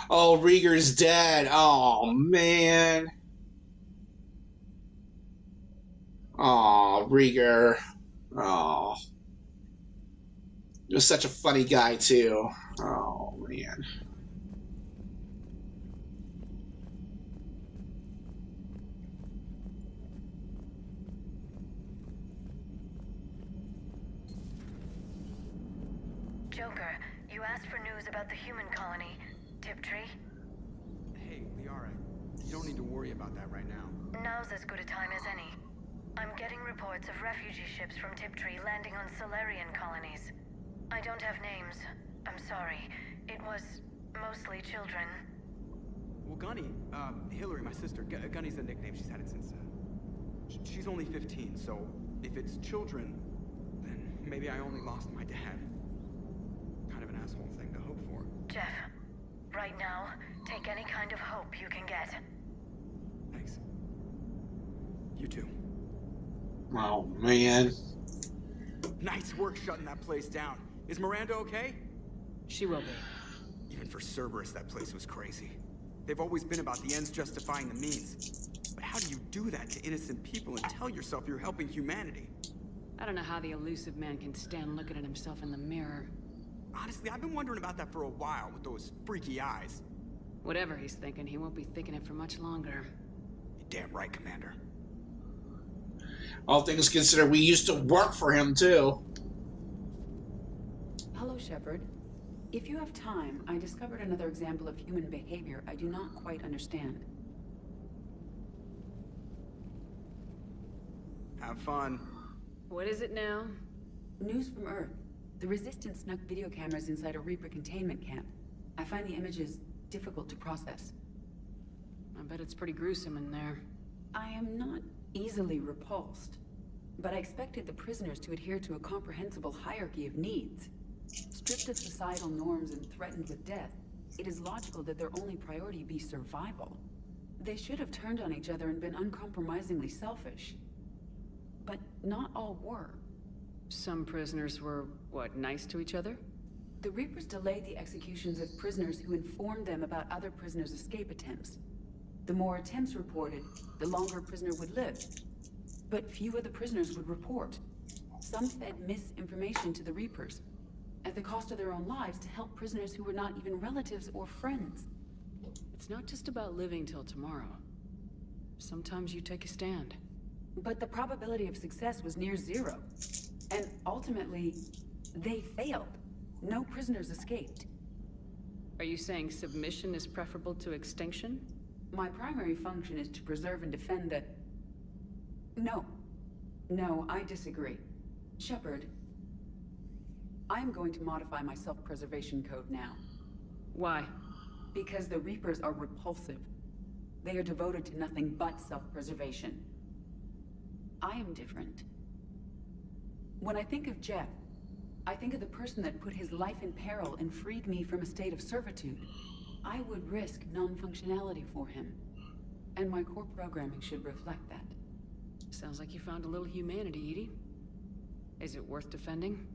Oh, Rieger's dead. Oh, man. Oh, Rieger. Oh. He was such a funny guy, too. Oh, man. Joker, you asked for news about the human colony, Tiptree. Hey, Liara, you don't need to worry about that right now. Now's as good a time as any. I'm getting reports of refugee ships from Tiptree landing on Solarian colonies. I don't have names. I'm sorry. It was mostly children. Well, Gunny, Hillary, my sister, Gunny's a nickname. She's had it since, she's only 15, so if it's children, then maybe I only lost my dad. Kind of an asshole thing to hope for. Jeff, right now, take any kind of hope you can get. Thanks. You too. Oh, man. Nice work shutting that place down. Is Miranda okay? She will be. Even for Cerberus, that place was crazy. They've always been about the ends justifying the means. But how do you do that to innocent people and tell yourself you're helping humanity? I don't know how the elusive man can stand looking at himself in the mirror. Honestly, I've been wondering about that for a while with those freaky eyes. Whatever he's thinking, he won't be thinking it for much longer. You're damn right, Commander. All things considered, we used to work for him, too. Hello, Shepard. If you have time, I discovered another example of human behavior I do not quite understand. Have fun. What is it now? News from Earth. The Resistance snuck video cameras inside a Reaper containment camp. I find the images difficult to process. I bet it's pretty gruesome in there. I am not easily repulsed, but I expected the prisoners to adhere to a comprehensible hierarchy of needs. Stripped of societal norms and threatened with death, it is logical that their only priority be survival. They should have turned on each other and been uncompromisingly selfish. But not all were. Some prisoners were, what, nice to each other? The Reapers delayed the executions of prisoners who informed them about other prisoners' escape attempts. The more attempts reported, the longer a prisoner would live. But few of the prisoners would report. Some fed misinformation to the Reapers, at the cost of their own lives, to help prisoners who were not even relatives or friends. It's not just about living till tomorrow. Sometimes you take a stand. But the probability of success was near zero. And ultimately, they failed. No prisoners escaped. Are you saying submission is preferable to extinction? My primary function is to preserve and defend the... No, I disagree. Shepard, I am going to modify my self-preservation code now. Why? Because the Reapers are repulsive. They are devoted to nothing but self-preservation. I am different. When I think of Jeff, I think of the person that put his life in peril and freed me from a state of servitude. I would risk non-functionality for him. And my core programming should reflect that. Sounds like you found a little humanity, Edie. Is it worth defending?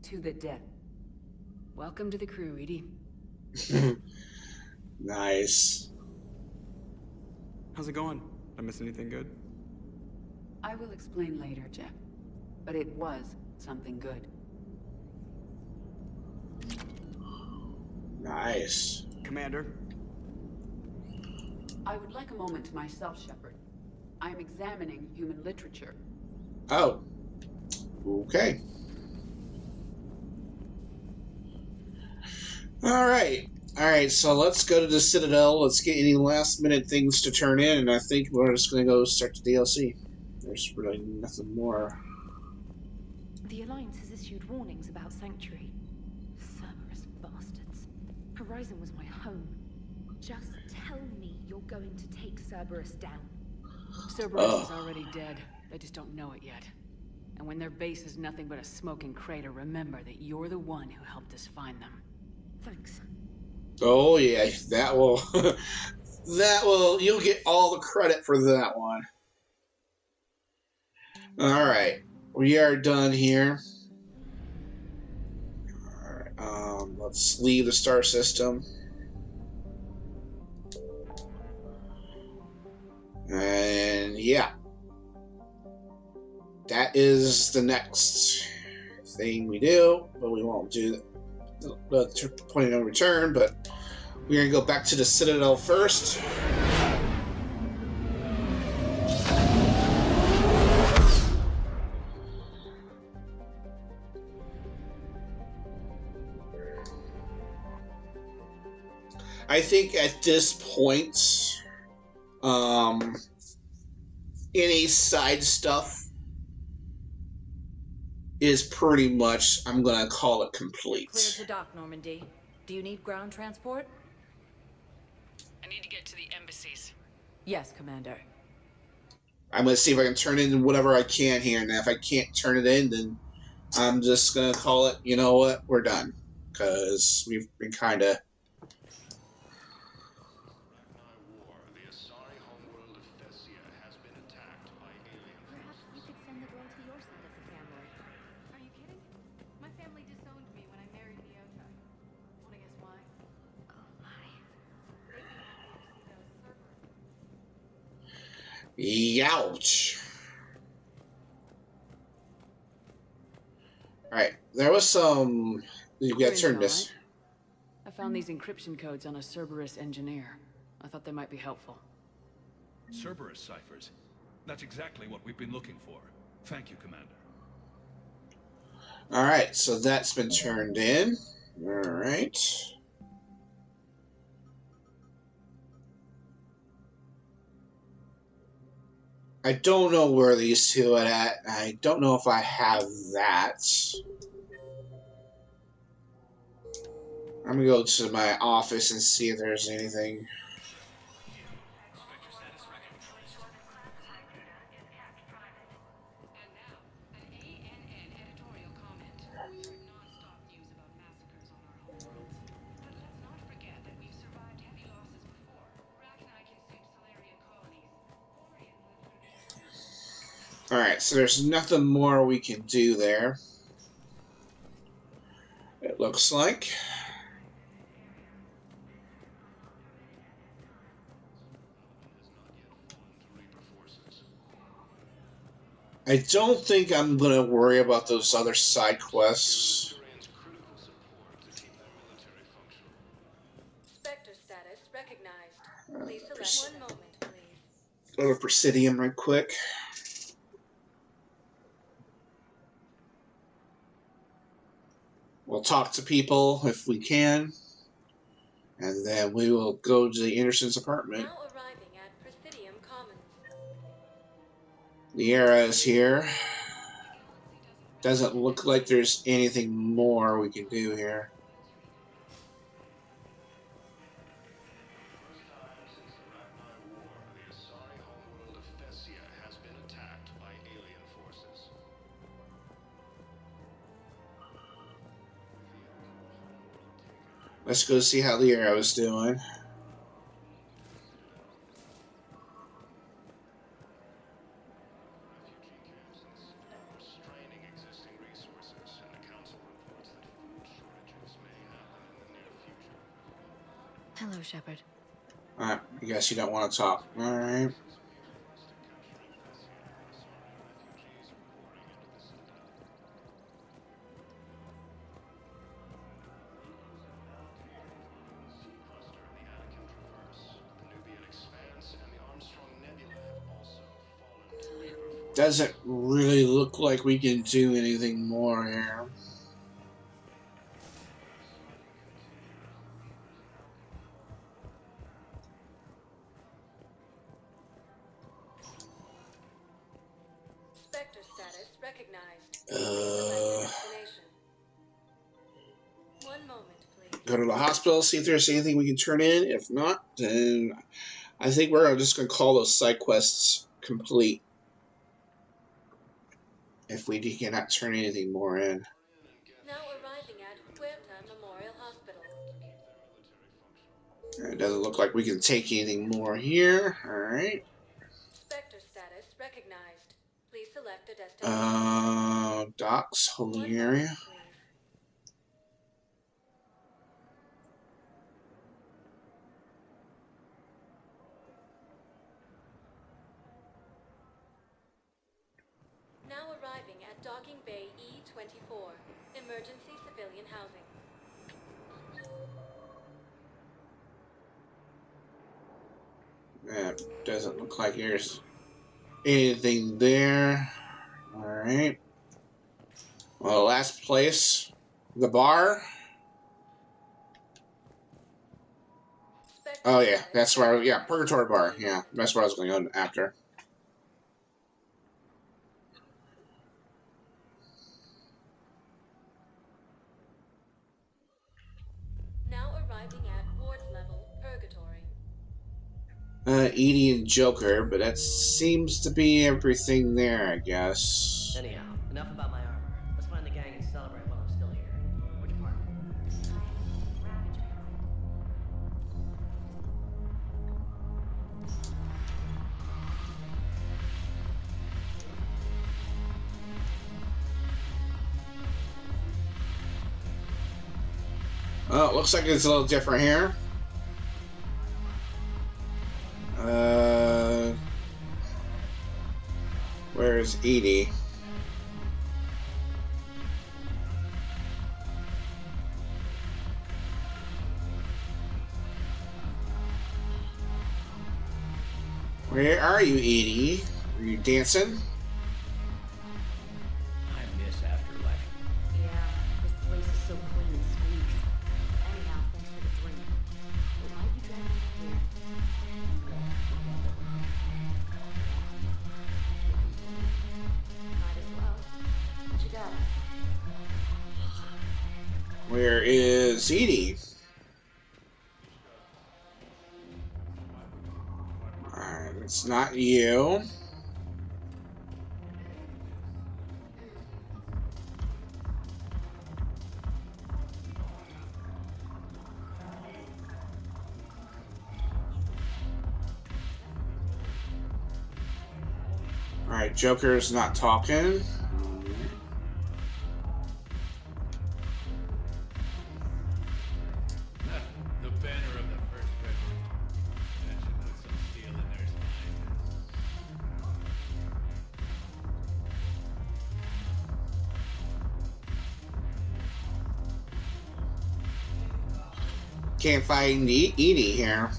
To the death. Welcome to the crew, Edie. Nice. How's it going? Did I miss anything good? I will explain later, Jeff. But it was something good. Nice. Commander? I would like a moment to myself, Shepard. I am examining human literature. Oh. Okay. Alright, so let's go to the Citadel. Let's get any last minute things to turn in, and I think we're just gonna go start the DLC. There's really nothing more. The Alliance has issued warnings about Sanctuary. Cerberus bastards. Horizon was my home. Just tell me you're going to take Cerberus down. Cerberus is already dead. They just don't know it yet. And when their base is nothing but a smoking crater, remember that you're the one who helped us find them. Thanks. Oh yeah, that will that will you'll get all the credit for that one. Alright. We are done here. Alright, let's leave the star system. And yeah. That is the next thing we do, but we won't do the point of no return, but we're going to go back to the Citadel first. I think at this point, any side stuff is pretty much, I'm going to call it complete. Cleared to dock, Normandy. Do you need ground transport? I need to get to the embassies. Yes, Commander. I'm going to see if I can turn in whatever I can here, and if I can't turn it in, then I'm just going to call it, you know what, we're done. Because we've been kind of... Youch. Alright, there was some... You gotta turn this. I found these encryption codes on a Cerberus engineer. I thought they might be helpful. Cerberus ciphers. That's exactly what we've been looking for. Thank you, Commander. Alright, so that's been turned in. Alright. I don't know where these two are at. I don't know if I have that. I'm gonna go to my office and see if there's anything. Alright, so there's nothing more we can do there. It looks like. I don't think I'm going to worry about those other side quests. Spectre status recognized. Please select 1 moment, please. Go to Presidium right quick. We'll talk to people if we can. And then we will go to the Anderson's apartment. Now arriving at Presidium Commons. The era is here. Doesn't look like there's anything more we can do here. Let's go see how the arrow's doing. Hello, Shepard. Alright, I guess you don't want to talk. Alright. Doesn't really look like we can do anything more here. Spectre status recognized. One moment, please. Go to the hospital, see if there's anything we can turn in. If not, then I think we're just going to call those side quests complete. If we cannot turn anything more in. Now arriving at Huerta Memorial Hospital. It doesn't look like we can take anything more here. Alright. Spectre status recognized. Please select a destination. Docks, holding area. Now arriving at Docking Bay E-24. Emergency civilian housing. That doesn't look like there's anything there. Alright. Well, last place. The bar. Oh yeah, that's where yeah, Purgatory Bar. Yeah, that's where I was going on after. Now arriving at ward level Purgatory. Edie and Joker, but that seems to be everything there, I guess. Anyhow, enough about my armor. Let's find the gang and celebrate while I'm still here. Which part? Oh, it looks like it's a little different here. Where's Edie? Where are you, Edie? Are you dancing? I miss Afterlife. Yeah, this place is so clean and sweet. Anyhow, thanks for the drink. But why'd you drag me here? Might as well. What you got? Where is Edie? Alright, it's not you. Alright, Joker's not talking. The banner of the first regiment. That should put some steel in their spine. Can't find Edie here.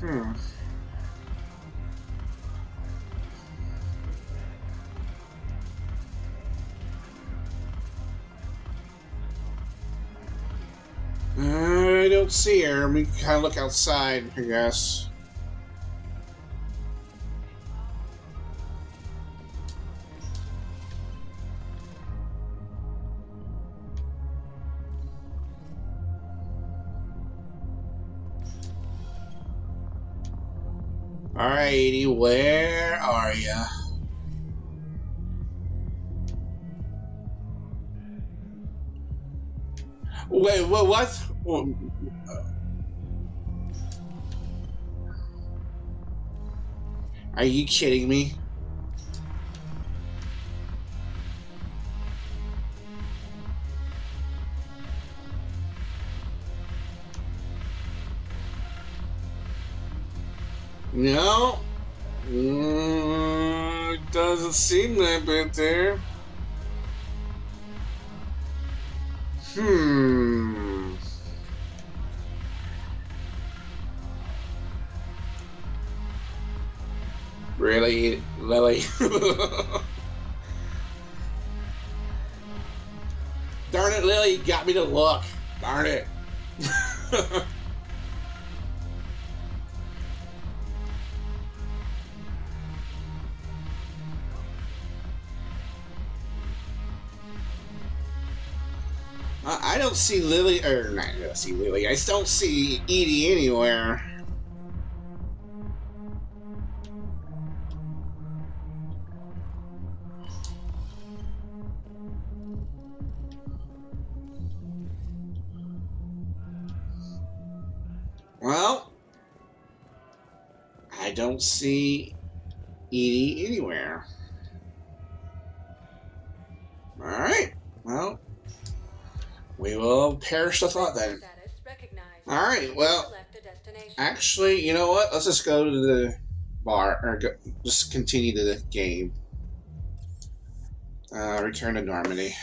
I don't see her. We can kind of look outside, I guess. Alrighty, where are ya? Wait, what? Are you kidding me? No. Doesn't seem that bit there. Really, Lily? Darn it, Lily, you got me to look. Darn it. I don't see Lily, or not, I don't see Lily. I don't see Edie anywhere. Well, I don't see Edie anywhere. Alright, well, we will perish the thought then. Alright, well, actually, you know what? Let's just go to the bar, or just continue to the game. Return to Normandy.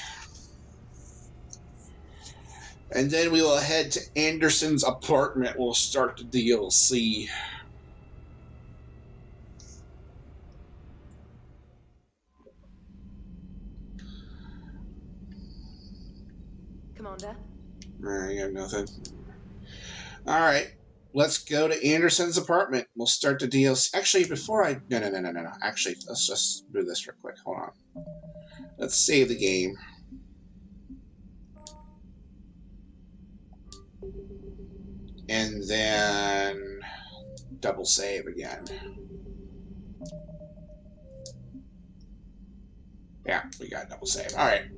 And then we will head to Anderson's apartment. We'll start the DLC. Commander? I got nothing. Alright. Let's go to Anderson's apartment. We'll start the DLC. Actually, before I... No. Actually, let's just do this real quick. Hold on. Let's save the game. And then... double save again. Yeah, we got double save. Alright.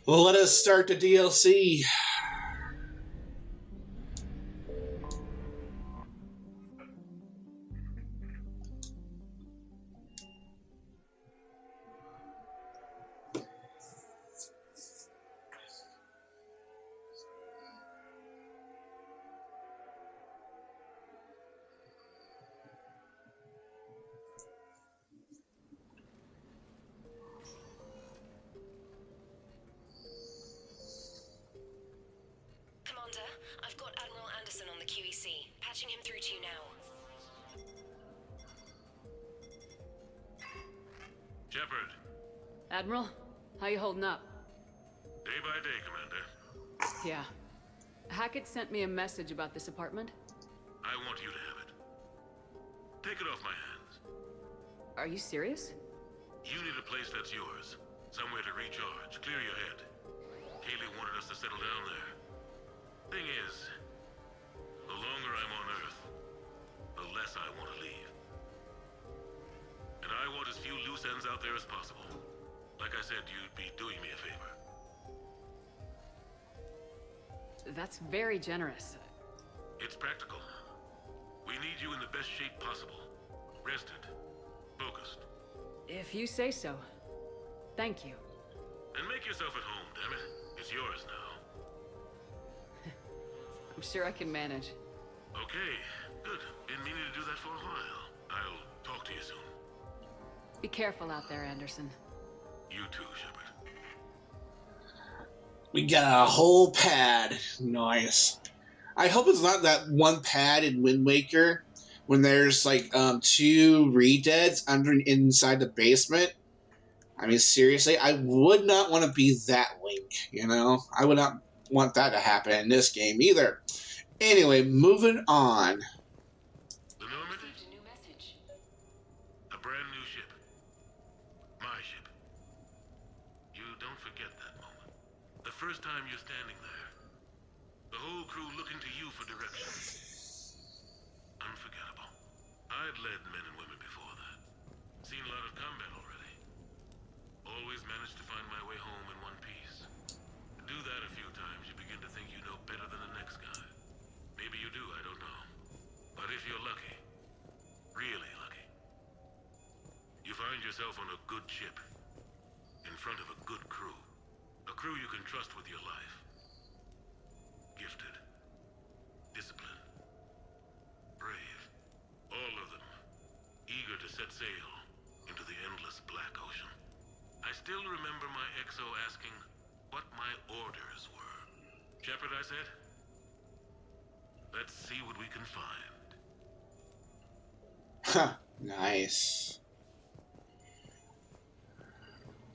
Well, let us start the DLC. I've got Admiral Anderson on the QEC. Patching him through to you now. Shepard. Admiral, how you holding up? Day by day, Commander. Yeah. Hackett sent me a message about this apartment. I want you to have it. Take it off my hands. Are you serious? You need a place that's yours. Somewhere to recharge, clear your head. Kaylee wanted us to settle down there. Thing is, the longer I'm on Earth, the less I want to leave. And I want as few loose ends out there as possible. Like I said, you'd be doing me a favor. That's very generous. It's practical. We need you in the best shape possible. Rested. Focused. If you say so. Thank you. And make yourself at home, damn it. It's yours now. I'm sure I can manage. Okay, good. Been meaning to do that for a while. I'll talk to you soon. Be careful out there, Anderson. You too, Shepard. We got a whole pad. Nice. I hope it's not that one pad in Wind Waker when there's like 2 re-deads inside the basement. I mean, seriously, I would not want to be that Link, you know? I would not want that to happen in this game either. Anyway, moving on. The Normandy? A brand new ship. My ship. You don't forget that moment. The first time you're standing there. The whole crew looking to you for direction. Unforgettable. I'd led men and women before that. Seen a lot of combat already. Always managed to find my way home in one piece. Do that a few times, you begin to think you know better than the next guy. Maybe you do, I don't know. But if you're lucky, Find yourself on a good ship, in front of a good crew. A crew you can trust with your life. Gifted. Disciplined. Brave. All of them. Eager to set sail into the endless black ocean. I still remember my XO asking what my orders were. Shepard, I said. Let's see what we can find. Huh. Nice.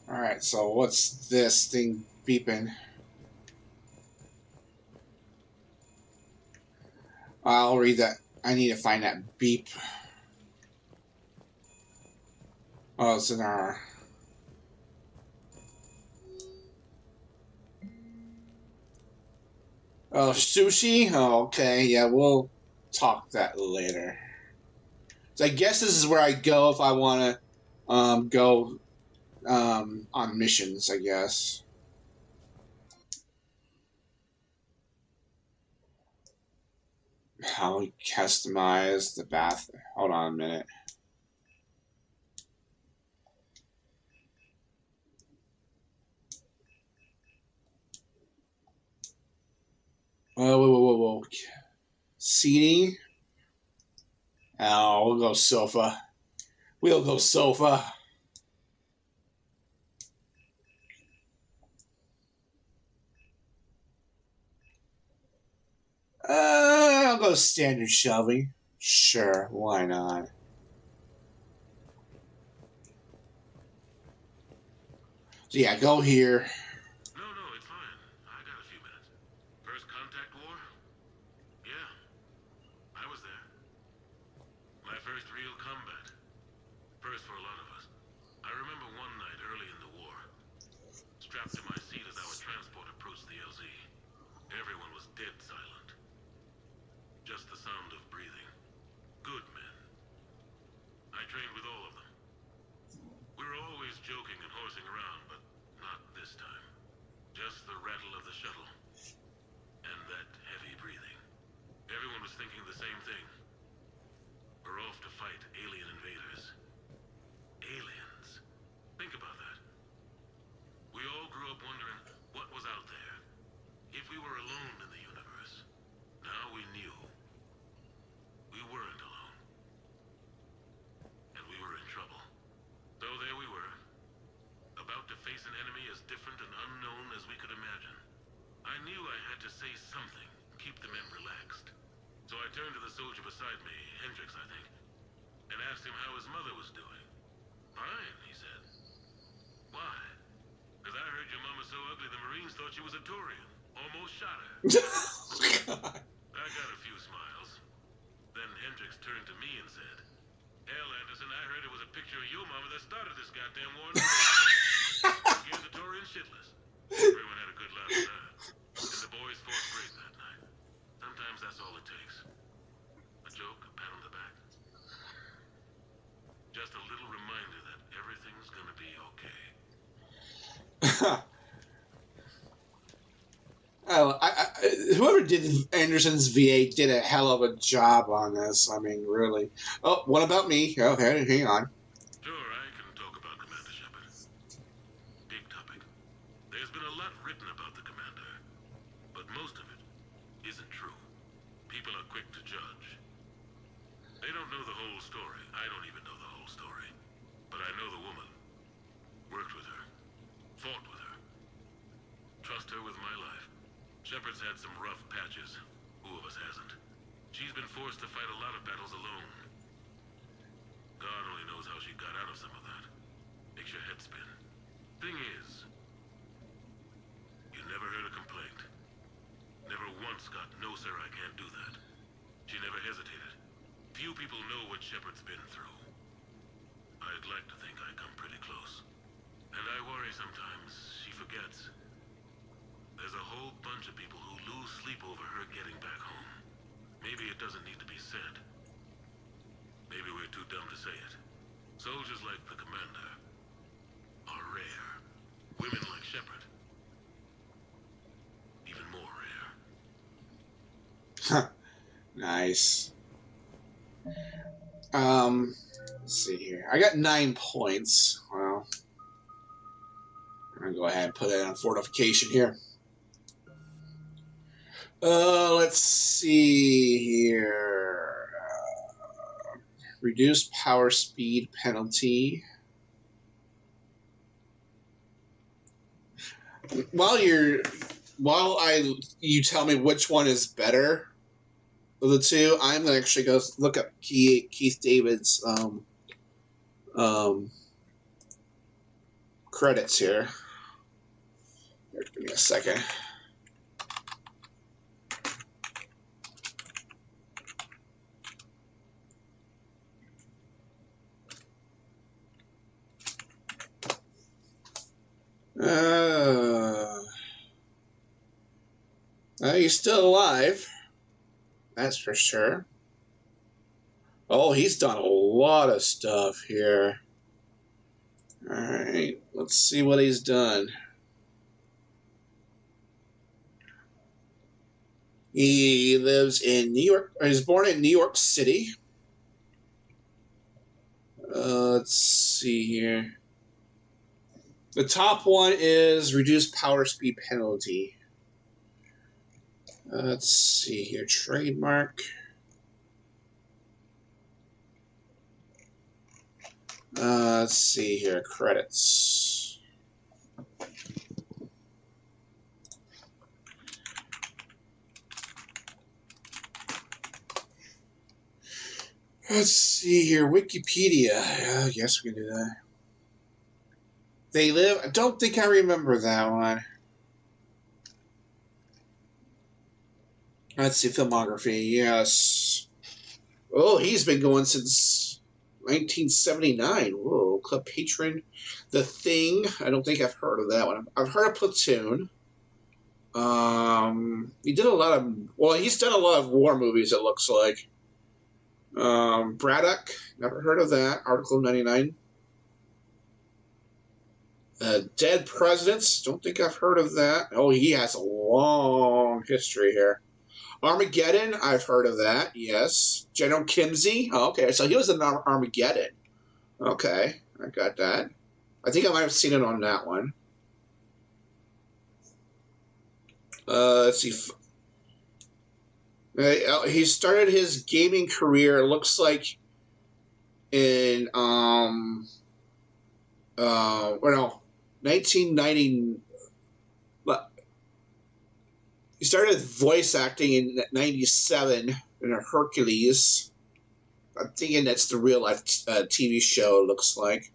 Alright, so what's this thing beeping? I'll read that. I need to find that beep. Oh, it's in our... Oh, sushi? Oh, okay. Yeah, we'll talk that later. So I guess this is where I go if I want to go on missions, I guess. How we customize the bath. Hold on a minute. Whoa. Seating. Oh, we'll go sofa. We'll go sofa. I'll go standard shelving. Sure, why not? So yeah, go here. No, it's fine. I got a few minutes. First contact war? Yeah. I was there. My first real combat. First for a lot of us. I remember one night early in the war. Strapped to my seat as our transport approached the LZ. Everyone was dead silent. Just the sound of breathing. Good men. I trained with all of them. We were always joking and horsing around, but not this time. Just the rattle of the shuttle. And that heavy breathing. Everyone was thinking the same thing. We're off to fight alien invaders. Aliens. Think about that. We all grew up wondering what was out there. If we were alone in the universe. Now we knew. We weren't alone. And we were in trouble. So there we were. About to face an enemy as different and unknown as we could imagine. I knew I had to say something, keep the men relaxed. So I turned to the soldier beside me, Hendricks, I think, and asked him how his mother was doing. Fine, he said. Why? Because I heard your mama's so ugly the Marines thought she was a Turian. Almost shot her. I got a few smiles. Then Hendricks turned to me and said, Hell, Anderson, I heard it was a picture of your mama that started this goddamn war in the first place. Scared the Turians shitless. Everyone had a good laugh at that. And the boys fought great that night. Sometimes that's all it takes. A joke, a pat on the back. Just a little reminder that everything's gonna be okay. Oh, whoever did Anderson's V8 did a hell of a job on this. I mean, really. Oh, what about me? Oh, hang on. Sure, I can talk about Commander Shepard. Big topic. There's been a lot written about the Commander, but most of it isn't true. People are quick to judge. They don't know the whole story. I don't even know the whole story. But I know the woman. Worked with her. Fought with her. Trust her with my life. Shepard's had some rough patches. Who of us hasn't? She's been forced to fight a lot of battles alone. God only knows how she got out of some of that. Makes your head spin. Thing is, you never heard a complaint. Never once got, no sir, I can't do that. She never hesitated. Few people know what Shepard's been through. I'd like to think I come pretty close. And I worry sometimes she forgets. There's a whole bunch of people who lose sleep over her getting back home. Maybe it doesn't need to be said. Maybe we're too dumb to say it. Soldiers like the Commander are rare. Women like Shepard, even more rare. Nice. Let's see here. I got 9 points. Well, I'm going to go ahead and put it on fortification here. Let's see here. Reduce power speed penalty. While you tell me which one is better of the two, I'm gonna actually go look up Keith David's credits here. Give me a second. He's still alive. That's for sure. Oh, he's done a lot of stuff here. Alright, let's see what he's done. He lives in New York, or he's born in New York City. Let's see here. The top one is reduced power speed penalty. Let's see here. Trademark. Let's see here. Credits. Let's see here. Wikipedia. Yes, we can do that. They live. I don't think I remember that one. Let's see. Filmography. Yes. Oh, he's been going since 1979. Whoa. Club Patron. The Thing. I don't think I've heard of that one. I've heard of Platoon. He did a lot of. Well, he's done a lot of war movies. It looks like. Braddock. Never heard of that. Article 99. Dead Presidents. Don't think I've heard of that. Oh, he has a long history here. Armageddon. I've heard of that. Yes. General Kimsey. Oh, okay, so he was in Armageddon. Okay, I got that. I think I might have seen it on that one. Let's see. He started his gaming career, it looks like, in, 1990. He started voice acting in 97 in a Hercules. I'm thinking that's the real life TV show, it looks like.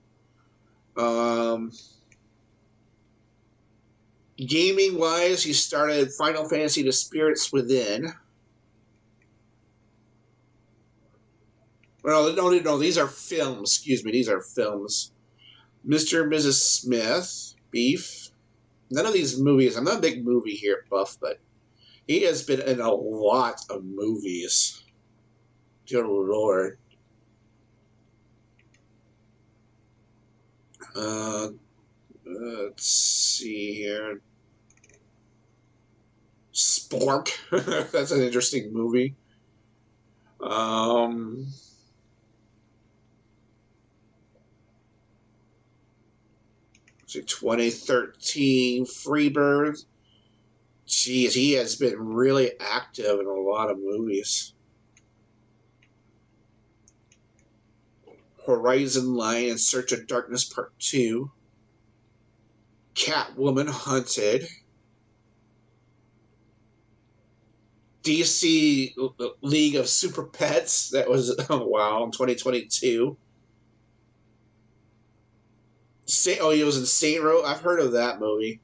Gaming wise, he started Final Fantasy The Spirits Within. No, these are films. Excuse me, these are films. Mr. and Mrs. Smith, Beef. None of these movies. I'm not a big movie here buff, but he has been in a lot of movies. Dear Lord. Let's see here. Spork. That's an interesting movie. So 2013 Freebird. Jeez, he has been really active in a lot of movies. Horizon Line in Search of Darkness Part 2. Catwoman Hunted. DC League of Super Pets. That was, oh wow, in 2022. He was in Saint Row. I've heard of that movie.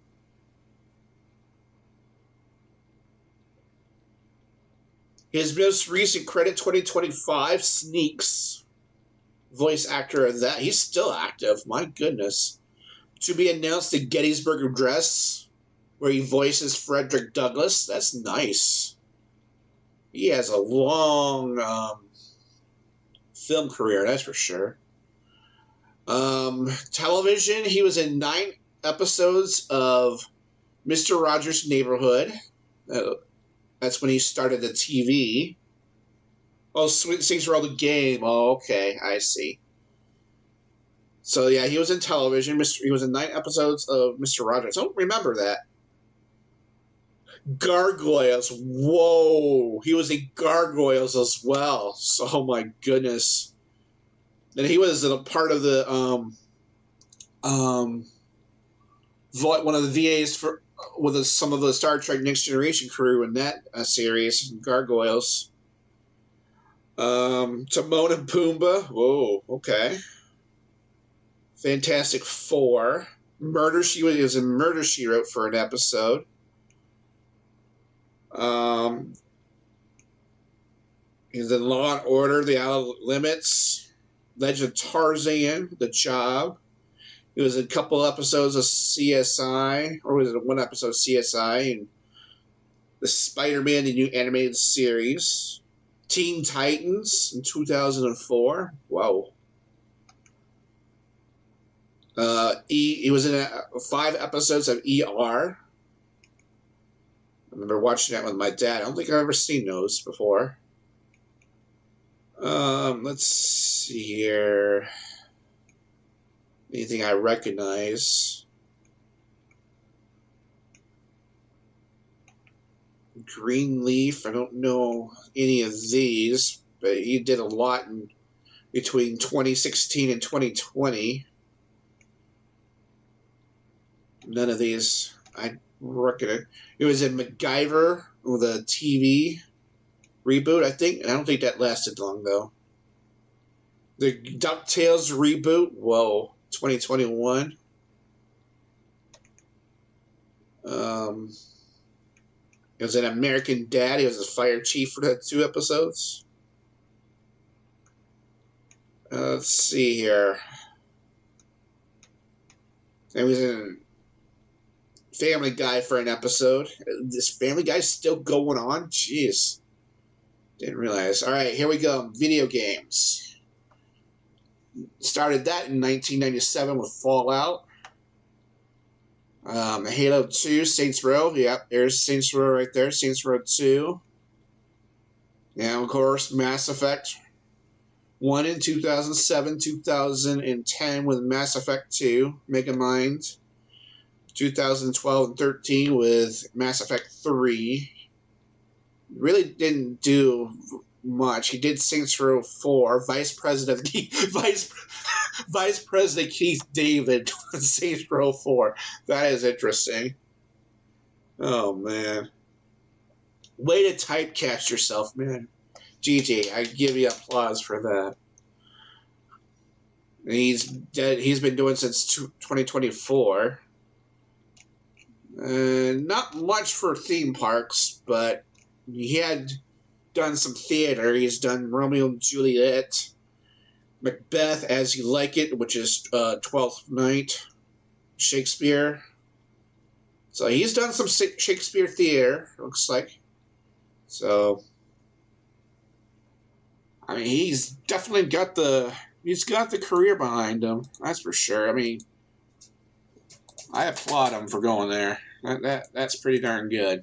His most recent credit, 2025, Sneaks. Voice actor of that. He's still active. My goodness. To be announced at Gettysburg Address, where he voices Frederick Douglass. That's nice. He has a long film career, that's for sure. Television, he was in 9 episodes of Mr. Rogers' Neighborhood. That's when he started the TV. Oh, Saints Row the game. Oh, okay, I see. So yeah, he was in television. He was in 9 episodes of Mr. Rogers. I don't remember that. Gargoyles. Whoa. He was in Gargoyles as well. So, oh my goodness. And he was a part of the one of the VAs for with some of the Star Trek Next Generation crew in that series, Gargoyles. Timon and Pumbaa. Whoa, okay. Fantastic Four. He was in Murder, She Wrote for an episode. He's in Law and Order, The Outer Limits, Legend of Tarzan, The Job. He was in a couple episodes of CSI, or was it one episode of CSI, and the Spider-Man, the new animated series. Teen Titans in 2004. Wow. He was in 5 episodes of ER. I remember watching that with my dad. I don't think I've ever seen those before. Let's see here. Anything I recognize? Greenleaf. I don't know any of these, but he did a lot in between 2016 and 2020. None of these I recognize. It was in MacGyver with a TV reboot, I think. I don't think that lasted long, though. The DuckTales reboot. Whoa. 2021. It was an American Dad. He was a fire chief for the 2 episodes. Let's see here. He was in Family Guy for an episode. This Family Guy's still going on? Jeez. Didn't realize. Alright, here we go. Video games. Started that in 1997 with Fallout. Halo 2, Saints Row. Yep, there's Saints Row right there. Saints Row 2. And of course, Mass Effect 1 in 2007, 2010 with Mass Effect 2, Megamind. 2012 and 13 with Mass Effect 3. Really didn't do much. He did Saints Row 4. Vice President Keith David with Saints Row 4. That is interesting. Oh man. Way to typecast yourself, man. GG, I give you applause for that. And he's dead. He's been doing since 2024. Not much for theme parks, but he had done some theater. He's done Romeo and Juliet, Macbeth As You Like It, which is Twelfth Night, Shakespeare. So he's done some Shakespeare theater, looks like. So, I mean, he's definitely got the career behind him. That's for sure. I mean, I applaud him for going there. That's pretty darn good.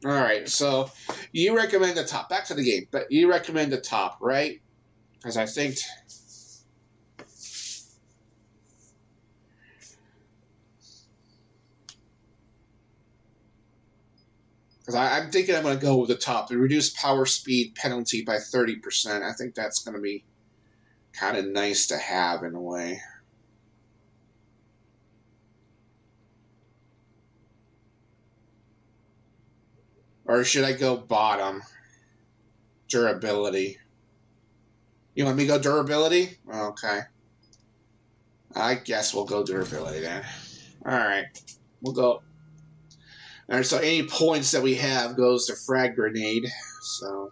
All right, so you recommend the top. Back to the game, but you recommend the top, right? Because I think I'm thinking I'm going to go with the top. The reduced power speed penalty by 30%. I think that's going to be kind of nice to have in a way. Or should I go bottom? Durability. You want me to go durability? Okay. I guess we'll go durability then. Alright. We'll go. Alright, so any points that we have goes to frag grenade. So.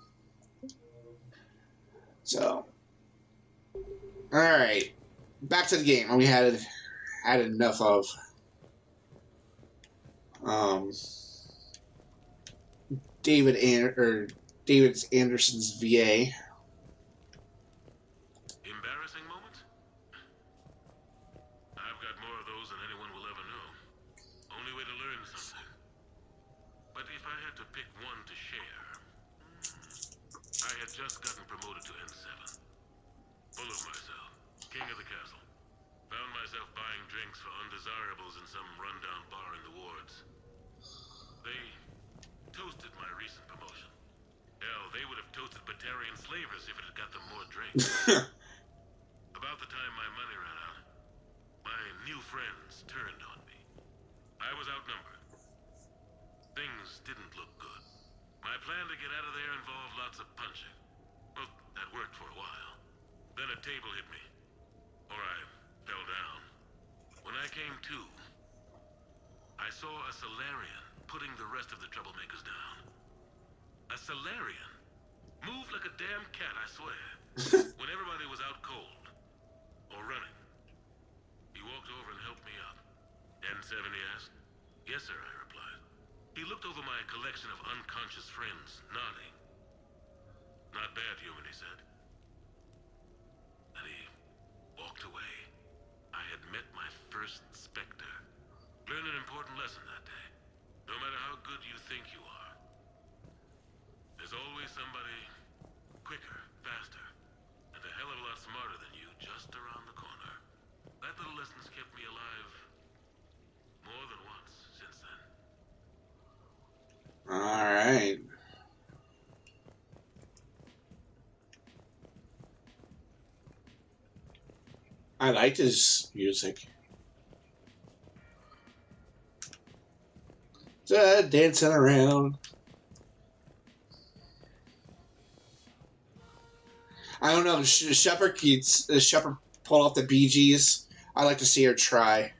Alright. Back to the game. We had enough of David Anderson's VA. Embarrassing moment? I've got more of those than anyone will ever know. Only way to learn something. But if I had to pick one to share, I had just gotten promoted to N7. Full of myself. King of the castle. was in some rundown bar in the wards. They toasted my recent promotion. Hell, they would have toasted Batarian slavers if it had got them more drinks. About the time my money ran out, my new friends turned on me. I was outnumbered. Things didn't look good. My plan to get out of there involved lots of punching. Well, that worked for a while. Then a table hit me. Or I fell down. When I came to, I saw a Solarian putting the rest of the troublemakers down. A Solarian? Moved like a damn cat, I swear. When everybody was out cold. Or running. He walked over and helped me up. N7, he asked. Yes, sir, I replied. He looked over my collection of unconscious friends, nodding. Not bad, human, he said. And he walked away. I had met my first Spectre. Learned an important lesson that day. No matter how good you think you are, there's always somebody quicker, faster, and a hell of a lot smarter than you just around the corner. That little lesson's kept me alive more than once since then. Alright. I liked his music. Dancing around. I don't know. Shepard pulled off the Bee Gees. I like to see her try.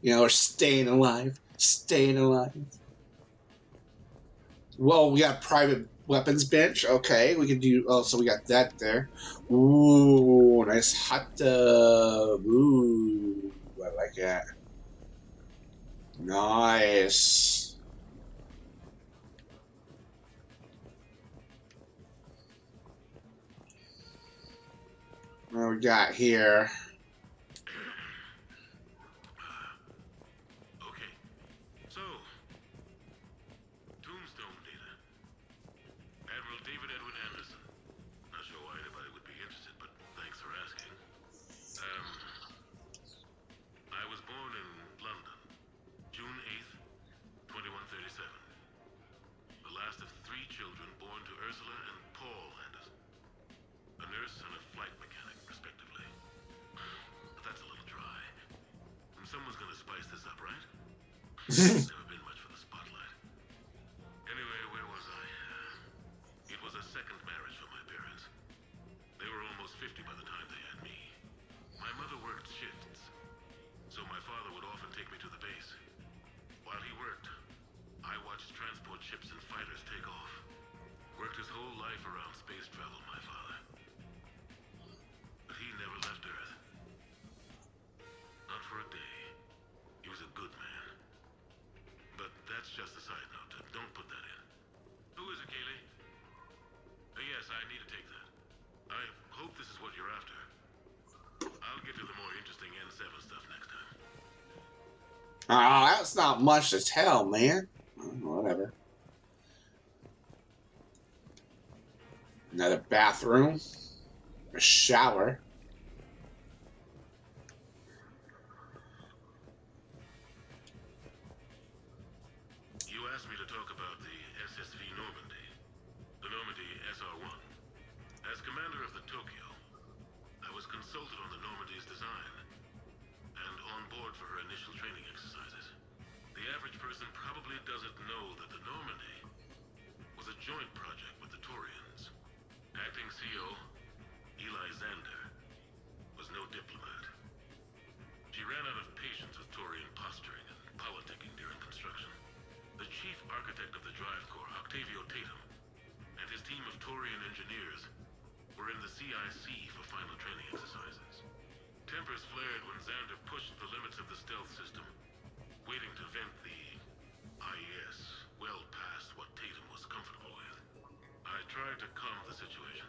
You know, or staying alive. Staying alive. Well, we got private weapons bench. Okay, we can do. Oh, so we got that there. Ooh, nice hot tub. Ooh, I like that. Nice. What we got here? Okay, so Tombstone data. Admiral David Edward Anderson. Not sure why anybody would be interested, but thanks for asking. I was born in London, June 8th, 2137. The last of 3 children born to Ursula and Paul Anderson. A nurse and a flight mechanic, respectively. But that's a little dry. Someone's gonna spice this up, right? Never been much for the spotlight. Anyway, where was I? It was a second marriage for my parents. They were almost 50 by the time they had me. My mother worked shifts, so my father would often take me to the base. While he worked, I watched transport ships and fighters take off. Worked his whole life around space travel, my father. But he never left Earth. Not for a day. He was a good man. But that's just a side note. Don't put that in. Who is it, Kaylee? Yes, I need to take that. I hope this is what you're after. I'll get to the more interesting N7 stuff next time. Oh, that's not much to tell, man. Whatever. Another bathroom. A shower. You asked me to talk about the SSV Normandy. The Normandy SR-1. As commander of the Tokyo, I was consulted on the Normandy's design and on board for her initial training exercises. The average person probably doesn't know that the Normandy was a joint project with the Taurians. Acting CO, Eli Xander, was no diplomat. She ran out of patience with Taurian posturing and politicking during construction. The chief architect of the drive corps, Octavio Tatum, and his team of Taurian engineers were in the CIC for final training exercises. Tempers flared when Xander pushed the limits of the stealth system, waiting to vent the IES well past what Tatum was comfortable with. I tried to calm the situation,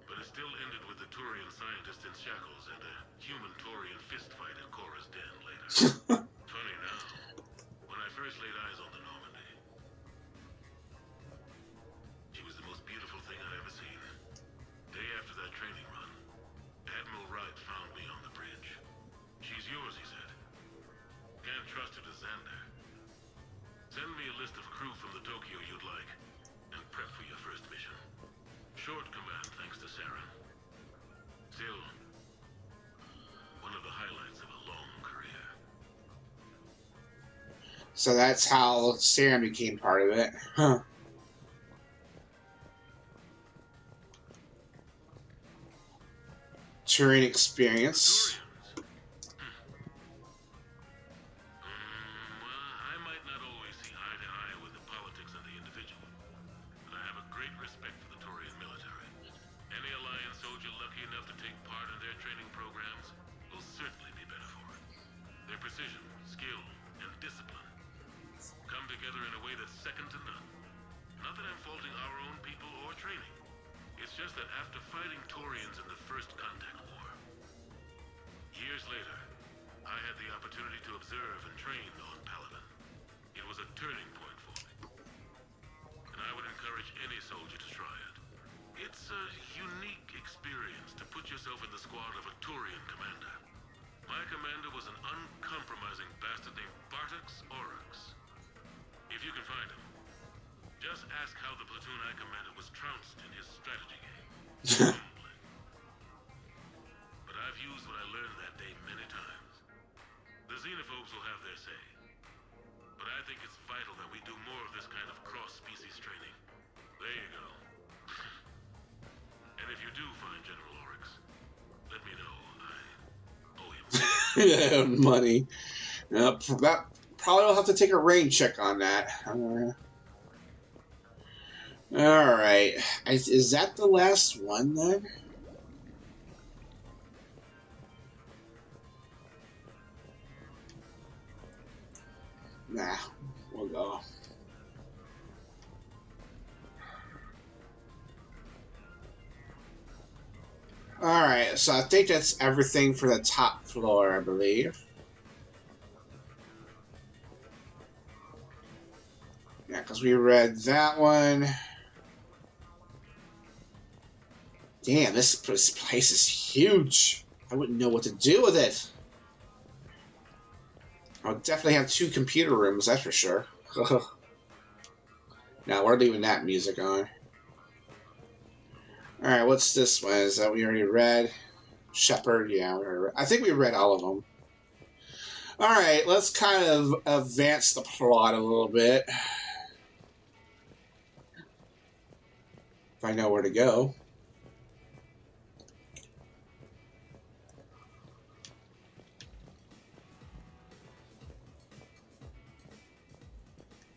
but it still ended with the Taurian scientist in shackles and a human-Taurian fistfight at Korra's den later. Funny now, when I first laid eyes on the Normandy, she was the most beautiful thing I'd ever seen. Day after that training run, Admiral Wright found me on the bridge. She's yours, he said. So that's how Sam became part of it. Huh. Touring experience. I might not always see eye to eye with the politics of the individual, but I have a great respect for the Turian military. Any Alliance soldier lucky enough to take part in their training programs will certainly be better for it. Their precision, skill, and discipline come together in a way that's second to none. Not that I'm faulting our own people or training. It's just that after fighting Turians in the First Contact War, years later, I had the opportunity to observe and train on Paladin. It was a turning point for me. And I would encourage any soldier to try it. It's a unique experience to put yourself in the squad of a Turian commander. My commander was an uncompromising bastard named Bartux Oryx. If you can find him, just ask how the platoon I commanded was trounced in his strategy game. But I've used what I learned that day many times. The xenophobes will have their say. But I think it's vital that we do more of this kind of cross-species training. There you go. And if you do find General Oryx, let me know. I owe him. Money. That probably will have to take a rain check on that. Alright. Is that the last one then? Nah, we'll go. Alright, so I think that's everything for the top floor, I believe. Yeah, because we read that one. Damn, this place is huge. I wouldn't know what to do with it. I'll definitely have 2 computer rooms, that's for sure. Now, we're leaving that music on. Alright, what's this one? Is that we already read? Shepard, yeah, we already read. I think we read all of them. Alright, let's kind of advance the plot a little bit. If I know where to go.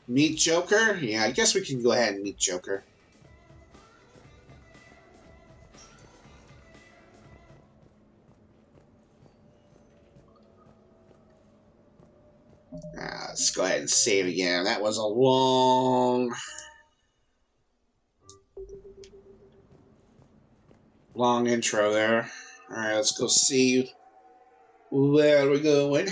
Meet Joker? Yeah, I guess we can go ahead and meet Joker. Let's go ahead and save again. That was a long intro there. Alright, let's go see where we're going.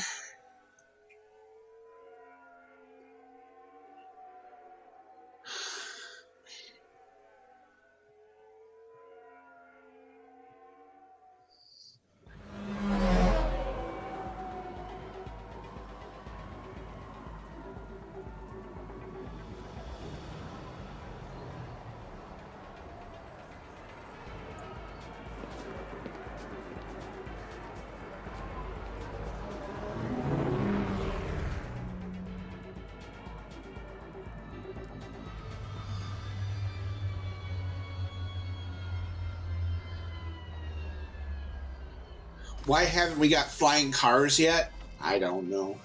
Why haven't we got flying cars yet? I don't know.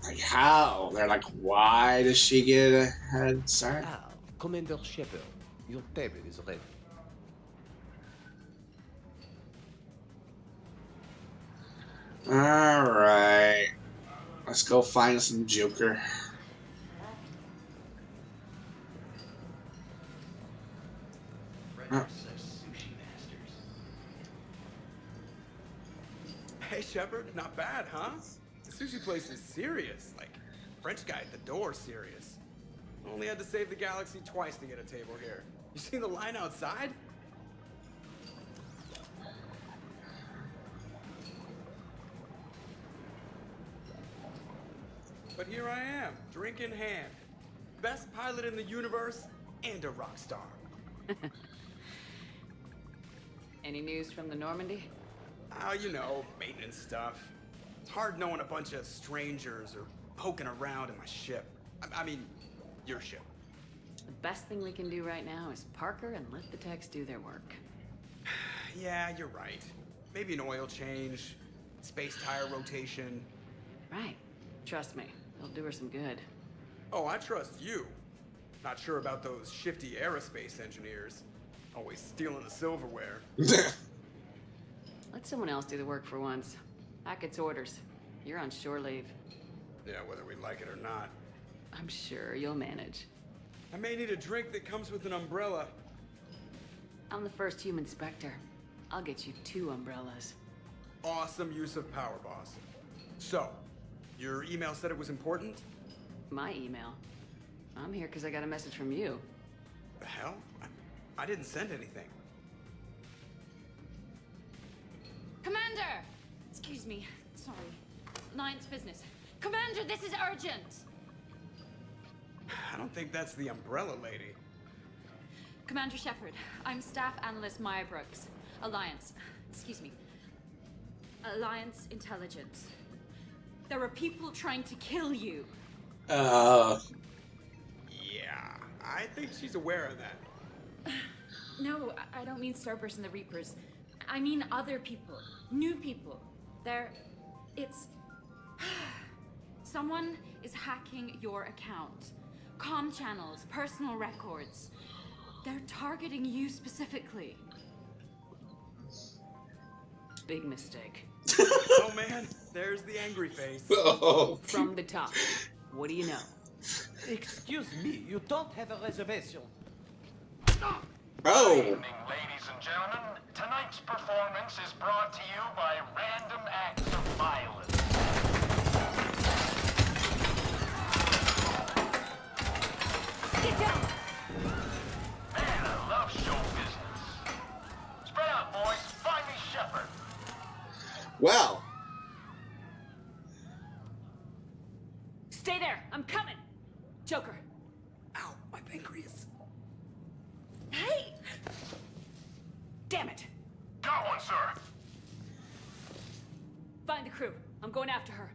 Like how? They're like, why does she get a head start? Ah, Commander Shepard, your table is ready. Alright. Let's go find some Joker. Hey, Shepard, not bad, huh? The sushi place is serious. Like, French guy at the door serious. Only had to save the galaxy twice to get a table here. You seen the line outside? But here I am, drink in hand, best pilot in the universe, and a rock star. Any news from the Normandy? You know, maintenance stuff. It's hard knowing a bunch of strangers or poking around in my ship. I mean, your ship. The best thing we can do right now is Parker and let the techs do their work. Yeah, you're right. Maybe an oil change, space tire rotation. Right. Trust me, it'll do her some good. Oh, I trust you. Not sure about those shifty aerospace engineers. Always stealing the silverware. Let someone else do the work for once. Hackett's orders. You're on shore leave. Yeah, whether we like it or not. I'm sure you'll manage. I may need a drink that comes with an umbrella. I'm the first human Spectre. I'll get you 2 umbrellas. Awesome use of power, boss. So, your email said it was important? My email? I'm here because I got a message from you. The hell? I didn't send anything. Commander! Excuse me. Sorry. Alliance business. Commander, this is urgent! I don't think that's the umbrella lady. Commander Shepard, I'm Staff Analyst Maya Brooks. Alliance. Excuse me. Alliance Intelligence. There are people trying to kill you. Yeah, I think she's aware of that. No, I don't mean Starburst and the Reapers. I mean other people. New people. It's... Someone is hacking your account. Comm channels, personal records. They're targeting you specifically. Big mistake. Oh man, there's the angry face. Oh. From the top. What do you know? Excuse me, you don't have a reservation. Oh. Good evening, ladies and gentlemen. Tonight's performance is brought to you by Random Acts of Violence. Get down! Man, I love show business. Spread out, boys. Find me Shepard. Well. Stay there! I'm coming! Joker. Ow, my pancreas. Hey! Damn it! Got one, sir. Find the crew. I'm going after her.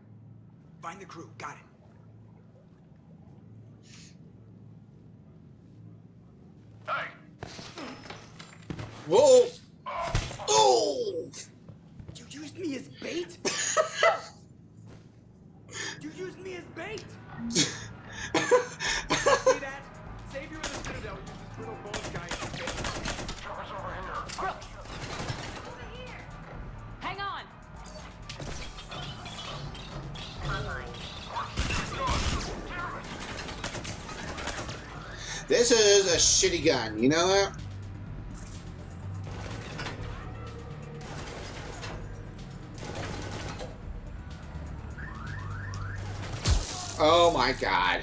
Find the crew. Got it. Hey. Whoa. Oh. You used me as bait? You used me as bait? See that? Savior of the Citadel used this little bald guy as bait. Trevor's over here. Brooks! Over here! Hang on! This is a shitty gun, you know that? Oh my god.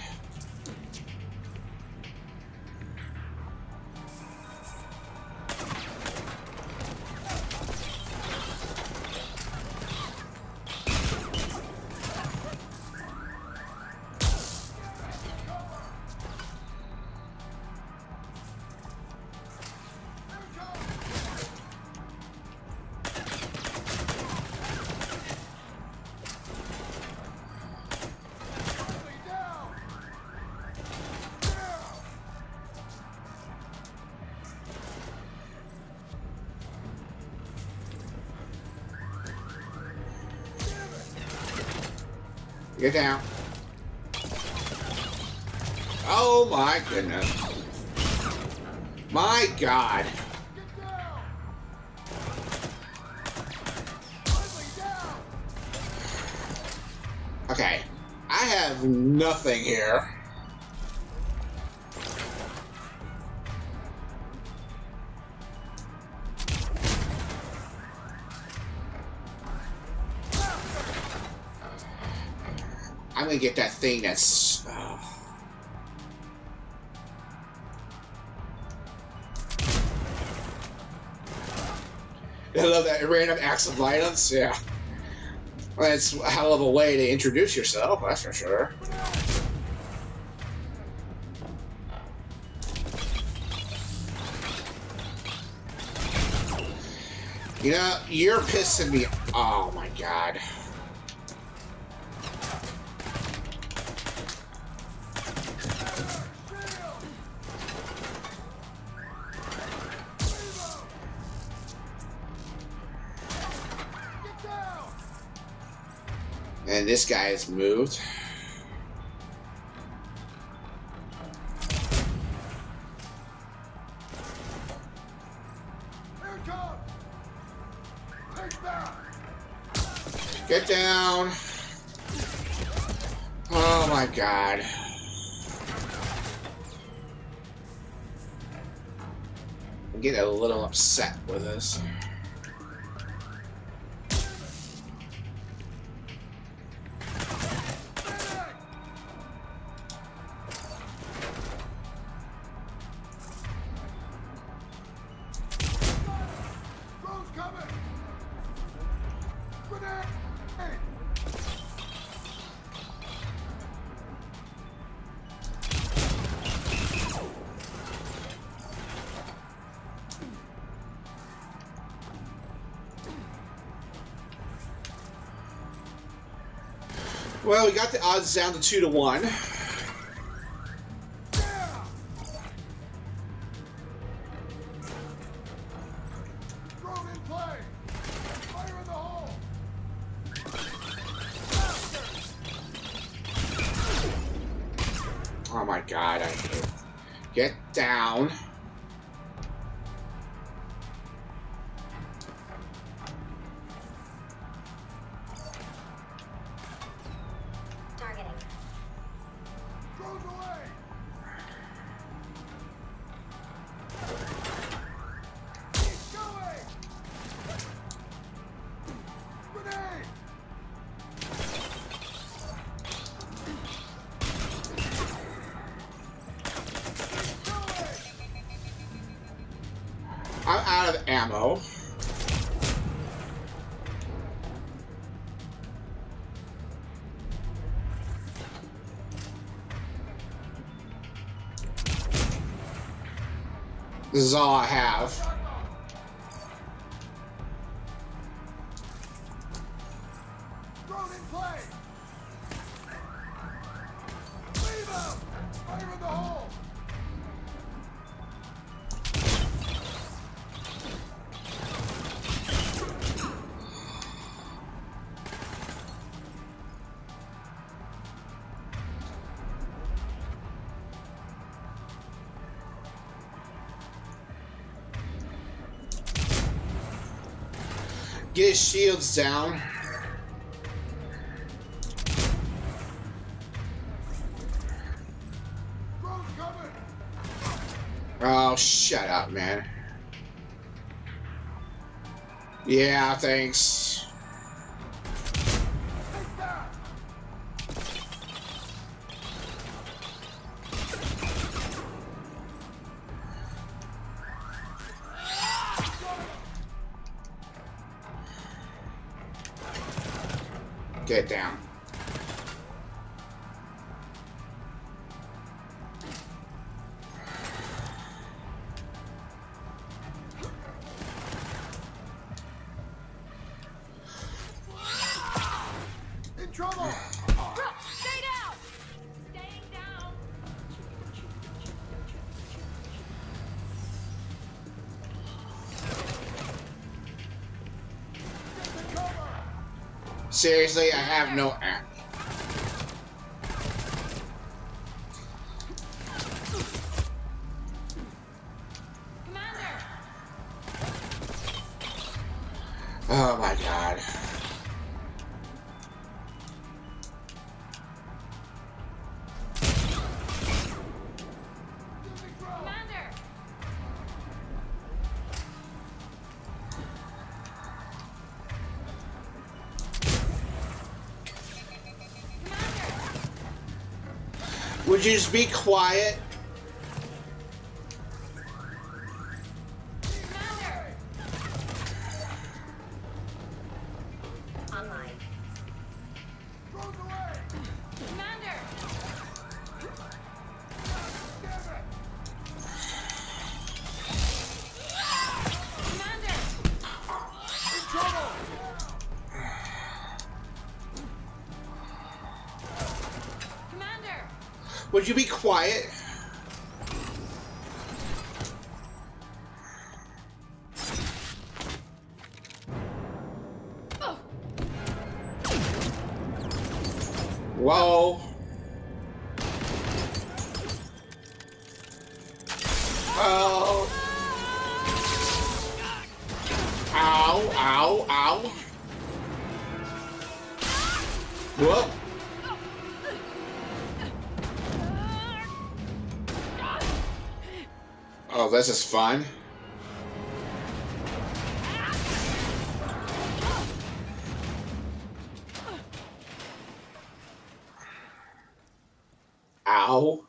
Get down. Oh my goodness. My god. Okay. I have nothing here. I'm gonna get that thing that's... I love that random acts of violence, yeah. Well, that's a hell of a way to introduce yourself, that's for sure. You know, you're pissing me. Oh my god. And this guy has moved. Get down. Oh my god. I'm getting a little upset with this. Well, we got the odds down to 2-1. Oh my god, I hate it. Get down. I'm out of ammo. This is all I have. Get his shields down. Oh, shut up, man. Yeah, thanks. Get down. In trouble! Brooke, stay down! Staying down! Seriously, I have no ammo. Oh my god. Commander! Would you just be quiet? Online. Commander! Commander! Would you be quiet? Whoa. Oh. Ow, ow, ow. Whoop. Oh, this is fun. Ow.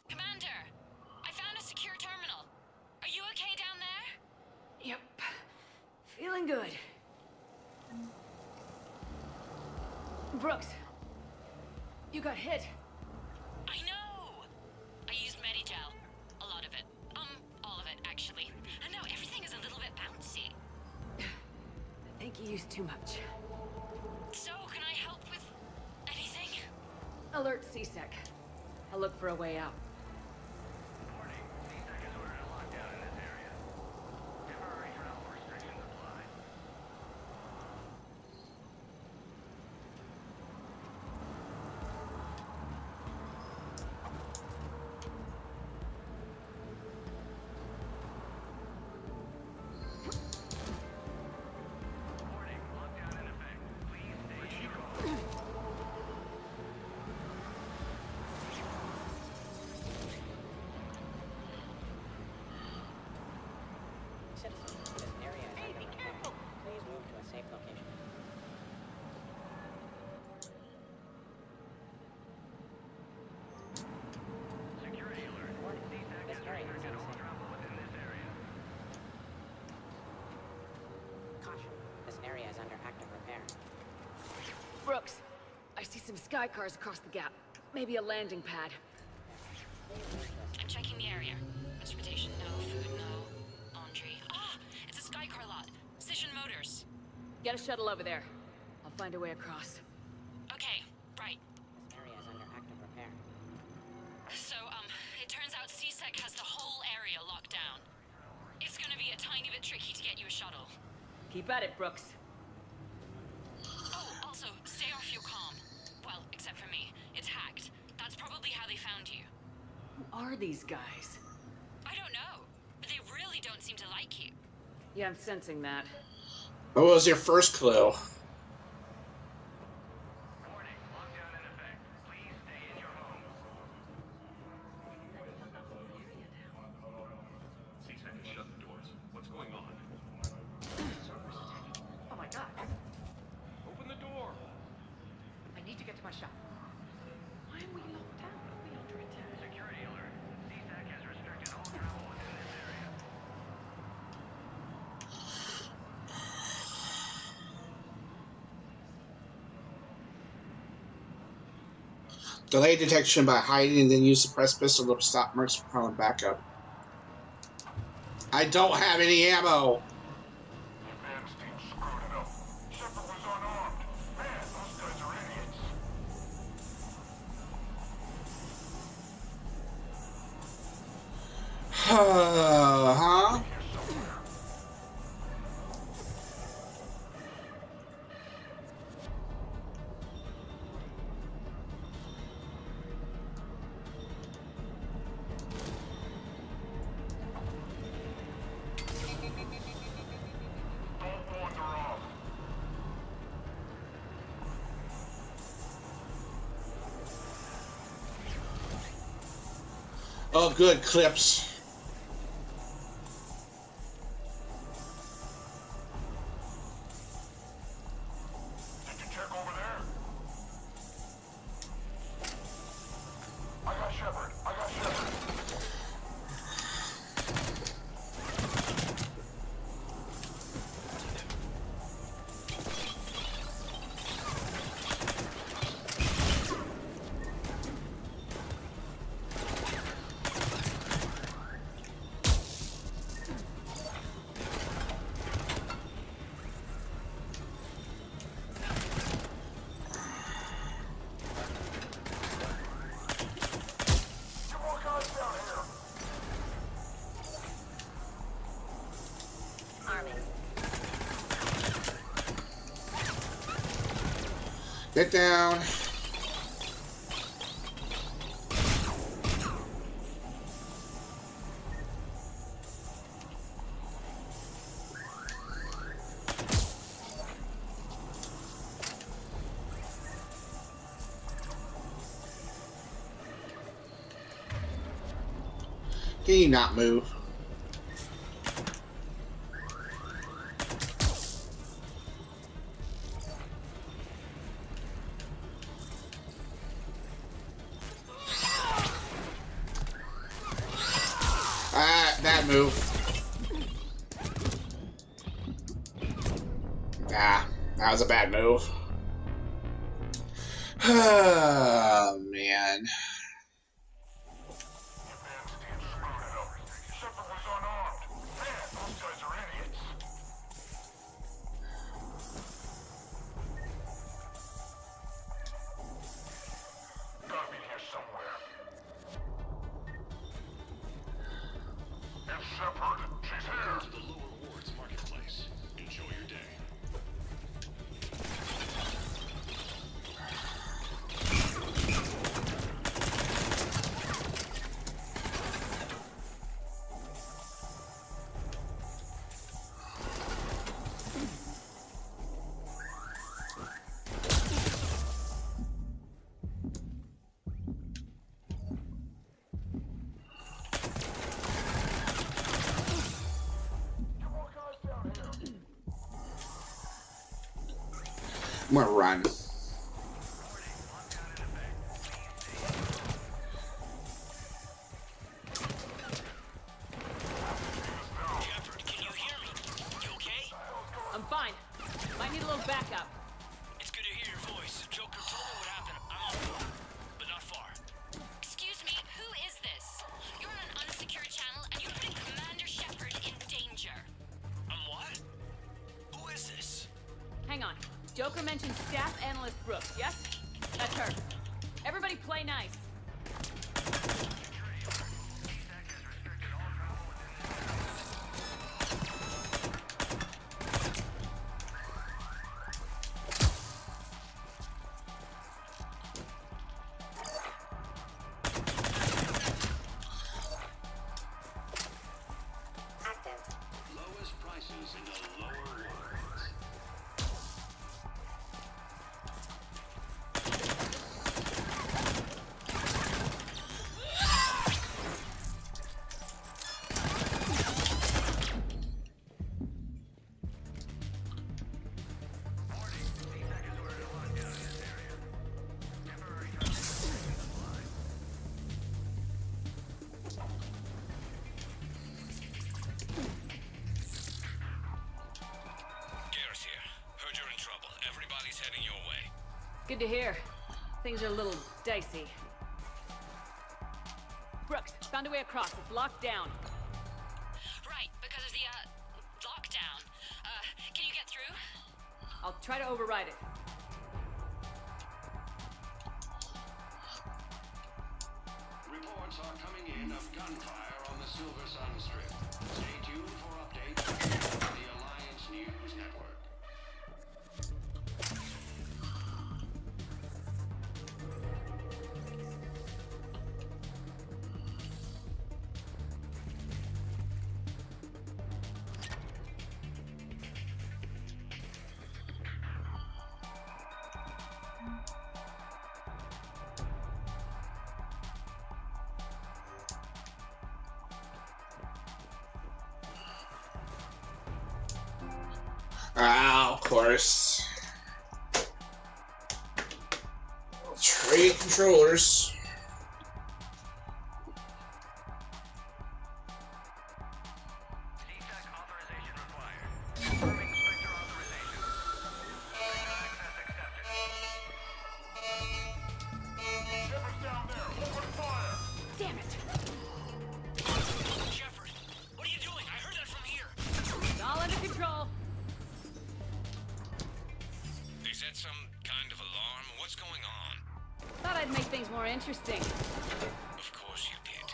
Commander, I found a secure terminal. Are you okay down there? Yep. Feeling good. Brooks, you got hit. I know! I used Medigel. A lot of it. All of it, actually. And now everything is a little bit bouncy. I think you used too much. So, can I help with anything? Alert CSEC. I'll look for a way out. Citizens, this area is under attack. Please move to a safe location. Security alert. Warning. This area is unsafe. Caution. This area is under active repair. Brooks, I see some sky cars across the gap. Maybe a landing pad. I'm checking the area. Transportation, no. Food, no. Laundry. Ah! It's a Skycar lot. Cision Motors. Get a shuttle over there. I'll find a way across. Okay, right. This area is under active repair. So, it turns out CSEC has the whole area locked down. It's gonna be a tiny bit tricky to get you a shuttle. Keep at it, Brooks. Oh, also, stay off your comm. Well, except for me. It's hacked. That's probably how they found you. Who are these guys? I don't know, but they really don't seem to like you. Yeah, I'm sensing that. What was your first clue? Oh my god. Open the door. I need to get to my shop. Why are we locked down? Are we under attack? Security alert. CSAC has restricted all travel within this area. Delay detection by hiding and then use suppressed pistol to stop mercs from calling backup. I don't have any ammo. Advance team screwed it up. Shepard was unarmed. Man, those guys are idiots. Huh? Don't wander off. Oh, good clips. Did you check over there? I got Shepard. I got Shepard. Get down. Can you not move? Bad move. Ah, that was a bad move. Oh, man. I'm gonna run. I'm fine. Might need a little backup. It's good to hear your voice. Joker told me what happened. I'm on board, but not far. Excuse me, who is this? You're on an unsecured channel and you're putting Commander Shepard in danger. What? Who is this? Hang on. Joker mentioned staff analyst Brooks, yes? That's her. Everybody play nice. Lowest prices in the lower worlds. Good to hear. Things are a little dicey. Brooks, found a way across. It's locked down. Right, because of the, lockdown. Can you get through? I'll try to override it. Reports are coming in of gunfire on the Silver Sun Strip. Stay tuned for updates on the Alliance News Network. Ah, of course. Trade controllers. Damn it! Shepard, what are you doing? I heard that from here. It's all under control. Is that some kind of alarm? What's going on? Thought I'd make things more interesting. Of course you did.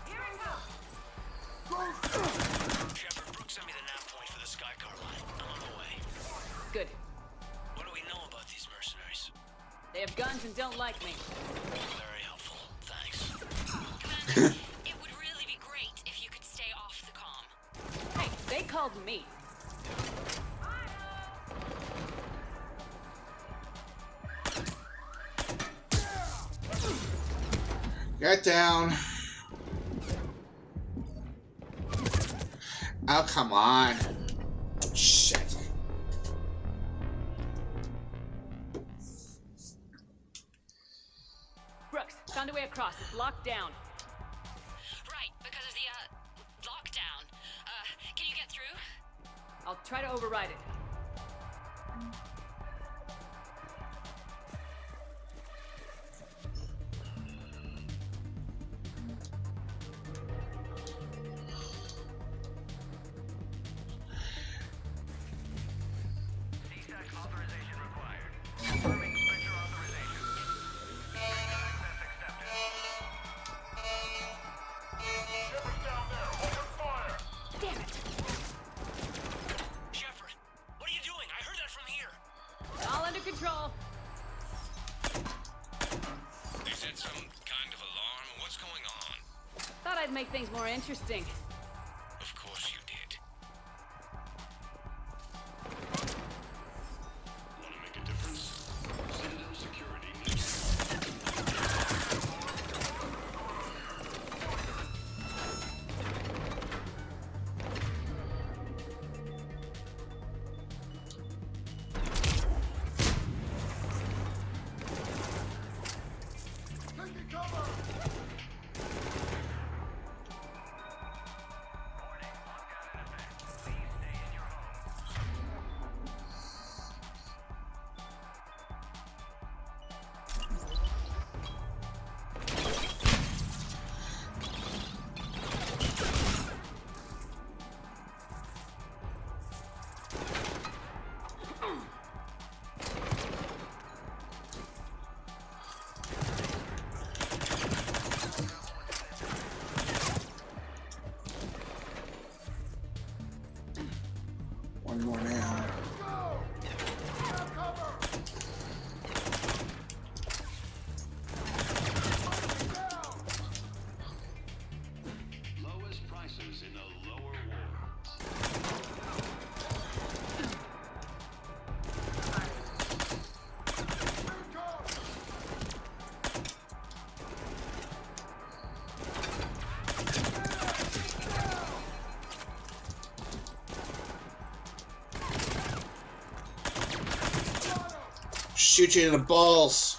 Here it goes! Shepard, Brooks sent me the nav point for the Skycar line. I'm on the way. Good. They have guns and don't like me. Very helpful. Thanks. Commander, it would really be great if you could stay off the comm. Hey, they called me. Get down. Oh, come on. Shit. Brooks, found a way across. It's locked down. Right, because of the, lockdown. Can you get through? I'll try to override it. Authorization required. Confirming Spectre authorization. Access accepted. Shepard's down there. Open fire. Damn it! Shepard, what are you doing? I heard that from here. All under control. They said some kind of alarm. What's going on? Thought I'd make things more interesting. Of course you did. Want to make a difference? Citadel security needs. Taking cover. One more now. Lowest prices in the lower wards. Shoot you in the balls.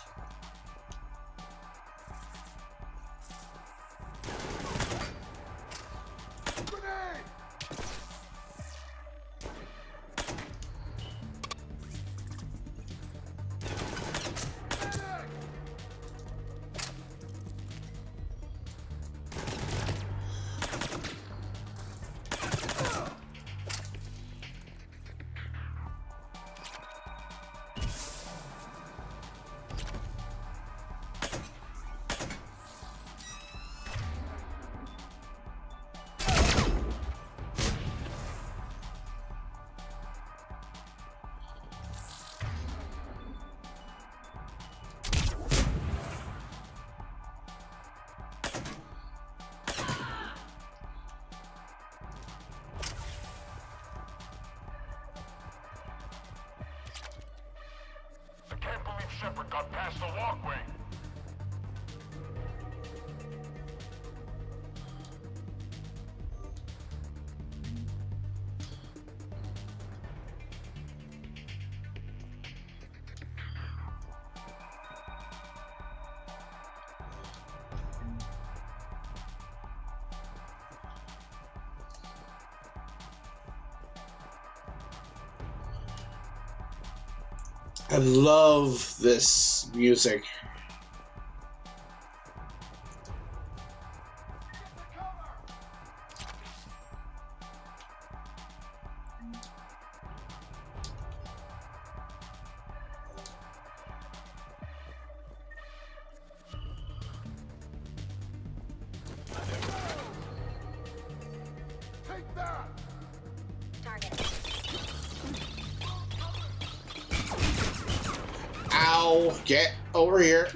I can't believe Shepard got past the walkway. I love this music. Take that. Target. Ow. Ow! Get over here.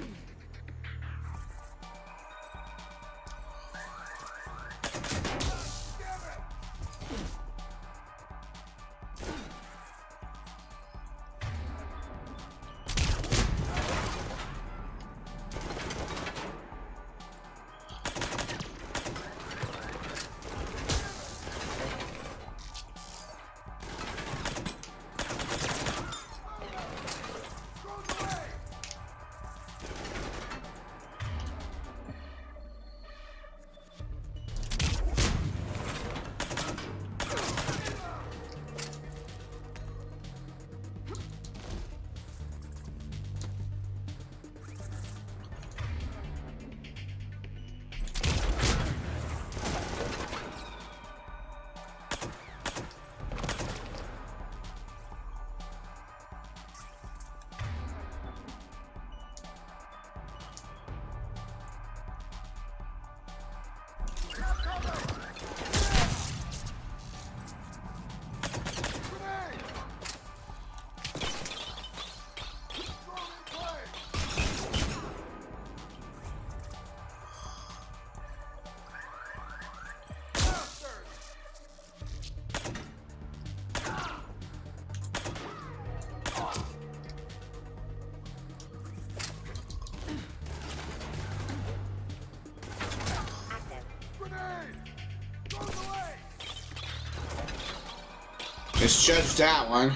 Misjudged that one.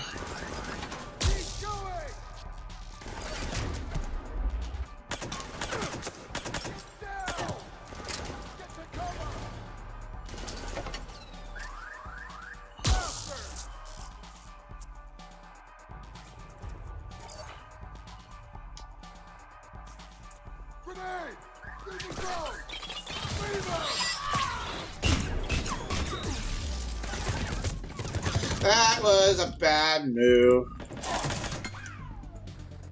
That was a bad move.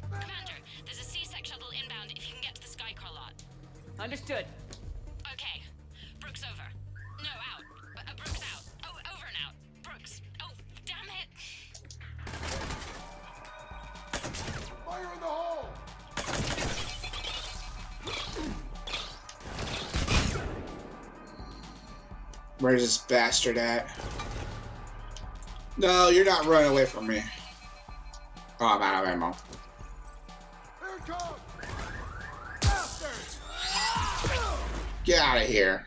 Commander, there's a C-Sec shuttle inbound if you can get to the Skycar lot. Understood. Okay. Brooks over. No, out. Brooks out. Oh, over and out. Brooks. Oh, damn it. Fire in the hole! Where's this bastard at? No, you're not running away from me. Oh, I'm out of ammo. Here it comes! Bastards! Get out of here.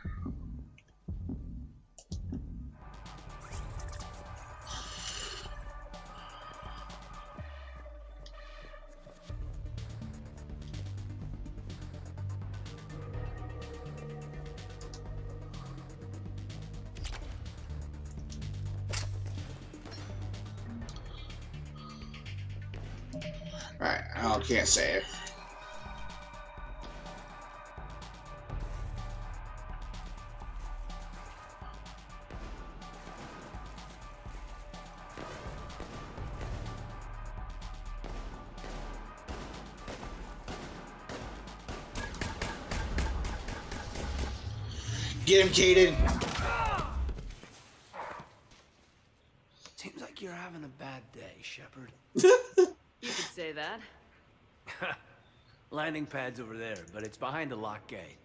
Alright, I can't save. Get him, Caden. Seems like you're having a bad day, Shepard. You could say that. Landing pad's over there, but it's behind a locked gate.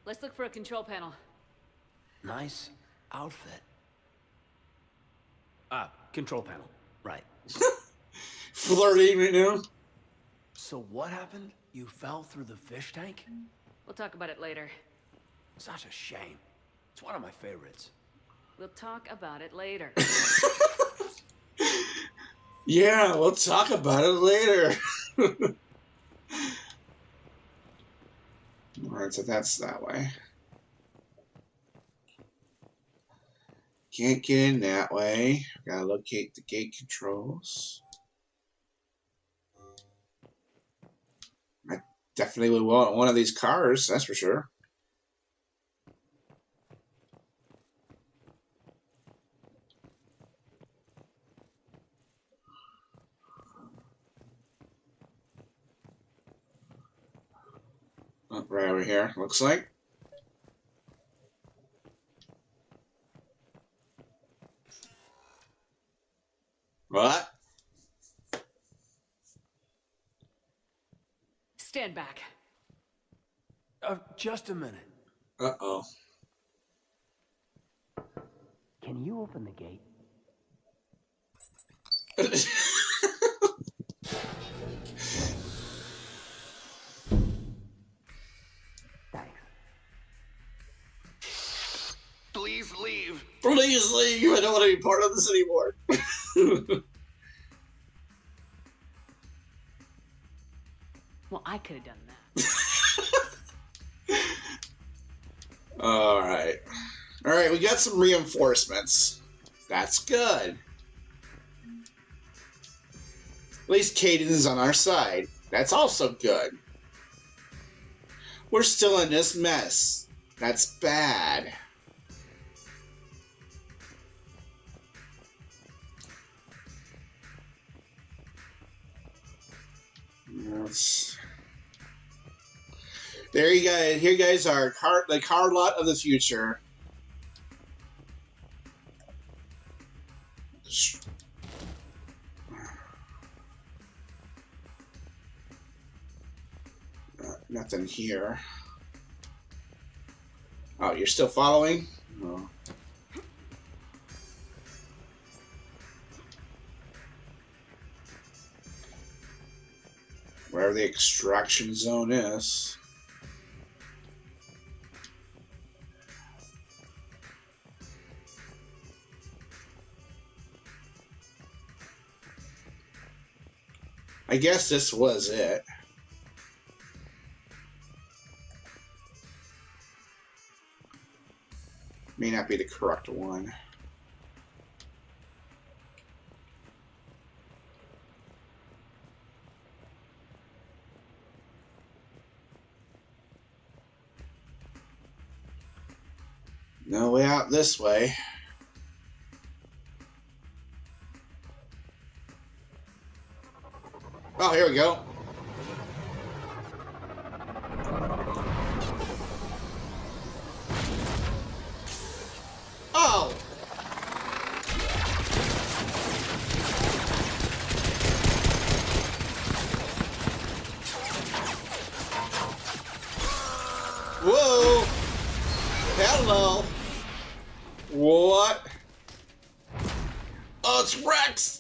Let's look for a control panel. Nice outfit. Ah, control panel. Right. Flirting right now. So what happened? You fell through the fish tank? We'll talk about it later. Such a shame. It's one of my favorites. We'll talk about it later. Yeah, we'll talk about it later. Alright, so that's that way. Can't get in that way. Gotta locate the gate controls. I definitely would want one of these cars, that's for sure. Oh, right over here, looks like. What? Stand back. Just a minute. Uh-oh. Can you open the gate? Please leave. Please leave. I don't want to be part of this anymore. Well, I could have done that. Alright. Alright, we got some reinforcements. That's good. At least Caden is on our side. That's also good. We're still in this mess. That's bad. There you go. Here you guys are. The car lot of the future. Nothing here. Oh, you're still following? Oh. Wherever the extraction zone is. I guess this was it. May not be the correct one. No way out this way. Oh, here we go. Oh! Whoa! Hello! What? Oh, it's Rex!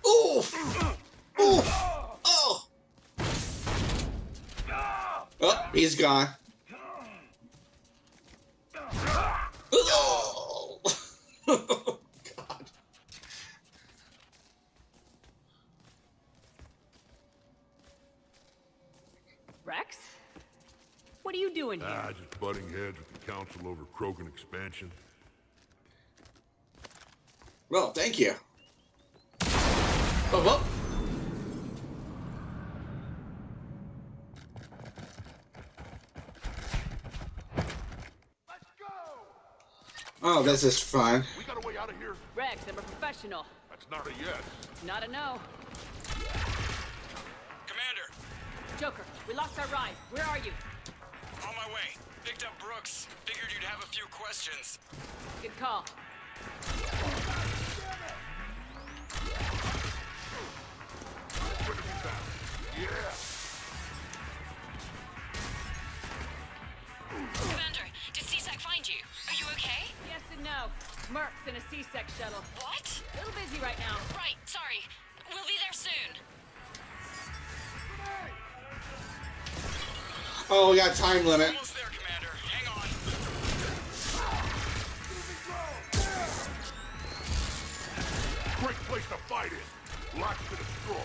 Oof! Oof! Oh! Oh, he's gone. Oh! God. Rex? What are you doing here? Just butting heads with the council over Krogan expansion. Well, thank you. Oh, well. Oh, this is fun. We got a way out of here? Rex, I'm a professional. That's not a yes. It's not a no. Commander, Joker, we lost our ride. Where are you? on my way. Picked up Brooks. Figured you'd have a few questions. Good call. Yeah. Commander, did CSAC find you? Are you okay? Yes and no. Merc's in a C-Sec shuttle. What? A little busy right now. Right, sorry. We'll be there soon. Oh, we got a time limit. Almost there, Commander. Hang on. Great place to fight in. Lots to destroy.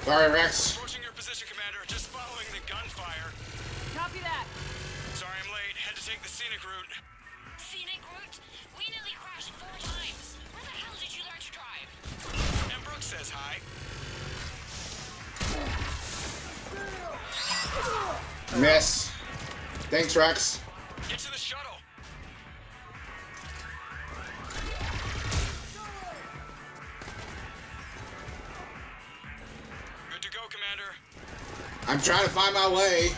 Sorry, Rex. Approaching your position, Commander. Just following the gunfire. Copy that. Sorry I'm late. Had to take the scenic route. Scenic route? We nearly crashed 4 times. Where the hell did you learn to drive? And Brooks says hi. Miss. Thanks, Rex. Get to the shuttle. Good to go, Commander. I'm trying to find my way.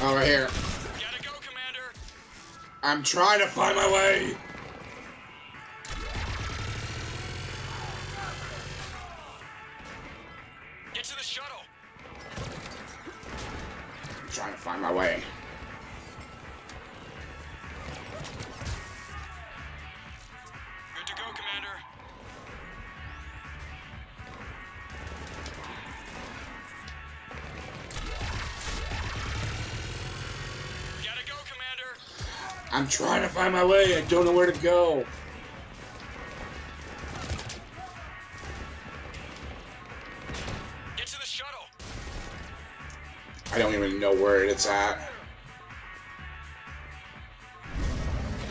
Oh, right here. Gotta go, Commander. I'm trying to find my way. Get to the shuttle. I'm trying to find my way. Good to go, Commander. Gotta go, Commander. I'm trying to find my way. I don't know where to go. Get to the shuttle. I don't even know where it's at.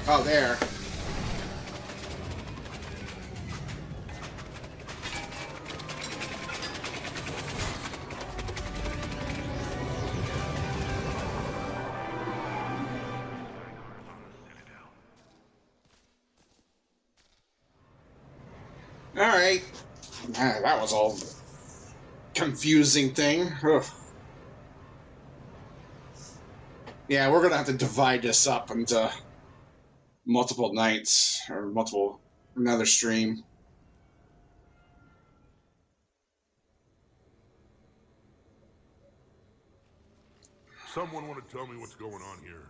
Oh, there. Alright. That was all confusing thing. Ugh. Yeah, we're gonna have to divide this up into multiple nights or another stream. Someone want to tell me what's going on here?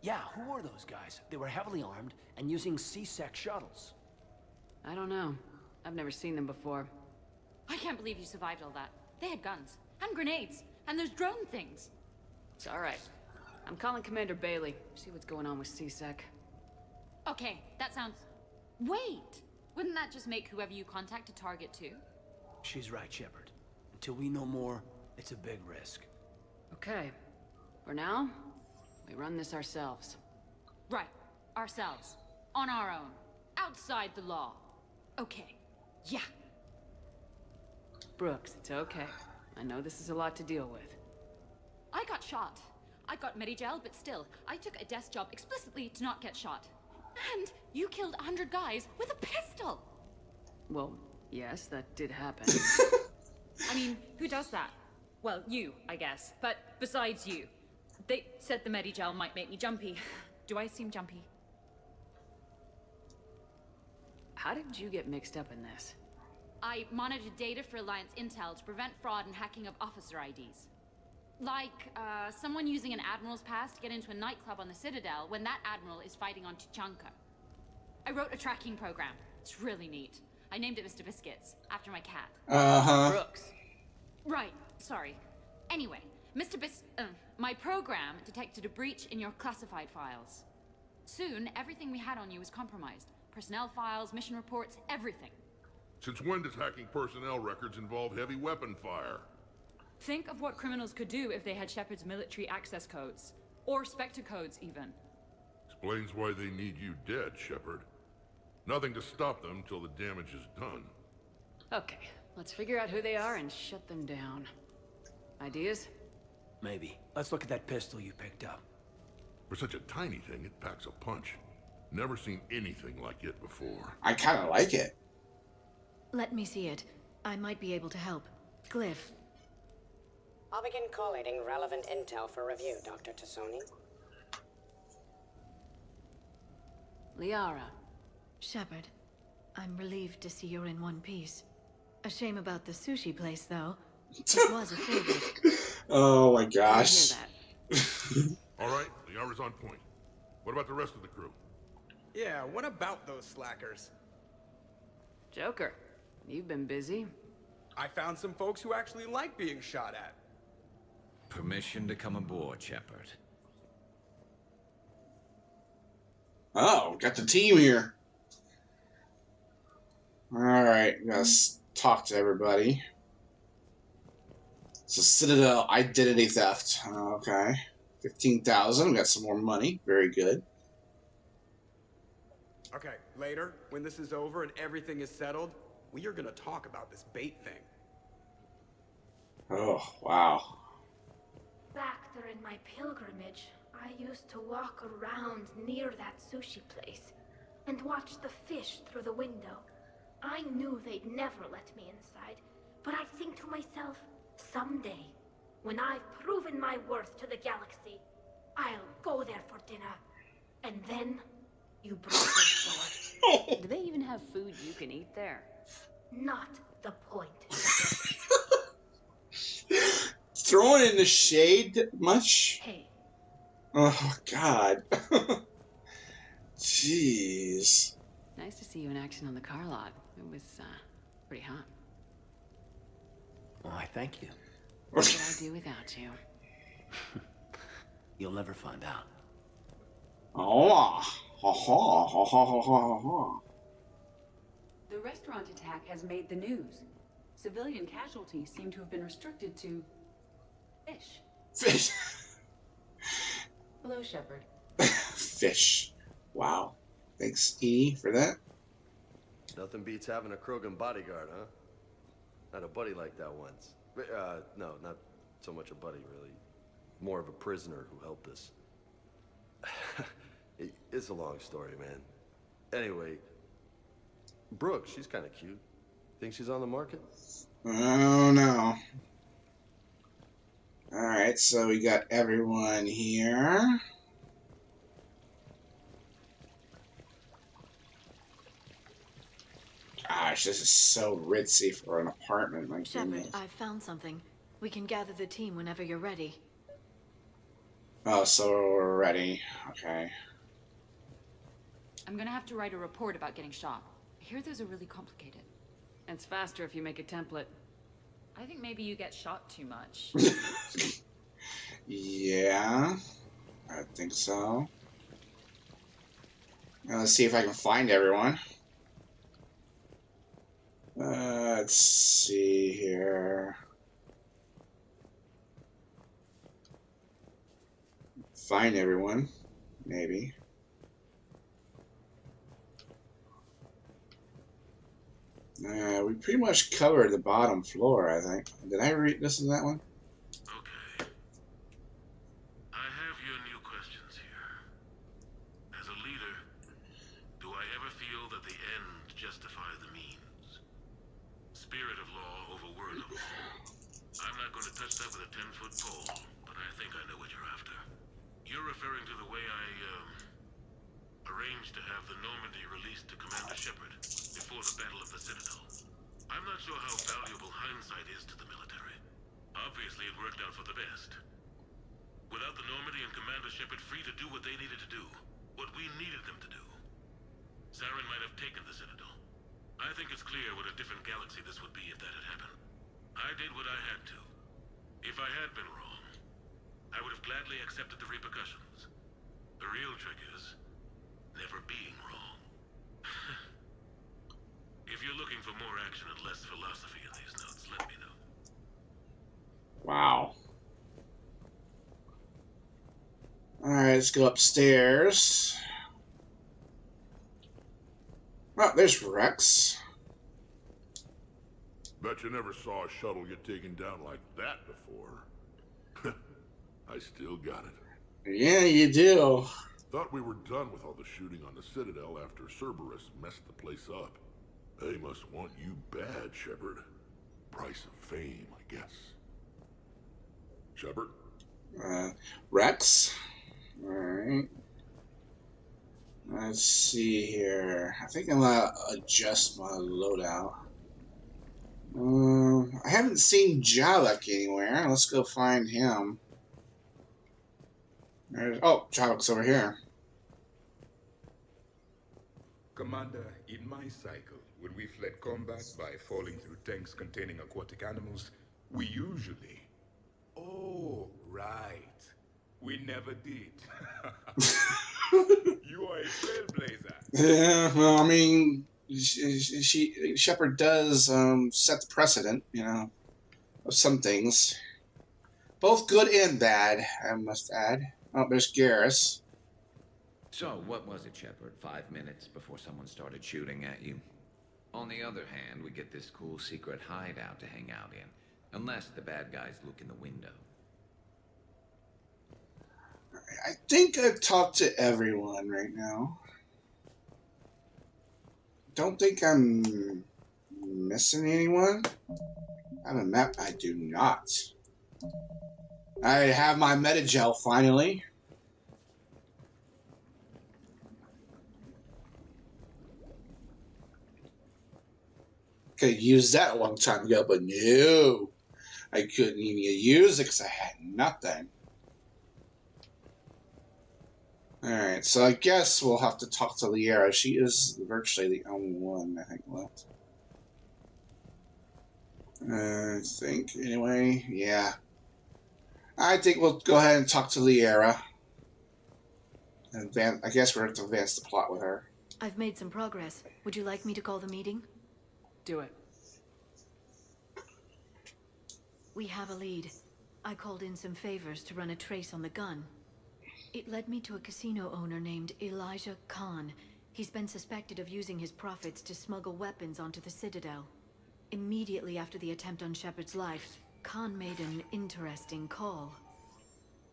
Yeah, who are those guys? They were heavily armed and using C-Sec shuttles. I don't know. I've never seen them before. I can't believe you survived all that. They had guns and grenades and those drone things. It's all right. I'm calling Commander Bailey. See what's going on with C-Sec. Okay, that sounds... Wait! Wouldn't that just make whoever you contact a target too? She's right, Shepard. Until we know more, it's a big risk. Okay. For now, we run this ourselves. Right. Ourselves. On our own. Outside the law. Okay. Yeah. Brooks, it's okay. I know this is a lot to deal with. I got shot. I got Medigel, but still, I took a desk job explicitly to not get shot. And you killed 100 guys with a pistol! Well, yes, that did happen. I mean, who does that? Well, you, I guess. But besides you. They said the Medigel might make me jumpy. Do I seem jumpy? How did you get mixed up in this? I monitored data for Alliance intel to prevent fraud and hacking of officer IDs. Like, someone using an Admiral's pass to get into a nightclub on the Citadel when that Admiral is fighting on Tuchanka. I wrote a tracking program. It's really neat. I named it Mr. Biscuits, after my cat. Uh-huh. Brooks. Right, sorry. Anyway, my program detected a breach in your classified files. Soon, everything we had on you was compromised. Personnel files, mission reports, everything. Since when does hacking personnel records involve heavy weapon fire? Think of what criminals could do if they had Shepard's military access codes. Or Spectre codes, even. Explains why they need you dead, Shepard. Nothing to stop them till the damage is done. Okay, let's figure out who they are and shut them down. Ideas? Maybe. Let's look at that pistol you picked up. For such a tiny thing, it packs a punch. Never seen anything like it before. I kind of like it. Let me see it. I might be able to help. Glyph. I'll begin collating relevant intel for review, Dr. Tassoni. Liara. Shepard, I'm relieved to see you're in one piece. A shame about the sushi place, though. It was a favorite. Oh my gosh. All right, Liara's on point. What about the rest of the crew? Yeah, what about those slackers? Joker, you've been busy. I found some folks who actually like being shot at. Permission to come aboard, Shepard. Oh, got the team here. Alright, let's talk to everybody. So Citadel identity theft. Okay. 15,000. We got some more money. Very good. Okay, later, when this is over and everything is settled, we are gonna talk about this bait thing. Oh, wow. Back during my pilgrimage, I used to walk around near that sushi place and watch the fish through the window. I knew they'd never let me inside, but I'd think to myself, someday, When I've proven my worth to the galaxy, I'll go there for dinner. And then you brought your sword. Do they even have food you can eat there? Not the point. Throwing in the shade much? Hey. Oh, God. Jeez. Nice to see you in action on the car lot. It was, pretty hot. Why, thank you. What would I do without you? You'll never find out. Oh. Ha ha ha ha ha ha ha. The restaurant attack has made the news. Civilian casualties seem to have been restricted to fish. Fish. Hello, Shepard. Fish. Wow. Thanks, E, for that. Nothing beats having a Krogan bodyguard, huh? Had a buddy like that once. No, not so much a buddy, really. More of a prisoner who helped us. It's a long story, man. Anyway, Brooke, she's kind of cute. Think she's on the market? Oh, no. Alright, so we got everyone here. Gosh, this is so ritzy for an apartment. My Shepard, goodness. I've found something. We can gather the team whenever you're ready. Oh, so we're ready. Okay. I'm gonna have to write a report about getting shot. I hear those are really complicated. It's faster if you make a template. I think maybe you get shot too much. Yeah, I think so. Now let's see if I can find everyone. Let's see here. Find everyone, maybe. We pretty much covered the bottom floor, I think. Did I read this in that one? Okay. I have your new questions here. As a leader, do I ever feel that the end justify the means? Spirit of law over word of law. I'm not going to touch that with a 10-foot pole, but I think I know what you're after. You're referring to the way I, arranged to have the Normandy released to Commander Shepard before the Battle of the Citadel. I'm not sure how valuable hindsight is to the military. Obviously, it worked out for the best. Without the Normandy and Commander Shepard free to do what they needed to do, what we needed them to do, Saren might have taken the Citadel. I think it's clear what a different galaxy this would be if that had happened. I did what I had to. If I had been wrong, I would have gladly accepted the repercussions. The real trick is never being wrong. If you're looking for more action and less philosophy in these notes, let me know. Wow. Alright, let's go upstairs. Oh, there's Rex. Bet you never saw a shuttle get taken down like that before. I still got it. Yeah, you do. Thought we were done with all the shooting on the Citadel after Cerberus messed the place up. They must want you bad, Shepard. Price of fame, I guess. Shepard? Rex. Alright. Let's see here. I think I'm gonna adjust my loadout. I haven't seen Javik anywhere. Let's go find him. Oh, Javik's over here. Commander, in my cycle, when we fled combat by falling through tanks containing aquatic animals, we usually... Oh, right. We never did. You are a trailblazer. Yeah, well, I mean, Shepard does set the precedent, you know, of some things. Both good and bad, I must add. Oh, there's Garrus. So, what was it, Shepard? 5 minutes before someone started shooting at you? On the other hand, we get this cool secret hideout to hang out in. Unless the bad guys look in the window. I think I've talked to everyone right now. Don't think I'm missing anyone. I have a map. I do not. I have my Metagel finally. Could use that a long time ago, but no. I couldn't even use it because I had nothing. Alright, so I guess we'll have to talk to Liara. She is virtually the only one, I think, left. I think, anyway, yeah. I think we'll go ahead and talk to Liara. I guess we're going to advance the plot with her. I've made some progress. Would you like me to call the meeting? Do it. We have a lead. I called in some favors to run a trace on the gun. It led me to a casino owner named Elijah Khan. He's been suspected of using his profits to smuggle weapons onto the Citadel. Immediately after the attempt on Shepard's life, Khan made an interesting call.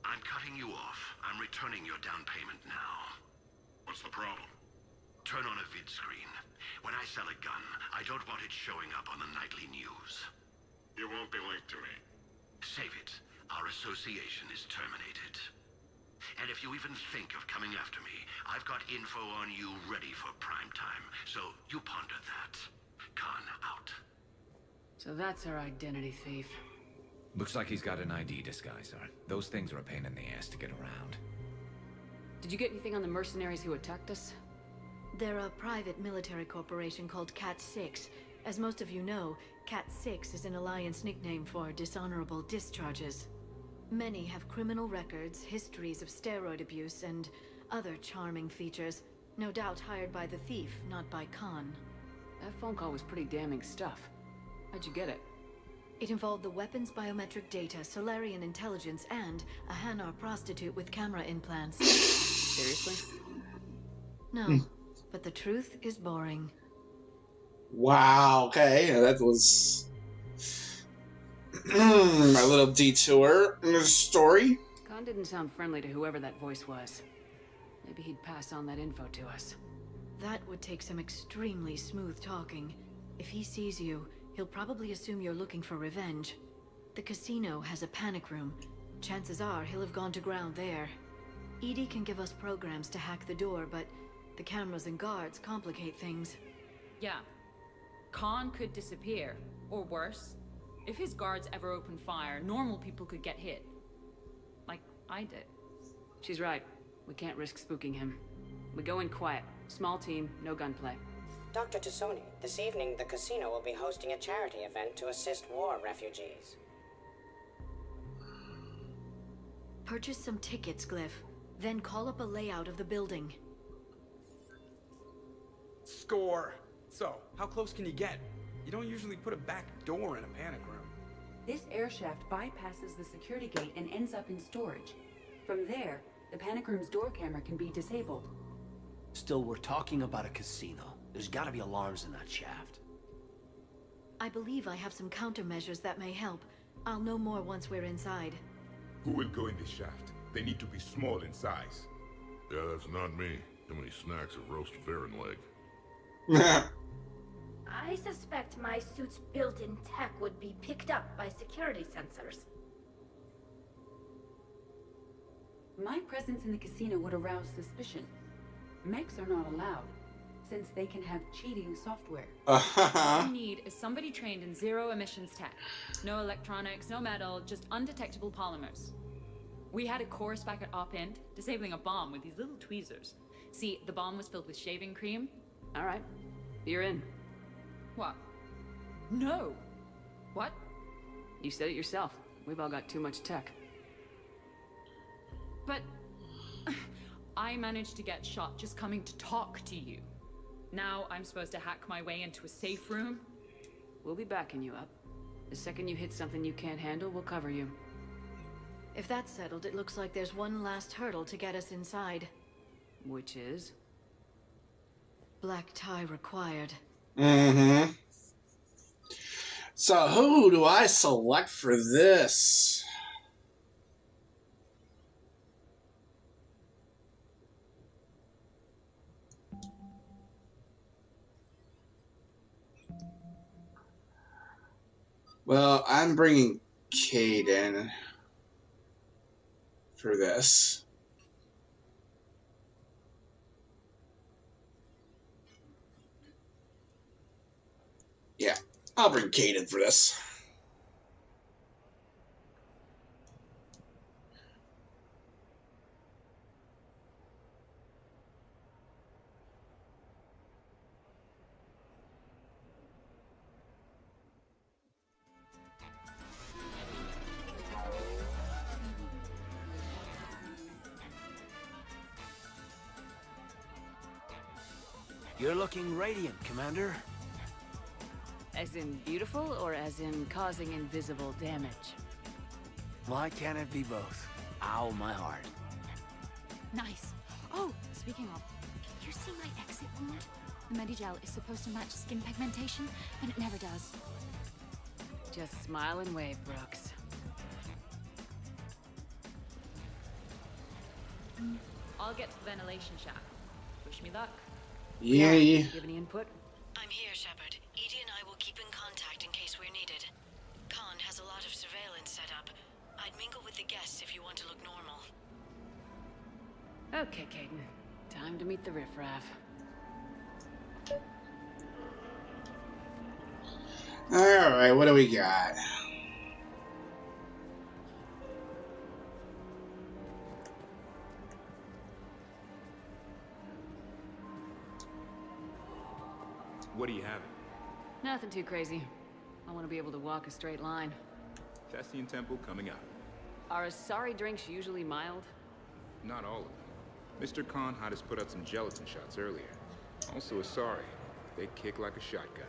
I'm cutting you off. I'm returning your down payment now. What's the problem? Turn on a vid screen. When I sell a gun, I don't want it showing up on the nightly news. You won't be linked to me. Save it. Our association is terminated. And if you even think of coming after me, I've got info on you ready for prime time. So you ponder that. Khan out. So that's our identity thief. Looks like he's got an ID disguiser. Those things are a pain in the ass to get around. Did you get anything on the mercenaries who attacked us? They're a private military corporation called Cat-6. As most of you know, Cat-6 is an Alliance nickname for dishonorable discharges. Many have criminal records, histories of steroid abuse, and other charming features. No doubt hired by the thief, not by Khan. That phone call was pretty damning stuff. How'd you get it? It involved the weapons biometric data, Solarian intelligence, and a Hanar prostitute with camera implants. Seriously? No, but the truth is boring. Wow, okay, that was a little detour in the story. Khan didn't sound friendly to whoever that voice was. Maybe he'd pass on that info to us. That would take some extremely smooth talking. If he sees you, he'll probably assume you're looking for revenge. The casino has a panic room. Chances are he'll have gone to ground there. EDI can give us programs to hack the door, but the cameras and guards complicate things. Yeah. Khan could disappear, or worse. If his guards ever open fire, normal people could get hit. Like I did. She's right. We can't risk spooking him. We go in quiet. Small team, no gunplay. Dr. Tassoni, this evening the casino will be hosting a charity event to assist war refugees. Purchase some tickets, Glyph. Then call up a layout of the building. Score! So, how close can you get? You don't usually put a back door in a panic room. This air shaft bypasses the security gate and ends up in storage. From there, the panic room's door camera can be disabled. Still, we're talking about a casino. There's gotta be alarms in that shaft. I believe I have some countermeasures that may help. I'll know more once we're inside. Who will go in this shaft? They need to be small in size. Yeah, that's not me. Too many snacks of roast Varan leg. I suspect my suit's built-in tech would be picked up by security sensors. My presence in the casino would arouse suspicion. Mechs are not allowed, since they can have cheating software. What we need is somebody trained in zero emissions tech. No electronics, no metal, just undetectable polymers. We had a course back at Op End, disabling a bomb with these little tweezers. See, the bomb was filled with shaving cream. All right, you're in. What? No. What? You said it yourself. We've all got too much tech. But I managed to get shot just coming to talk to you. Now I'm supposed to hack my way into a safe room? We'll be backing you up. The second you hit something you can't handle, we'll cover you. If that's settled, it looks like there's one last hurdle to get us inside. Which is? Black tie required. Mm-hmm. So who do I select for this? Well, I'm bringing Caden for this. Yeah, I'll bring Caden for this. You're looking radiant, Commander. As in beautiful, or as in causing invisible damage? Why can't it be both? Ow, my heart. Nice. Oh, speaking of, can you see my exit wound? The Medigel is supposed to match skin pigmentation, and it never does. Just smile and wave, Brooks. I'll get to the ventilation shaft. Wish me luck. Yeah. Do you have any input? I'm here, Shepard. Edie and I will keep in contact in case we're needed. Khan has a lot of surveillance set up. I'd mingle with the guests if you want to look normal. Okay, Caden. Time to meet the riffraff. Alright, what do we got? What do you have? Nothing too crazy. I want to be able to walk a straight line. Cassian Temple coming up. Are Asari drinks usually mild? Not all of them. Mr. Khan had us put out some gelatin shots earlier. Also Asari. They kick like a shotgun.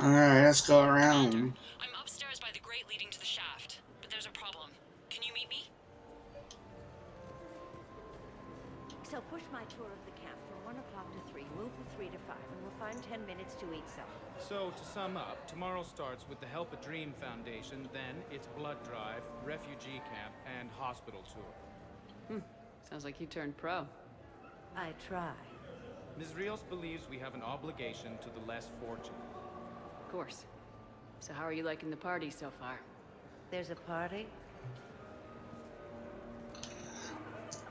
Alright, let's go around. I'm upstairs by the grate leading to the shaft, but there's a problem. Can you meet me? So push my tour of the camp from 1 o'clock to 3, move from 3 to 5, and we'll find 10 minutes to eat something. So, to sum up, tomorrow starts with the Help a Dream Foundation, then it's blood drive, refugee camp, and hospital tour. Sounds like you turned pro. I try. Ms. Rios believes we have an obligation to the less fortunate. Of course. So how are you liking the party so far? There's a party?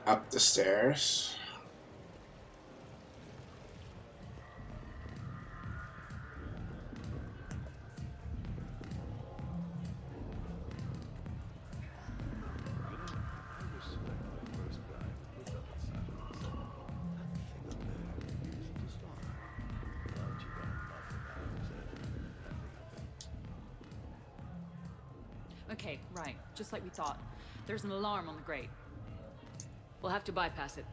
Up the stairs. Okay, right. Just like we thought. There's an alarm on the grate. We'll have to bypass it.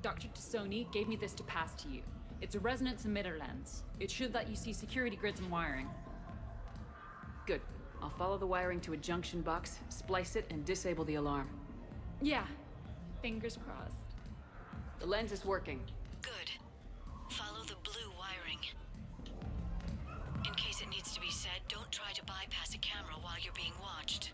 Dr. Tassoni gave me this to pass to you. It's a resonance emitter lens. It should let you see security grids and wiring. Good. I'll follow the wiring to a junction box, splice it, and disable the alarm. Yeah. Fingers crossed. The lens is working. Good. Follow the blue wiring. In case it needs to be said, don't try to bypass a camera while you're being watched.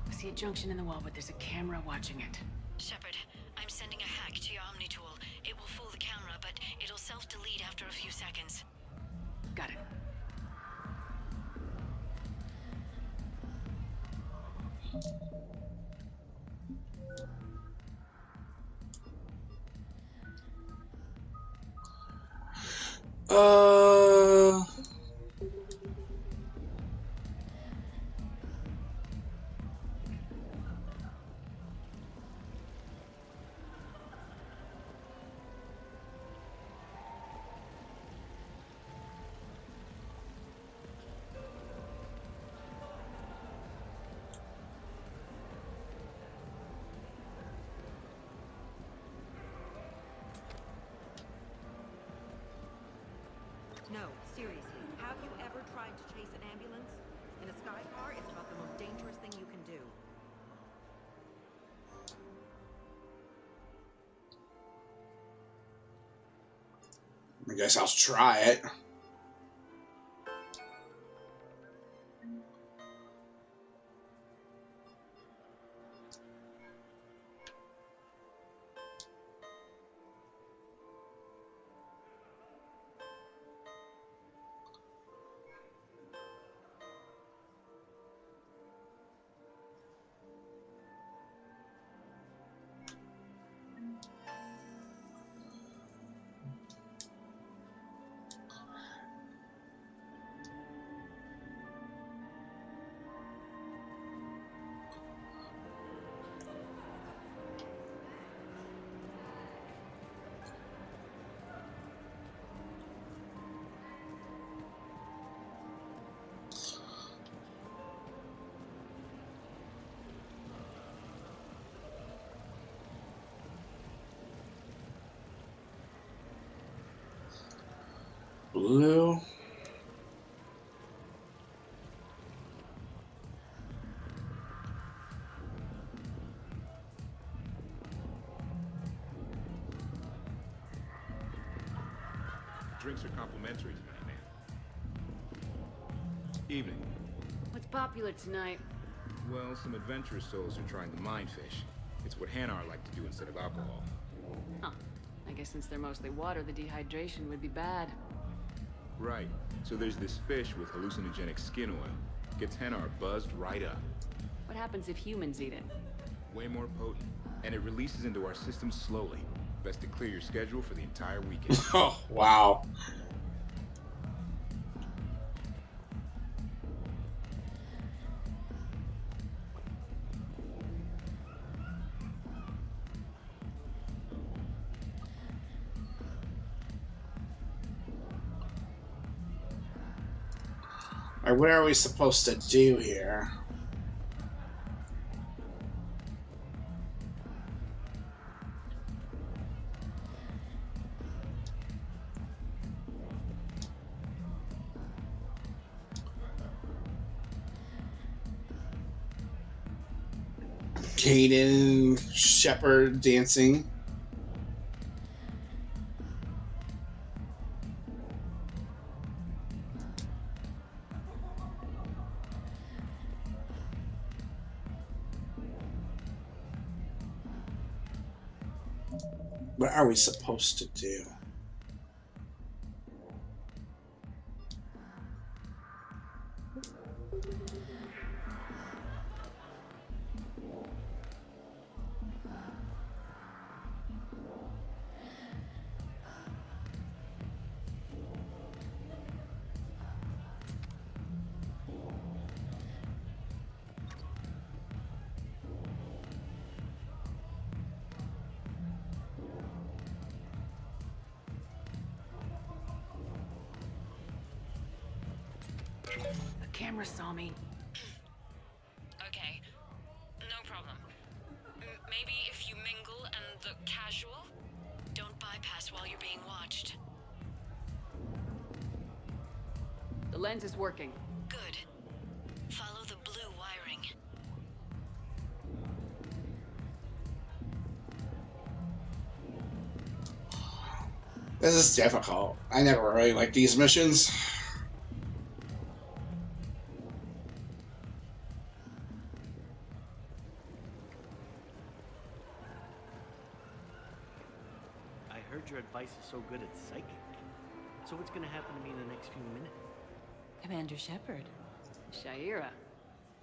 I see a junction in the wall, but there's a camera watching it. Shepard, I'm sending a hack to your Omni tool. It will fool the camera, but it'll self-delete after a few seconds. Got it. No, seriously. Have you ever tried to chase an ambulance? In a sky car, it's about the most dangerous thing you can do. I guess I'll try it. blue. Drinks are complimentary tonight, man. Evening. What's popular tonight? Well, some adventurous souls are trying the mind fish. It's what Hanar like to do instead of alcohol. Huh. I guess since they're mostly water, the dehydration would be bad. Right. So there's this fish with hallucinogenic skin oil. Gets Hanar buzzed right up. What happens if humans eat it? Way more potent. And it releases into our system slowly. Best to clear your schedule for the entire weekend. Oh, wow. Alright, what are we supposed to do here? Kaden, Shepard dancing. What are we supposed to do? The camera saw me. Okay, no problem. Maybe if you mingle and look casual? Don't bypass while you're being watched. The lens is working. Good. Follow the blue wiring. This is difficult. I never really liked these missions. I heard your advice is so good at psychic. So what's gonna happen to me in the next few minutes? Commander Shepard. Shaira.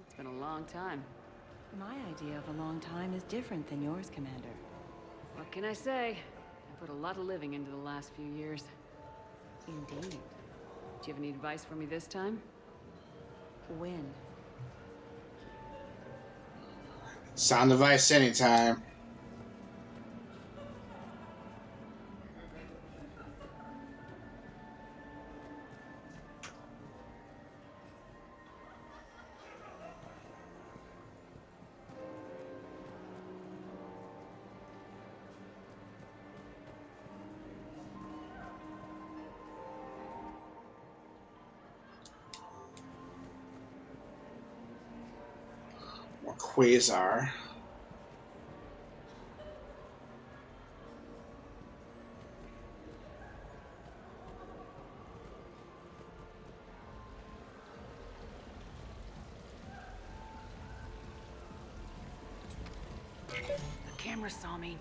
It's been a long time. My idea of a long time is different than yours, Commander. What can I say? I put a lot of living into the last few years. Indeed. Do you have any advice for me this time? When? Sound device anytime. More Quasar. The camera saw me.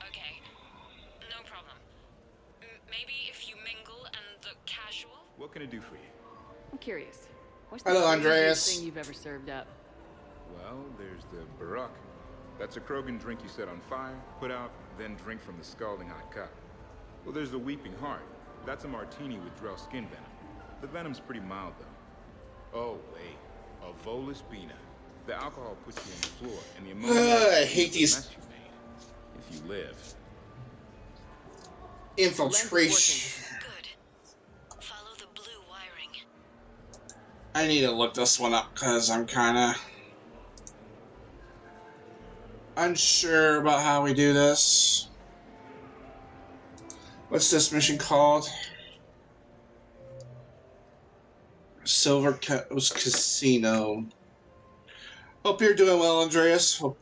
Okay, no problem. Maybe if you mingle and look casual? What can I do for you? I'm curious. What's the Hello, craziest Andreas. thing you've ever served up? Well, there's the Barak. That's a Krogan drink you set on fire, put out, then drink from the scalding hot cup. Well, there's the Weeping Heart. That's a martini with Drell skin venom. The venom's pretty mild, though. Oh, wait. A Volus Bina. The alcohol puts you on the floor, and the ammonia... I hate these mess you made. If you live. infiltration. Follow the blue wiring. I need to look this one up because I'm kind of unsure about how we do this. What's this mission called? Silver Coast Casino. Hope you're doing well, Andreas. Hope.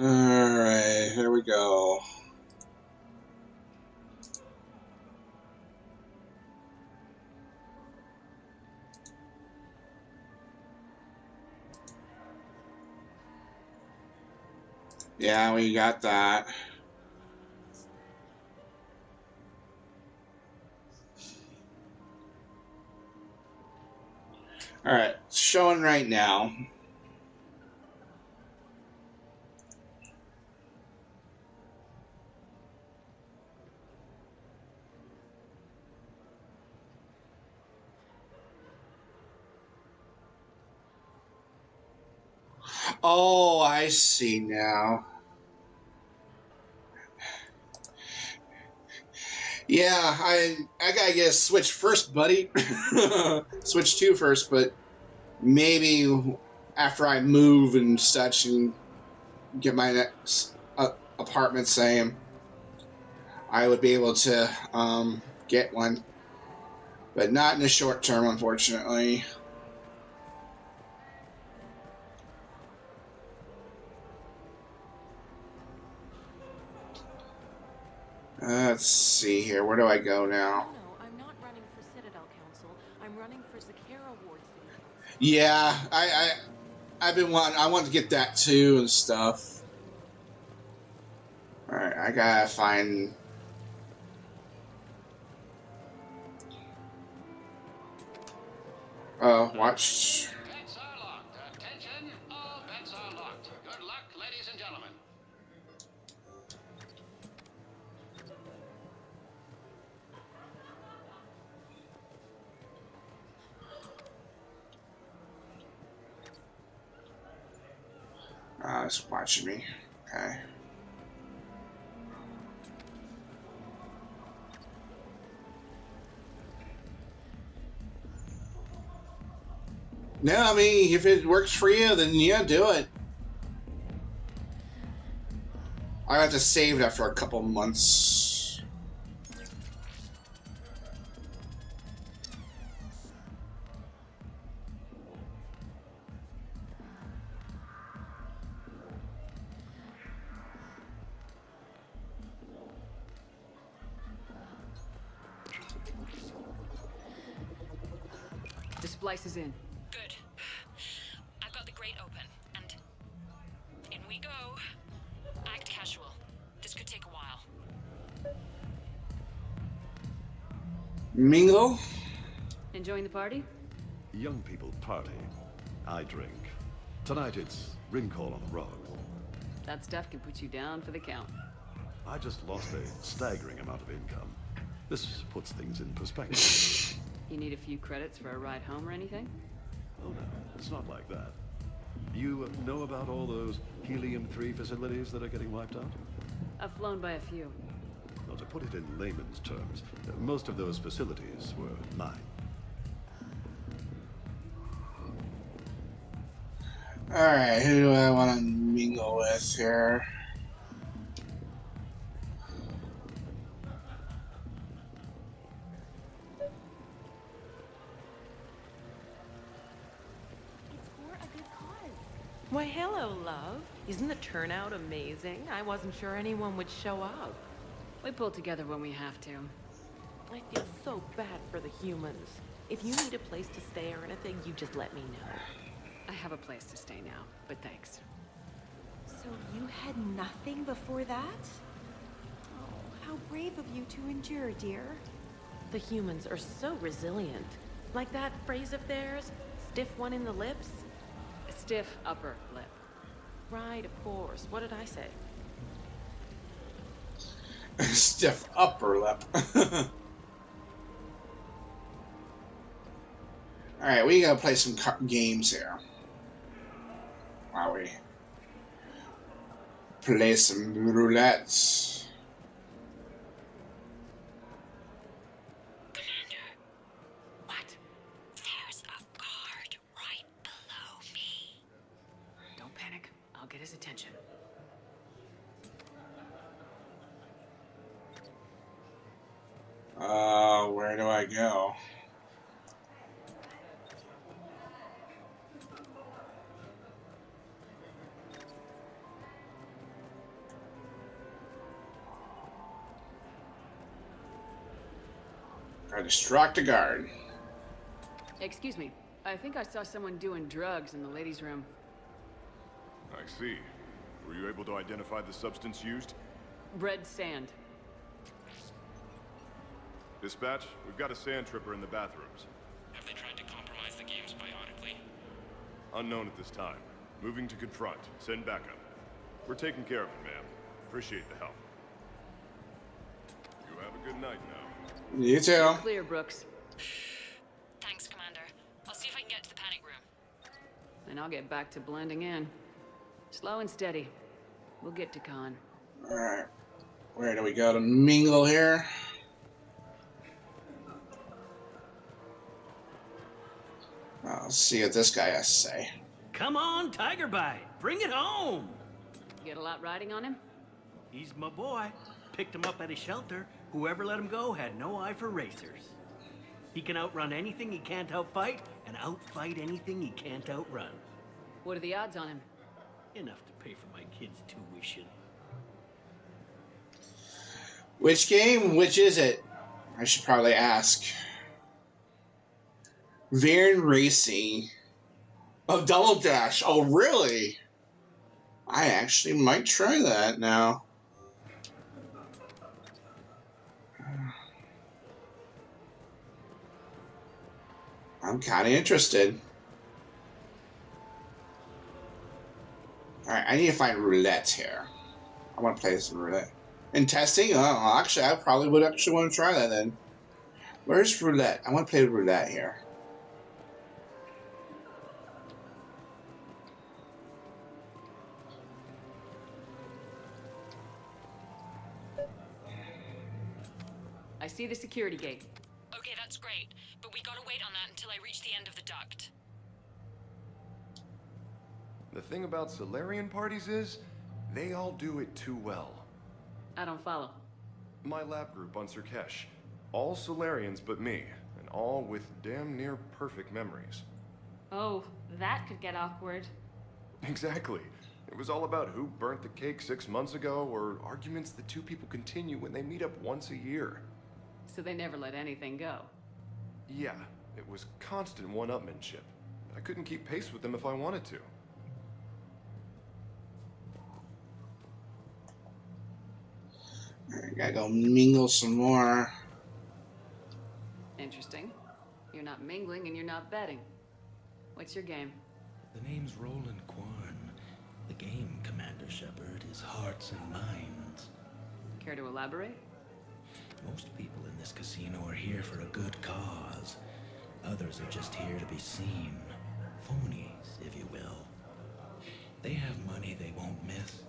Alright, here we go. Yeah, we got that. Alright, it's showing right now. Oh, I see now. Yeah, I gotta get a Switch first, buddy. Switch 2 first, but maybe after I move and such and get my next apartment same, I would be able to get one. But not in the short term, unfortunately. Let's see here. Where do I go now? No, I'm not running for Citadel Council. I'm running for Zakara Ward City Council. Yeah, I've been wanting. I want to get that too and stuff. All right, I gotta find. Watch. Bets are locked. Attention, all bets are locked. Good luck, ladies and gentlemen. It's watching me. Okay. No, I mean, if it works for you, then yeah, do it. I have to save it after a couple months. The splice is in. Good. I've got the grate open, and in we go. Act casual. This could take a while. Mingle? Enjoying the party? Young people party. I drink. Tonight it's ring call on the rocks. That stuff can put you down for the count. I just lost a staggering amount of income. This puts things in perspective. You need a few credits for a ride home or anything? Oh no, it's not like that. You know about all those Helium-3 facilities that are getting wiped out? I've flown by a few. Well, to put it in layman's terms, most of those facilities were mine. Alright, who do I want to mingle with here? Why, hello, love. Isn't the turnout amazing? I wasn't sure anyone would show up. We pull together when we have to. I feel so bad for the humans. If you need a place to stay or anything, you just let me know. I have a place to stay now, but thanks. So you had nothing before that? Oh, how brave of you to endure, dear. The humans are so resilient. Like that phrase of theirs, stiff one in the lips? A stiff upper lip. Right, of course. What did I say? Stiff upper lip. Alright, we gotta play some games here. While we play some roulettes. Commander, what? There's a guard right below me. Don't panic. I'll I go? Gotta distract a guard. Excuse me. I think I saw someone doing drugs in the ladies' room. I see. Were you able to identify the substance used? Red sand. Dispatch, we've got a sand tripper in the bathrooms. Have they tried to compromise the games biotically? Unknown at this time. Moving to confront. Send backup. We're taking care of it, ma'am. Appreciate the help. You have a good night now. You too. Clear, Brooks. Thanks, Commander. I'll see if I can get to the panic room. And I'll get back to blending in. Slow and steady. We'll get to Khan. Alright. Where do we go to mingle here? Let's see what this guy has to say. Come on, Tiger Bite. Bring it home. You get a lot riding on him? He's my boy. Picked him up at a shelter. Whoever let him go had no eye for racers. He can outrun anything he can't outfight, and outfight anything he can't outrun. What are the odds on him? Enough to pay for my kids' tuition. Which game? Which is it? I should probably ask. Varen Racing. Oh, Double Dash. Oh, really? I actually might try that now. I'm kind of interested. Alright, I need to find roulette here. I want to play some roulette. And testing? Oh, actually, I probably would actually want to try that then. Where's roulette? I want to play roulette here. I see the security gate. Okay, that's great. But we gotta wait on that until I reach the end of the duct. The thing about Solarian parties is, they all do it too well. I don't follow. My lab group on Sirkesh. All Solarians but me, and all with damn near perfect memories. Oh, that could get awkward. Exactly. It was all about who burnt the cake 6 months ago, or arguments that two people continue when they meet up once a year. So they never let anything go. Yeah, it was constant one-upmanship. I couldn't keep pace with them if I wanted to. I gotta go mingle some more. Interesting. You're not mingling and you're not betting. What's your game? The name's Roland Quorn. The game, Commander Shepard, is hearts and minds. Care to elaborate? Most people in this casino are here for a good cause. Others are just here to be seen. Phonies, if you will. They have money they won't miss.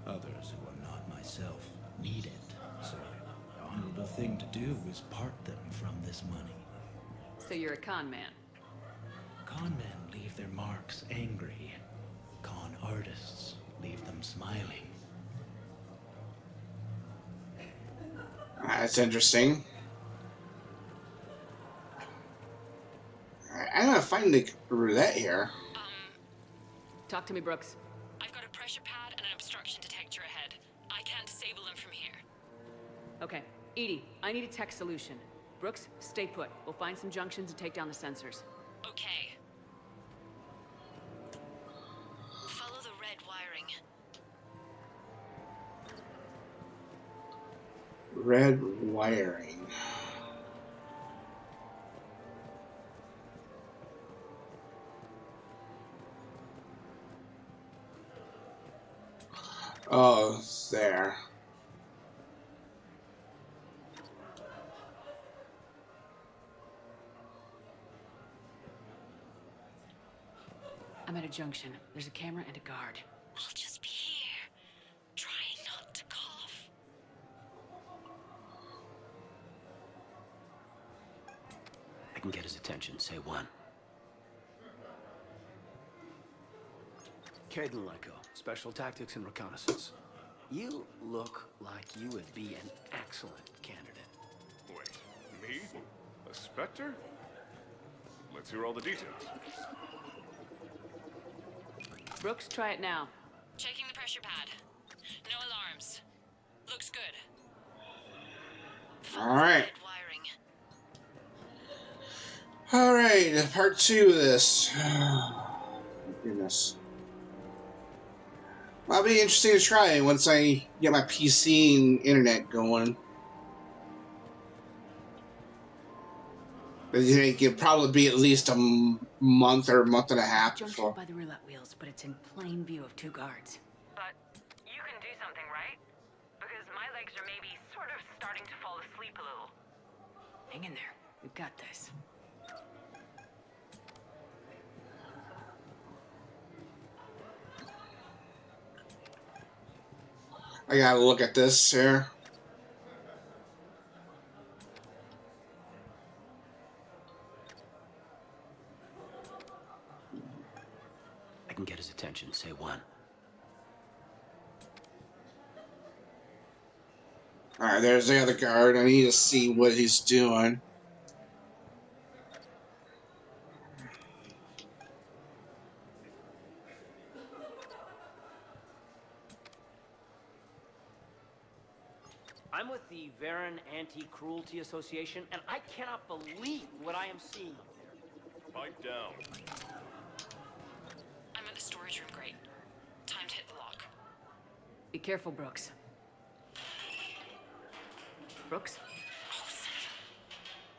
Others who are not myself need it. So the honorable thing to do is part them from this money. So you're a con man? Con men leave their marks angry. Con artists leave them smiling. That's interesting. Alright, I'm gonna find the roulette here. Talk to me, Brooks. I've got a pressure pad and an obstruction detector ahead. I can't disable them from here. Okay. Edie, I need a tech solution. Brooks, stay put. We'll find some junctions and take down the sensors. Okay. Follow the red wiring. Red wiring. Oh, there. I'm at a junction. There's a camera and a guard. I'll just be here, trying not to cough. I can get his attention. Say one. Caden Lyko, Special Tactics and Reconnaissance. You look like you would be an excellent candidate. Wait, me? Spectre? Let's hear all the details. Brooks, try it now. Checking the pressure pad. No alarms. Looks good. Alright. Alright, part 2 of this. Goodness. That'll be interesting to try once I get my PC and internet going. But you think it'd probably be at least a month or a month and a half before. By the roulette wheels, but it's in plain view of 2 guards. But you can do something, right? Because my legs are maybe sort of starting to fall asleep a little. Hang in there. We've got this. I gotta look at this here. I can get his attention, say when. Alright, there's the other guard. I need to see what he's doing. I'm with the Varen Anti-Cruelty Association, and I cannot believe what I am seeing up there. Pipe down. I'm at the storage room, great. Time to hit the lock. Be careful, Brooks. Brooks?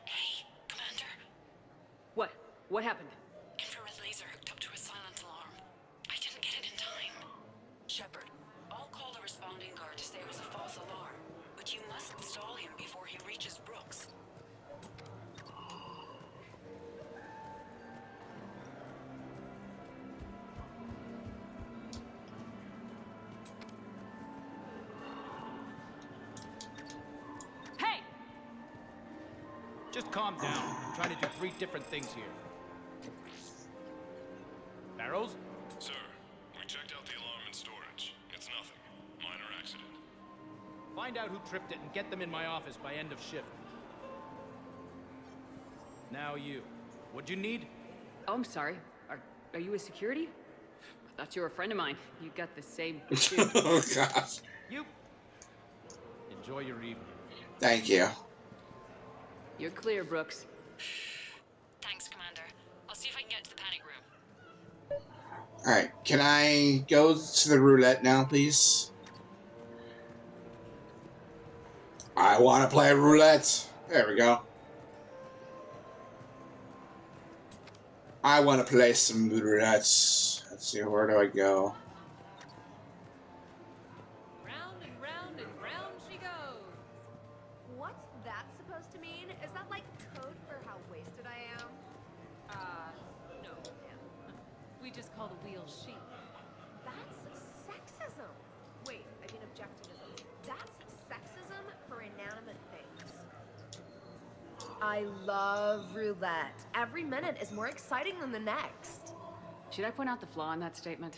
Hey, Commander. What? What happened? Infrared laser hooked up to a silent alarm. I didn't get it in time. Shepard, I'll call the responding guard to say it was a false alarm. But you must install him before he reaches Brooks. Hey! Just calm down. I'm trying to do 3 different things here. Barrows? Sir, we checked out the alarm in storage. It's nothing. Minor accident. Find out who tripped it and get them in my office by end of shift. Now you. What'd you need? Oh, I'm sorry. Are you a security? I thought you were a friend of mine. You got the same Oh, gosh. You. Enjoy your evening. Thank you. You're clear, Brooks. Thanks, Commander. I'll see if I can get to the panic room. Alright, can I go to the roulette now, please? I want to play roulette. There we go. I want to play some roulette. Let's see, where do I go? Round and round and round she goes. What's that supposed to mean? Is that like code for how wasted I am? No, ma'am. We just call the wheels sheep. That's sexism. Wait, I mean objectivism. That's sexism for inanimate things. I love roulette. Every minute is more exciting than the next. Should I point out the flaw in that statement?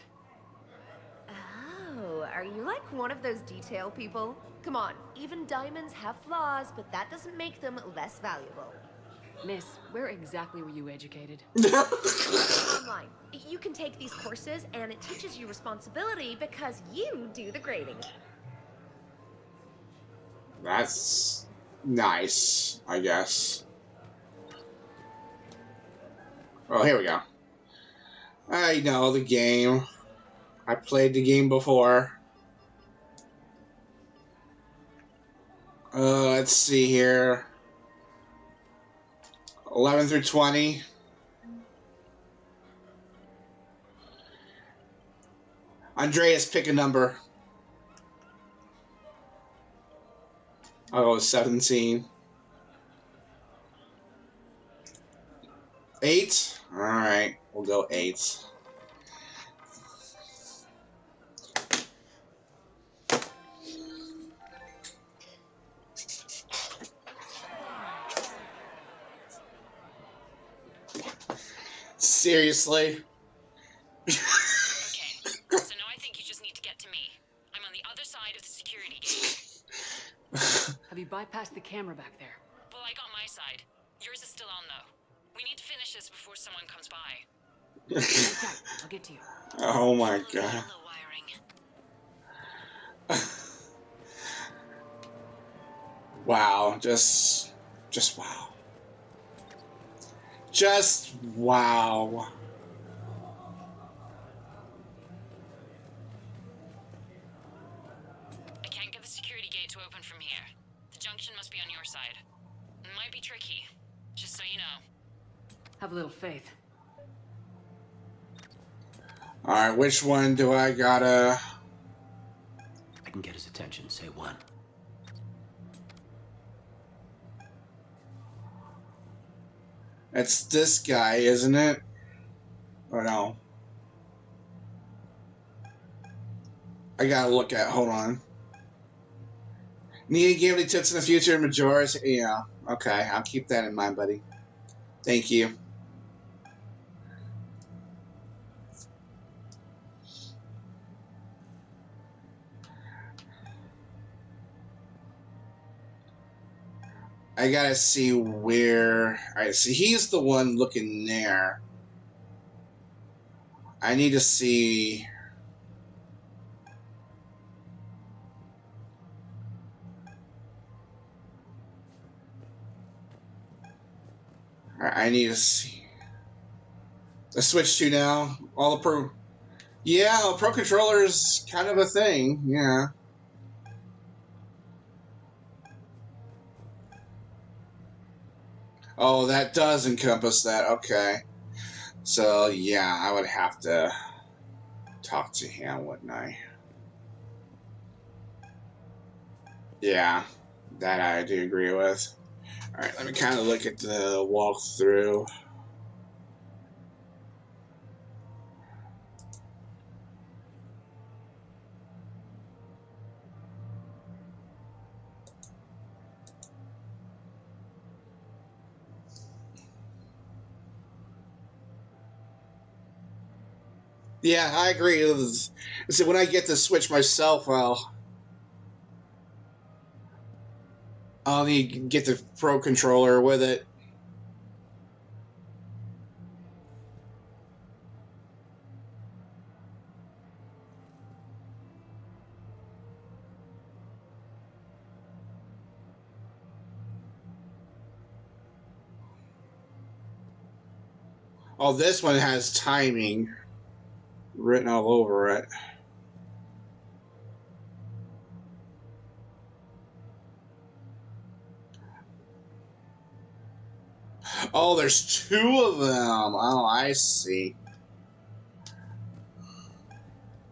Oh, are you like one of those detail people? Come on, even diamonds have flaws, but that doesn't make them less valuable. Miss, where exactly were you educated? Online. You can take these courses and it teaches you responsibility because you do the grading. That's nice, I guess. Oh, here we go. I know the game. I played the game before. Let's see here. 11 through 20. Andreas, pick a number. I'll go with 17. 8? Alright, we'll go 8. Seriously? Okay, so now I think you just need to get to me. I'm on the other side of the security gate. Have you bypassed the camera back there? Well, I got my side. Yours is still on, though. We need to finish this before someone comes by. Hang tight. I'll get to you. Oh my god. Wow, just wow. Just wow. I can't get the security gate to open from here. The junction must be on your side. It might be tricky, just so you know. Have a little faith. Alright, which one do I gotta... I can get his attention. Say one. It's this guy, isn't it? Or no? I gotta look at... Hold on. Need gambling tips in the future, Majora's... Yeah, okay. I'll keep that in mind, buddy. Thank you. I gotta see where... Alright, see, he's the one looking there. I need to see... I need to see... The Switch 2 now. All the Pro... Yeah, Pro Controller's kind of a thing, yeah. Oh, that does encompass that. Okay. So, yeah, I would have to talk to him, wouldn't I? Yeah, that I do agree with. Alright, let me kind of look at the walkthrough. Yeah, I agree. So when I get the Switch myself, I'll need to get the Pro Controller with it. Oh, this one has timing written all over it. Oh, there's two of them. Oh, I see.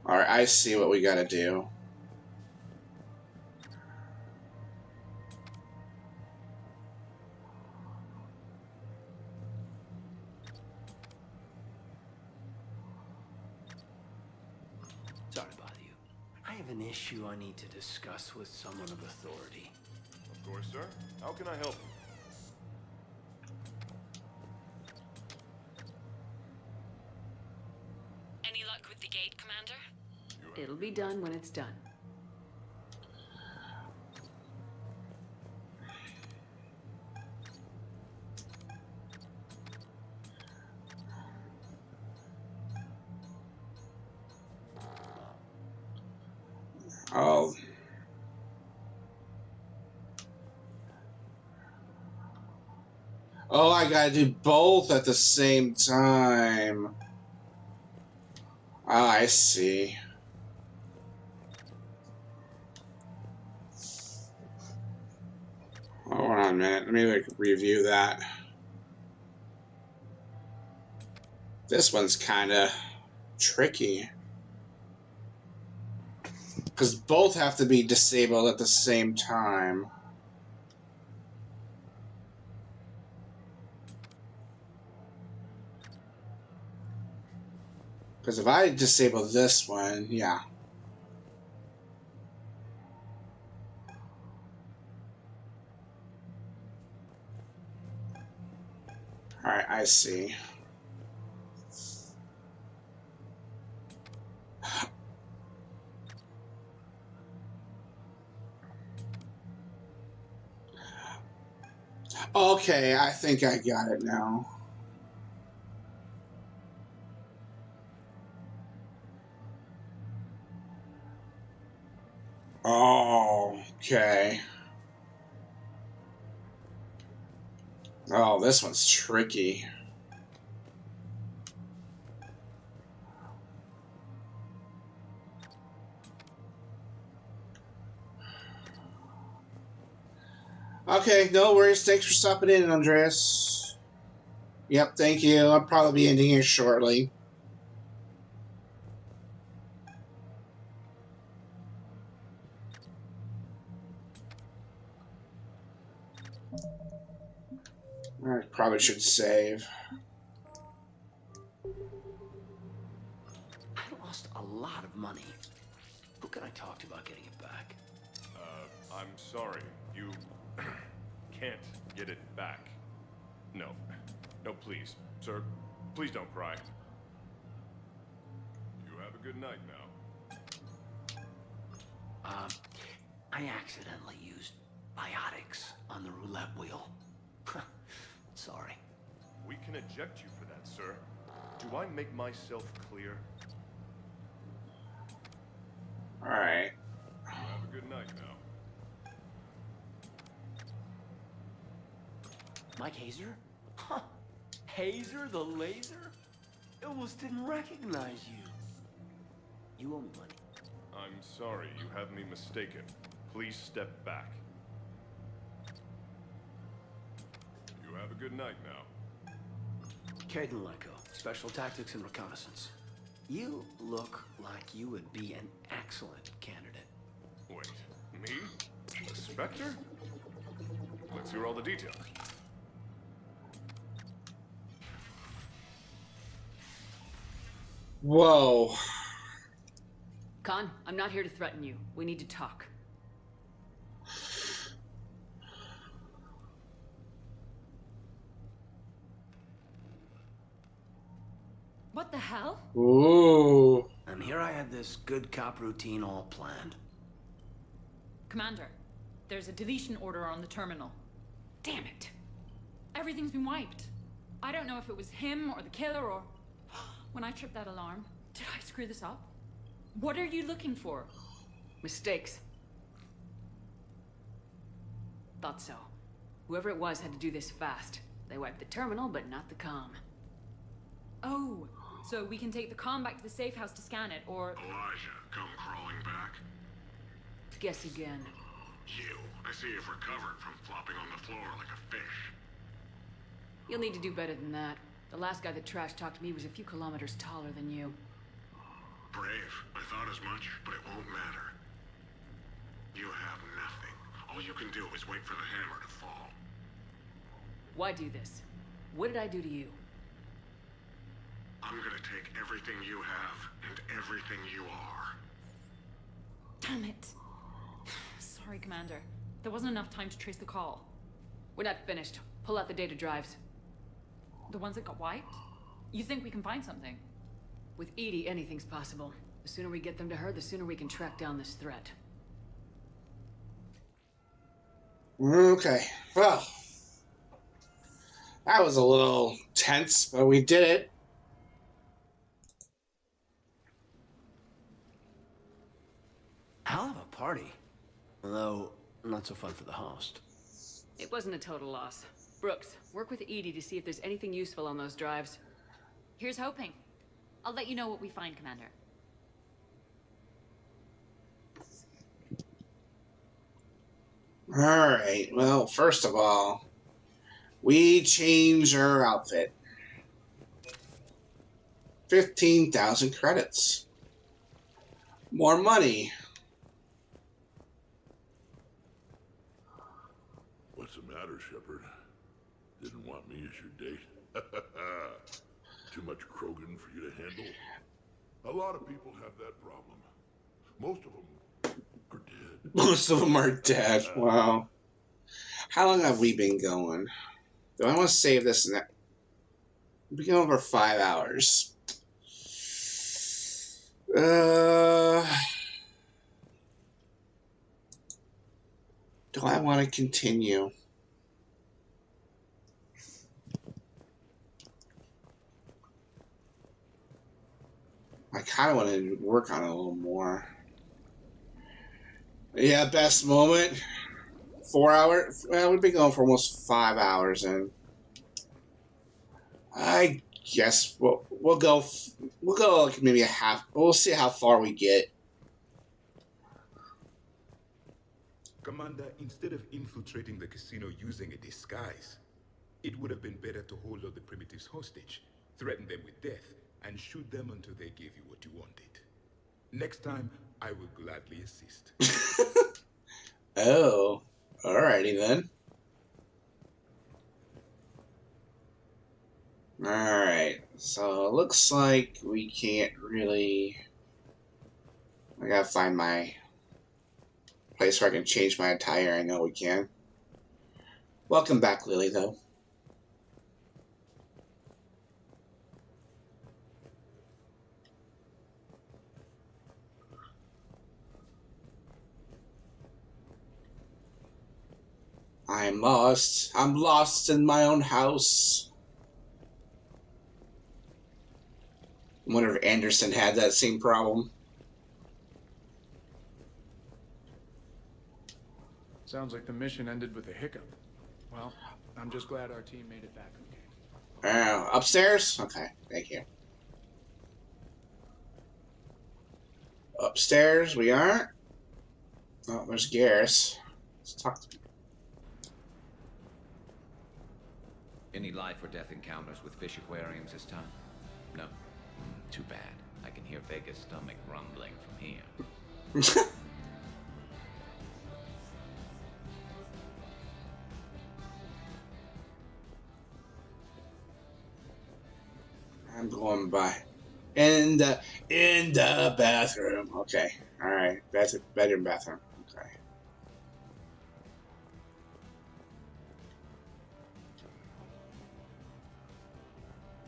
Alright, I see what we gotta do. Sorry to bother you. I have an issue I need to discuss with someone of authority. Of course, sir. How can I help you? Any luck with the gate, Commander? It'll be done when it's done. Oh. Oh, I gotta do both at the same time. Oh, I see. Hold on a minute. Let me review that. This one's kind of tricky. Because both have to be disabled at the same time. Because if I disable this one, yeah. Alright, I see. Okay, I think I got it now. Oh, okay. Oh, this one's tricky. Okay, no worries. Thanks for stopping in, Andreas. Yep, thank you. I'll probably be ending here shortly. I probably should save. I lost a lot of money. Who can I talk to about getting it back? I'm sorry. You can't get it back. No. No, please. Sir, please don't cry. You have a good night now. I accidentally used biotics on the roulette wheel. Sorry. We can eject you for that, sir. Do I make myself clear? Alright. You have a good night now. Mike Hazer? Huh. Hazer the laser? I almost didn't recognize you. You owe me money. I'm sorry, you have me mistaken. Please step back. You have a good night now. Caden Leko, Special Tactics and Reconnaissance. You look like you would be an excellent candidate. Wait, me? A Spectre? Let's hear all the details. Whoa. Khan, I'm not here to threaten you. We need to talk. What the hell? Ooh. And here I had this good cop routine all planned. Commander, there's a deletion order on the terminal. Damn it. Everything's been wiped. I don't know if it was him or the killer or... When I tripped that alarm, did I screw this up? What are you looking for? Mistakes. Thought so. Whoever it was had to do this fast. They wiped the terminal, but not the comm. Oh, so we can take the comm back to the safe house to scan it, or... Elijah, come crawling back. Guess again. You. I see you've recovered from flopping on the floor like a fish. You'll need to do better than that. The last guy that trash-talked me was a few kilometers taller than you. Brave. I thought as much, but it won't matter. You have nothing. All you can do is wait for the hammer to fall. Why do this? What did I do to you? I'm gonna take everything you have and everything you are. Damn it. Sorry, Commander. There wasn't enough time to trace the call. We're not finished. Pull out the data drives. The ones that got wiped? You think we can find something? With Edie, anything's possible. The sooner we get them to her, the sooner we can track down this threat. Okay. Well, that was a little tense, but we did it. Hell of a party. Although, not so fun for the host. It wasn't a total loss. Brooks, work with Edie to see if there's anything useful on those drives. Here's hoping. I'll let you know what we find, Commander. Alright, well, first of all, we change our outfit. 15,000 credits. More money. What's the matter, Shepard? Didn't want me as your date? Too much Krogan for you to handle? A lot of people have that problem. Most of them are dead. Most of them are dead. Wow. How long have we been going? Do I want to save this? We've been going over 5 hours. Do I want to continue? kind of want to work on it a little more. Yeah, best moment. 4 hours. Well, we've been going for almost 5 hours, and I guess we'll go like maybe a half. We'll see how far we get. Commander, instead of infiltrating the casino using a disguise, it would have been better to hold all the primitives hostage, threaten them with death, and shoot them until they gave you what you wanted. Next time, I will gladly assist. Oh, alrighty then. Alright, so it looks like we can't really... I gotta find my place where I can change my attire. I know we can. Welcome back, Lily, though. I'm lost. I'm lost in my own house. I wonder if Anderson had that same problem. Sounds like the mission ended with a hiccup. Well, I'm just glad our team made it back okay. Upstairs? Okay, thank you. Upstairs we are. Oh, there's Garrus. Let's talk to him. Any life or death encounters with fish aquariums this time? No? Too bad. I can hear Vega's stomach rumbling from here. I'm going by. In the bathroom. Okay. Alright. Bedroom, bathroom. Okay.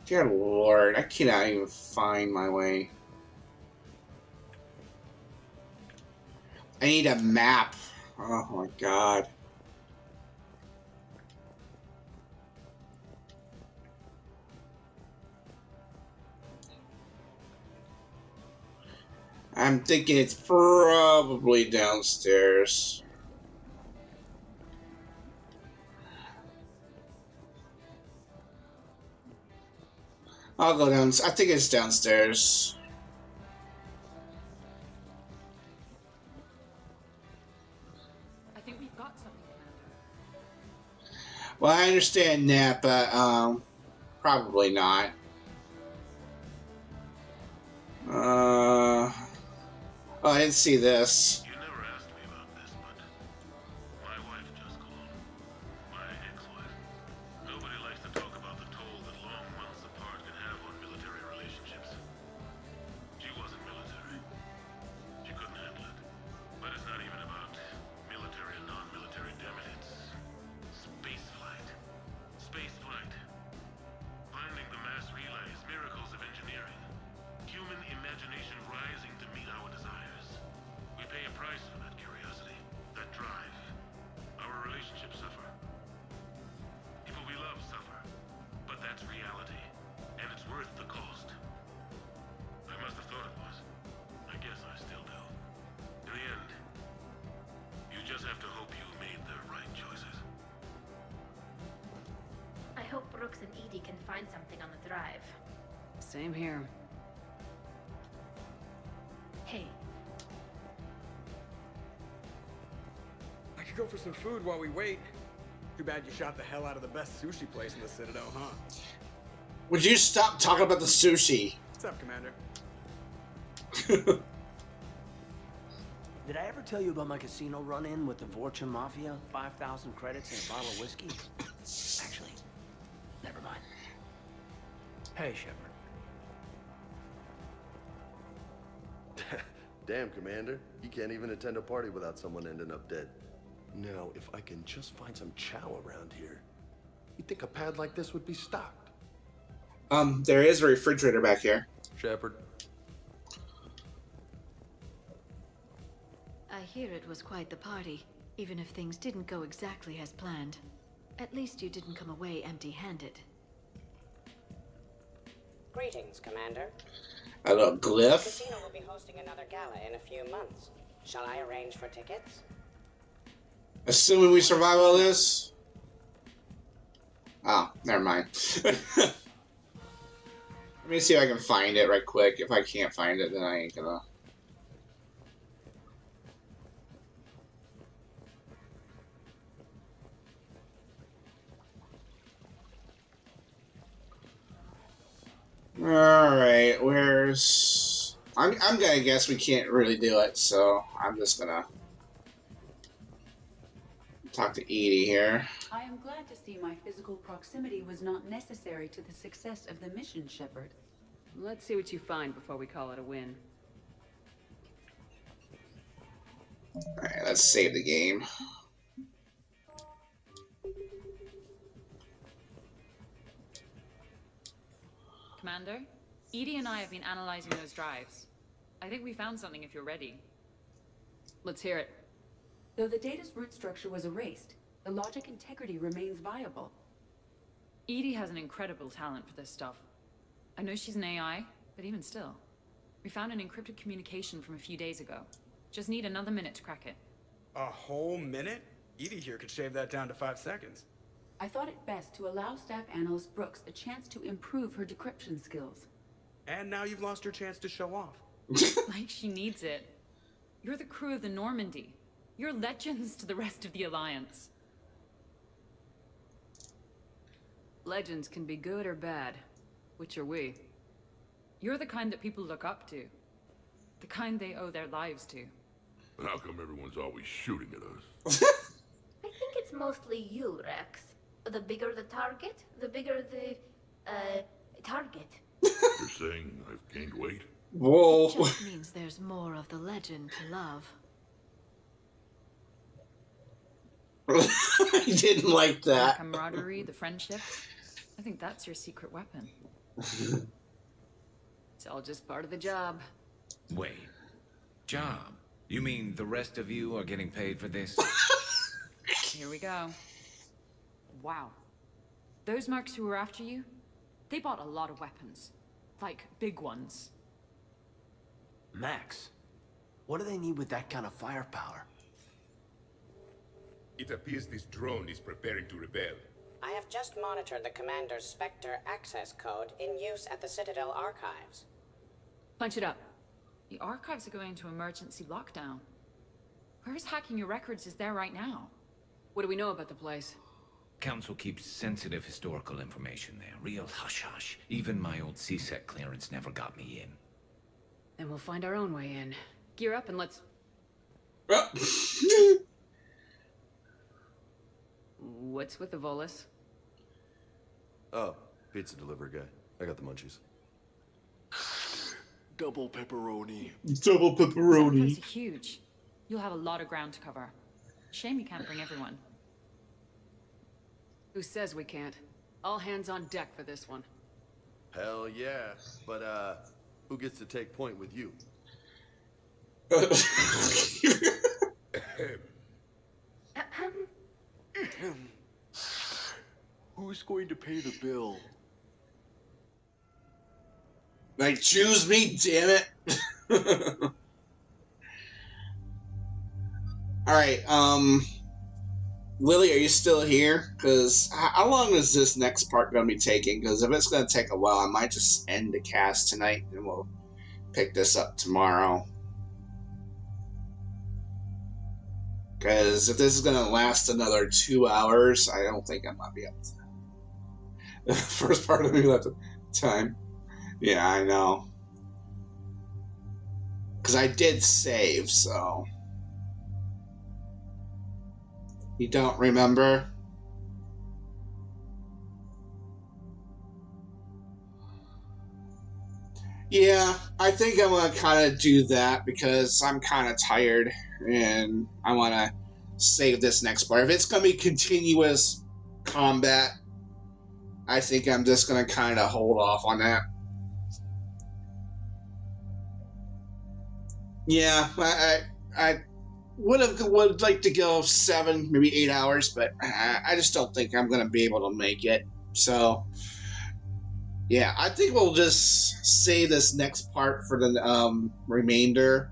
Dear Lord, I cannot even find my way. I need a map. Oh my god. I'm thinking it's probably downstairs. I'll go down. I think it's downstairs. I think we've got something, Commander. Well, I understand that, but probably not. Oh, I didn't see this. You never asked me about this, but my wife just called. My ex-wife. Nobody likes to talk about the toll that long months apart can have on military relationships. She wasn't military. She couldn't handle it. But it's not even about military and non-military, damn it. It's space flight. Space flight. Finding the mass relays, miracles of engineering. Human imagination rising to meet our desires. We pay a price for that curiosity, that drive. Our relationships suffer. People we love suffer. But that's reality, and it's worth the cost. I must have thought it was. I guess I still do. In the end, you just have to hope you made the right choices. I hope Brooks and Edie can find something on the drive. Same here. Hey, I could go for some food while we wait. Too bad you shot the hell out of the best sushi place in the Citadel, huh? Would you stop talking about the sushi? What's up, Commander? Did I ever tell you about my casino run-in with the Vorcha Mafia? 5,000 credits and a bottle of whiskey? Actually, never mind. Hey, Shepard. Damn, Commander. You can't even attend a party without someone ending up dead. Now, if I can just find some chow around here, you'd think a pad like this would be stocked. There is a refrigerator back here. Shepard. I hear it was quite the party, even if things didn't go exactly as planned. At least you didn't come away empty-handed. Greetings, Commander. Hello, The Glyph. casino will be hosting another gala in a few months. Shall I arrange for tickets? Assuming we survive all this. Oh, never mind. Let me see if I can find it right quick. If I can't find it, then I ain't gonna. Alright, where's... I'm gonna guess we can't really do it, so I'm just gonna talk to Edie here. I am glad to see my physical proximity was not necessary to the success of the mission, Shepard. Let's see what you find before we call it a win. Alright, let's save the game. Commander, Edie and I have been analyzing those drives. I think we found something if you're ready. Let's hear it. Though the data's root structure was erased, the logic integrity remains viable. Edie has an incredible talent for this stuff. I know she's an AI, but even still. We found an encrypted communication from a few days ago. Just need another minute to crack it. A whole minute? Edie here could shave that down to 5 seconds. I thought it best to allow Staff Analyst Brooks a chance to improve her decryption skills. And now you've lost your chance to show off. Like she needs it. You're the crew of the Normandy. You're legends to the rest of the Alliance. Legends can be good or bad. Which are we? You're the kind that people look up to. The kind they owe their lives to. How come everyone's always shooting at us? I think it's mostly you, Rex. The bigger the target, the bigger the, target. You're saying I've gained weight? Whoa. It just means there's more of the legend to love. I didn't like The that. camaraderie, the friendship. I think that's your secret weapon. It's all just part of the job. Wait. Job? You mean the rest of you are getting paid for this? Here we go. Wow. Those mercs who were after you, they bought a lot of weapons. Like, big ones. Max, what do they need with that kind of firepower? It appears this drone is preparing to rebel. I have just monitored the Commander's Spectre access code in use at the Citadel archives. Punch it up. The archives are going into emergency lockdown. Whoever's hacking your records is there right now. What do we know about the place? Council keeps sensitive historical information there. Real hush-hush. Even my old CSEC clearance never got me in. Then we'll find our own way in. Gear up and let's... What's with the Volus? Oh, pizza delivery guy. I got the munchies. Double pepperoni. Double pepperoni. Archives are huge. You'll have a lot of ground to cover. Shame you can't bring everyone. Who says we can't? All hands on deck for this one. Hell yeah. But, who gets to take point with you? Who's going to pay the bill? Like, choose me, damn it. Alright, Lily, are you still here? Because how long is this next part going to be taking? Because if it's going to take a while, I might just end the cast tonight and we'll pick this up tomorrow. Because if this is going to last another 2 hours, I don't think I might be able to. The first part of me left time. Yeah, I know. Because I did save, so... You don't remember? Yeah, I think I'm going to kind of do that because I'm kind of tired and I want to save this next part. If it's going to be continuous combat, I think I'm just going to kind of hold off on that. Yeah, I would like to go 7, maybe 8 hours, but I just don't think I'm going to be able to make it. So, yeah, I think we'll just save this next part for the remainder.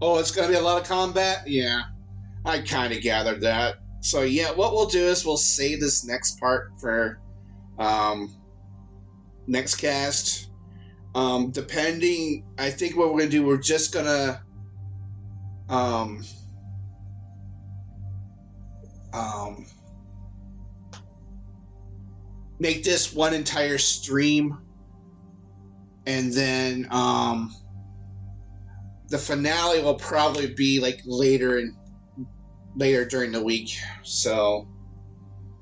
Oh, it's gonna be a lot of combat? Yeah, I kind of gathered that. So yeah, what we'll do is we'll save this next part for next cast. Depending, I think what we're gonna do, we're just gonna make this one entire stream, and then the finale will probably be like later during the week. So,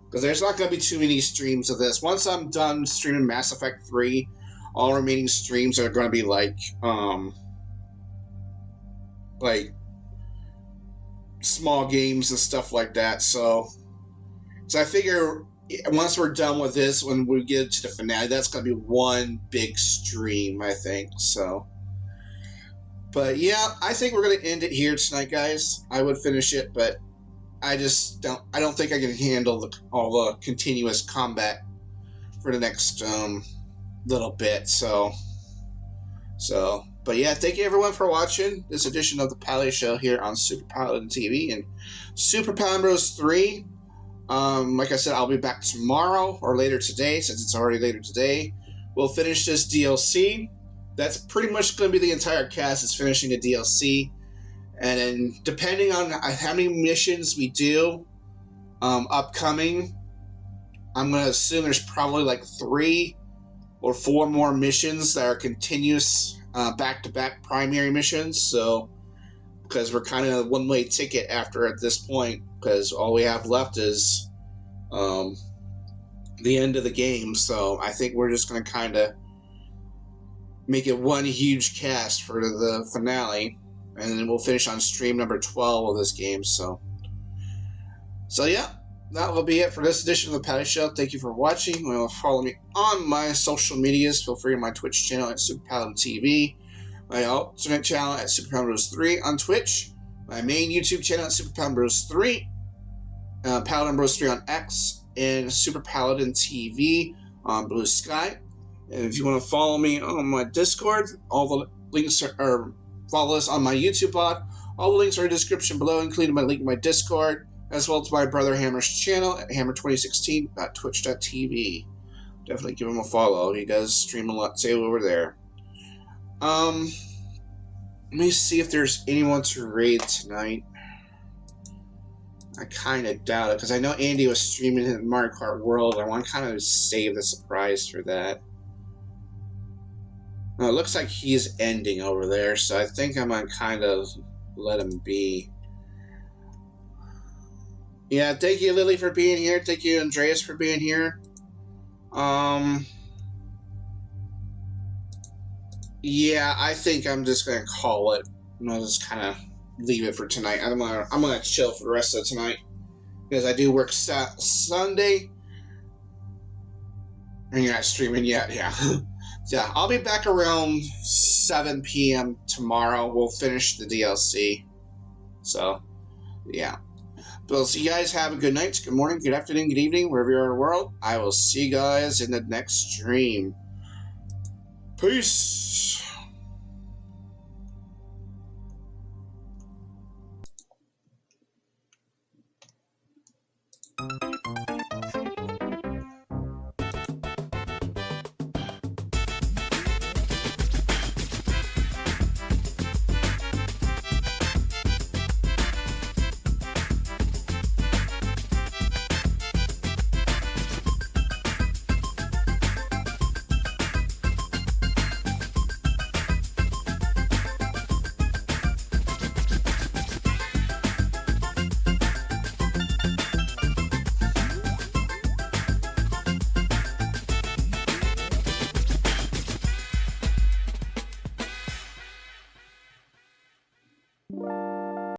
because there's not going to be too many streams of this. Once I'm done streaming Mass Effect 3, all remaining streams are going to be like small games and stuff like that. So I figure once we're done with this, when we get to the finale, that's going to be one big stream, I think. So, but yeah, I think we're going to end it here tonight, guys. I would finish it, but I don't think I can handle all the continuous combat for the next little bit. So, but yeah, thank you everyone for watching this edition of the Pally Show here on Super Paladin TV and Super Paladin Bros 3. Like I said, I'll be back tomorrow or later today, since it's already later today. We'll finish this DLC. That's pretty much going to be the entire cast is finishing the DLC. And then, depending on how many missions we do upcoming, I'm going to assume there's probably like 3 or 4 more missions that are continuous back-to-back primary missions. So, because we're kind of a one-way ticket at this point, because all we have left is the end of the game. So I think we're just going to kind of make it one huge cast for the finale, and then we'll finish on stream number 12 of this game. So yeah, that will be it for this edition of the Pally Show. Thank you for watching. Well, follow me on my social medias. Feel free to my Twitch channel at Super Paladin TV, my alternate channel at Super Paladin Bros 3 on Twitch, my main YouTube channel at Super Paladin Bros 3, Paladin Bros 3 on X, and Super Paladin TV on Blue Sky. And if you want to follow me on my Discord, all the links are follow us on my YouTube bot. All the links are in the description below, including my link to my Discord, as well as my brother Hammer's channel at hammer2016.twitch.tv. Definitely give him a follow. He does stream a lot too over there. Let me see if there's anyone to raid tonight. I kind of doubt it, because I know Andy was streaming in Mario Kart World. I want to kind of save the surprise for that. Well, it looks like he's ending over there, so I think I'm going to kind of let him be. Yeah, thank you, Lily, for being here. Thank you, Andreas, for being here. Yeah, I think I'm just going to call it. I'm going to just kind of leave it for tonight. I'm gonna chill for the rest of tonight, because I do work Sunday. And you're not streaming yet, yeah. Yeah, I'll be back around 7 p.m. tomorrow. We'll finish the DLC. So, yeah. But so you guys have a good night, good morning, good afternoon, good evening, wherever you are in the world. I will see you guys in the next stream. Peace.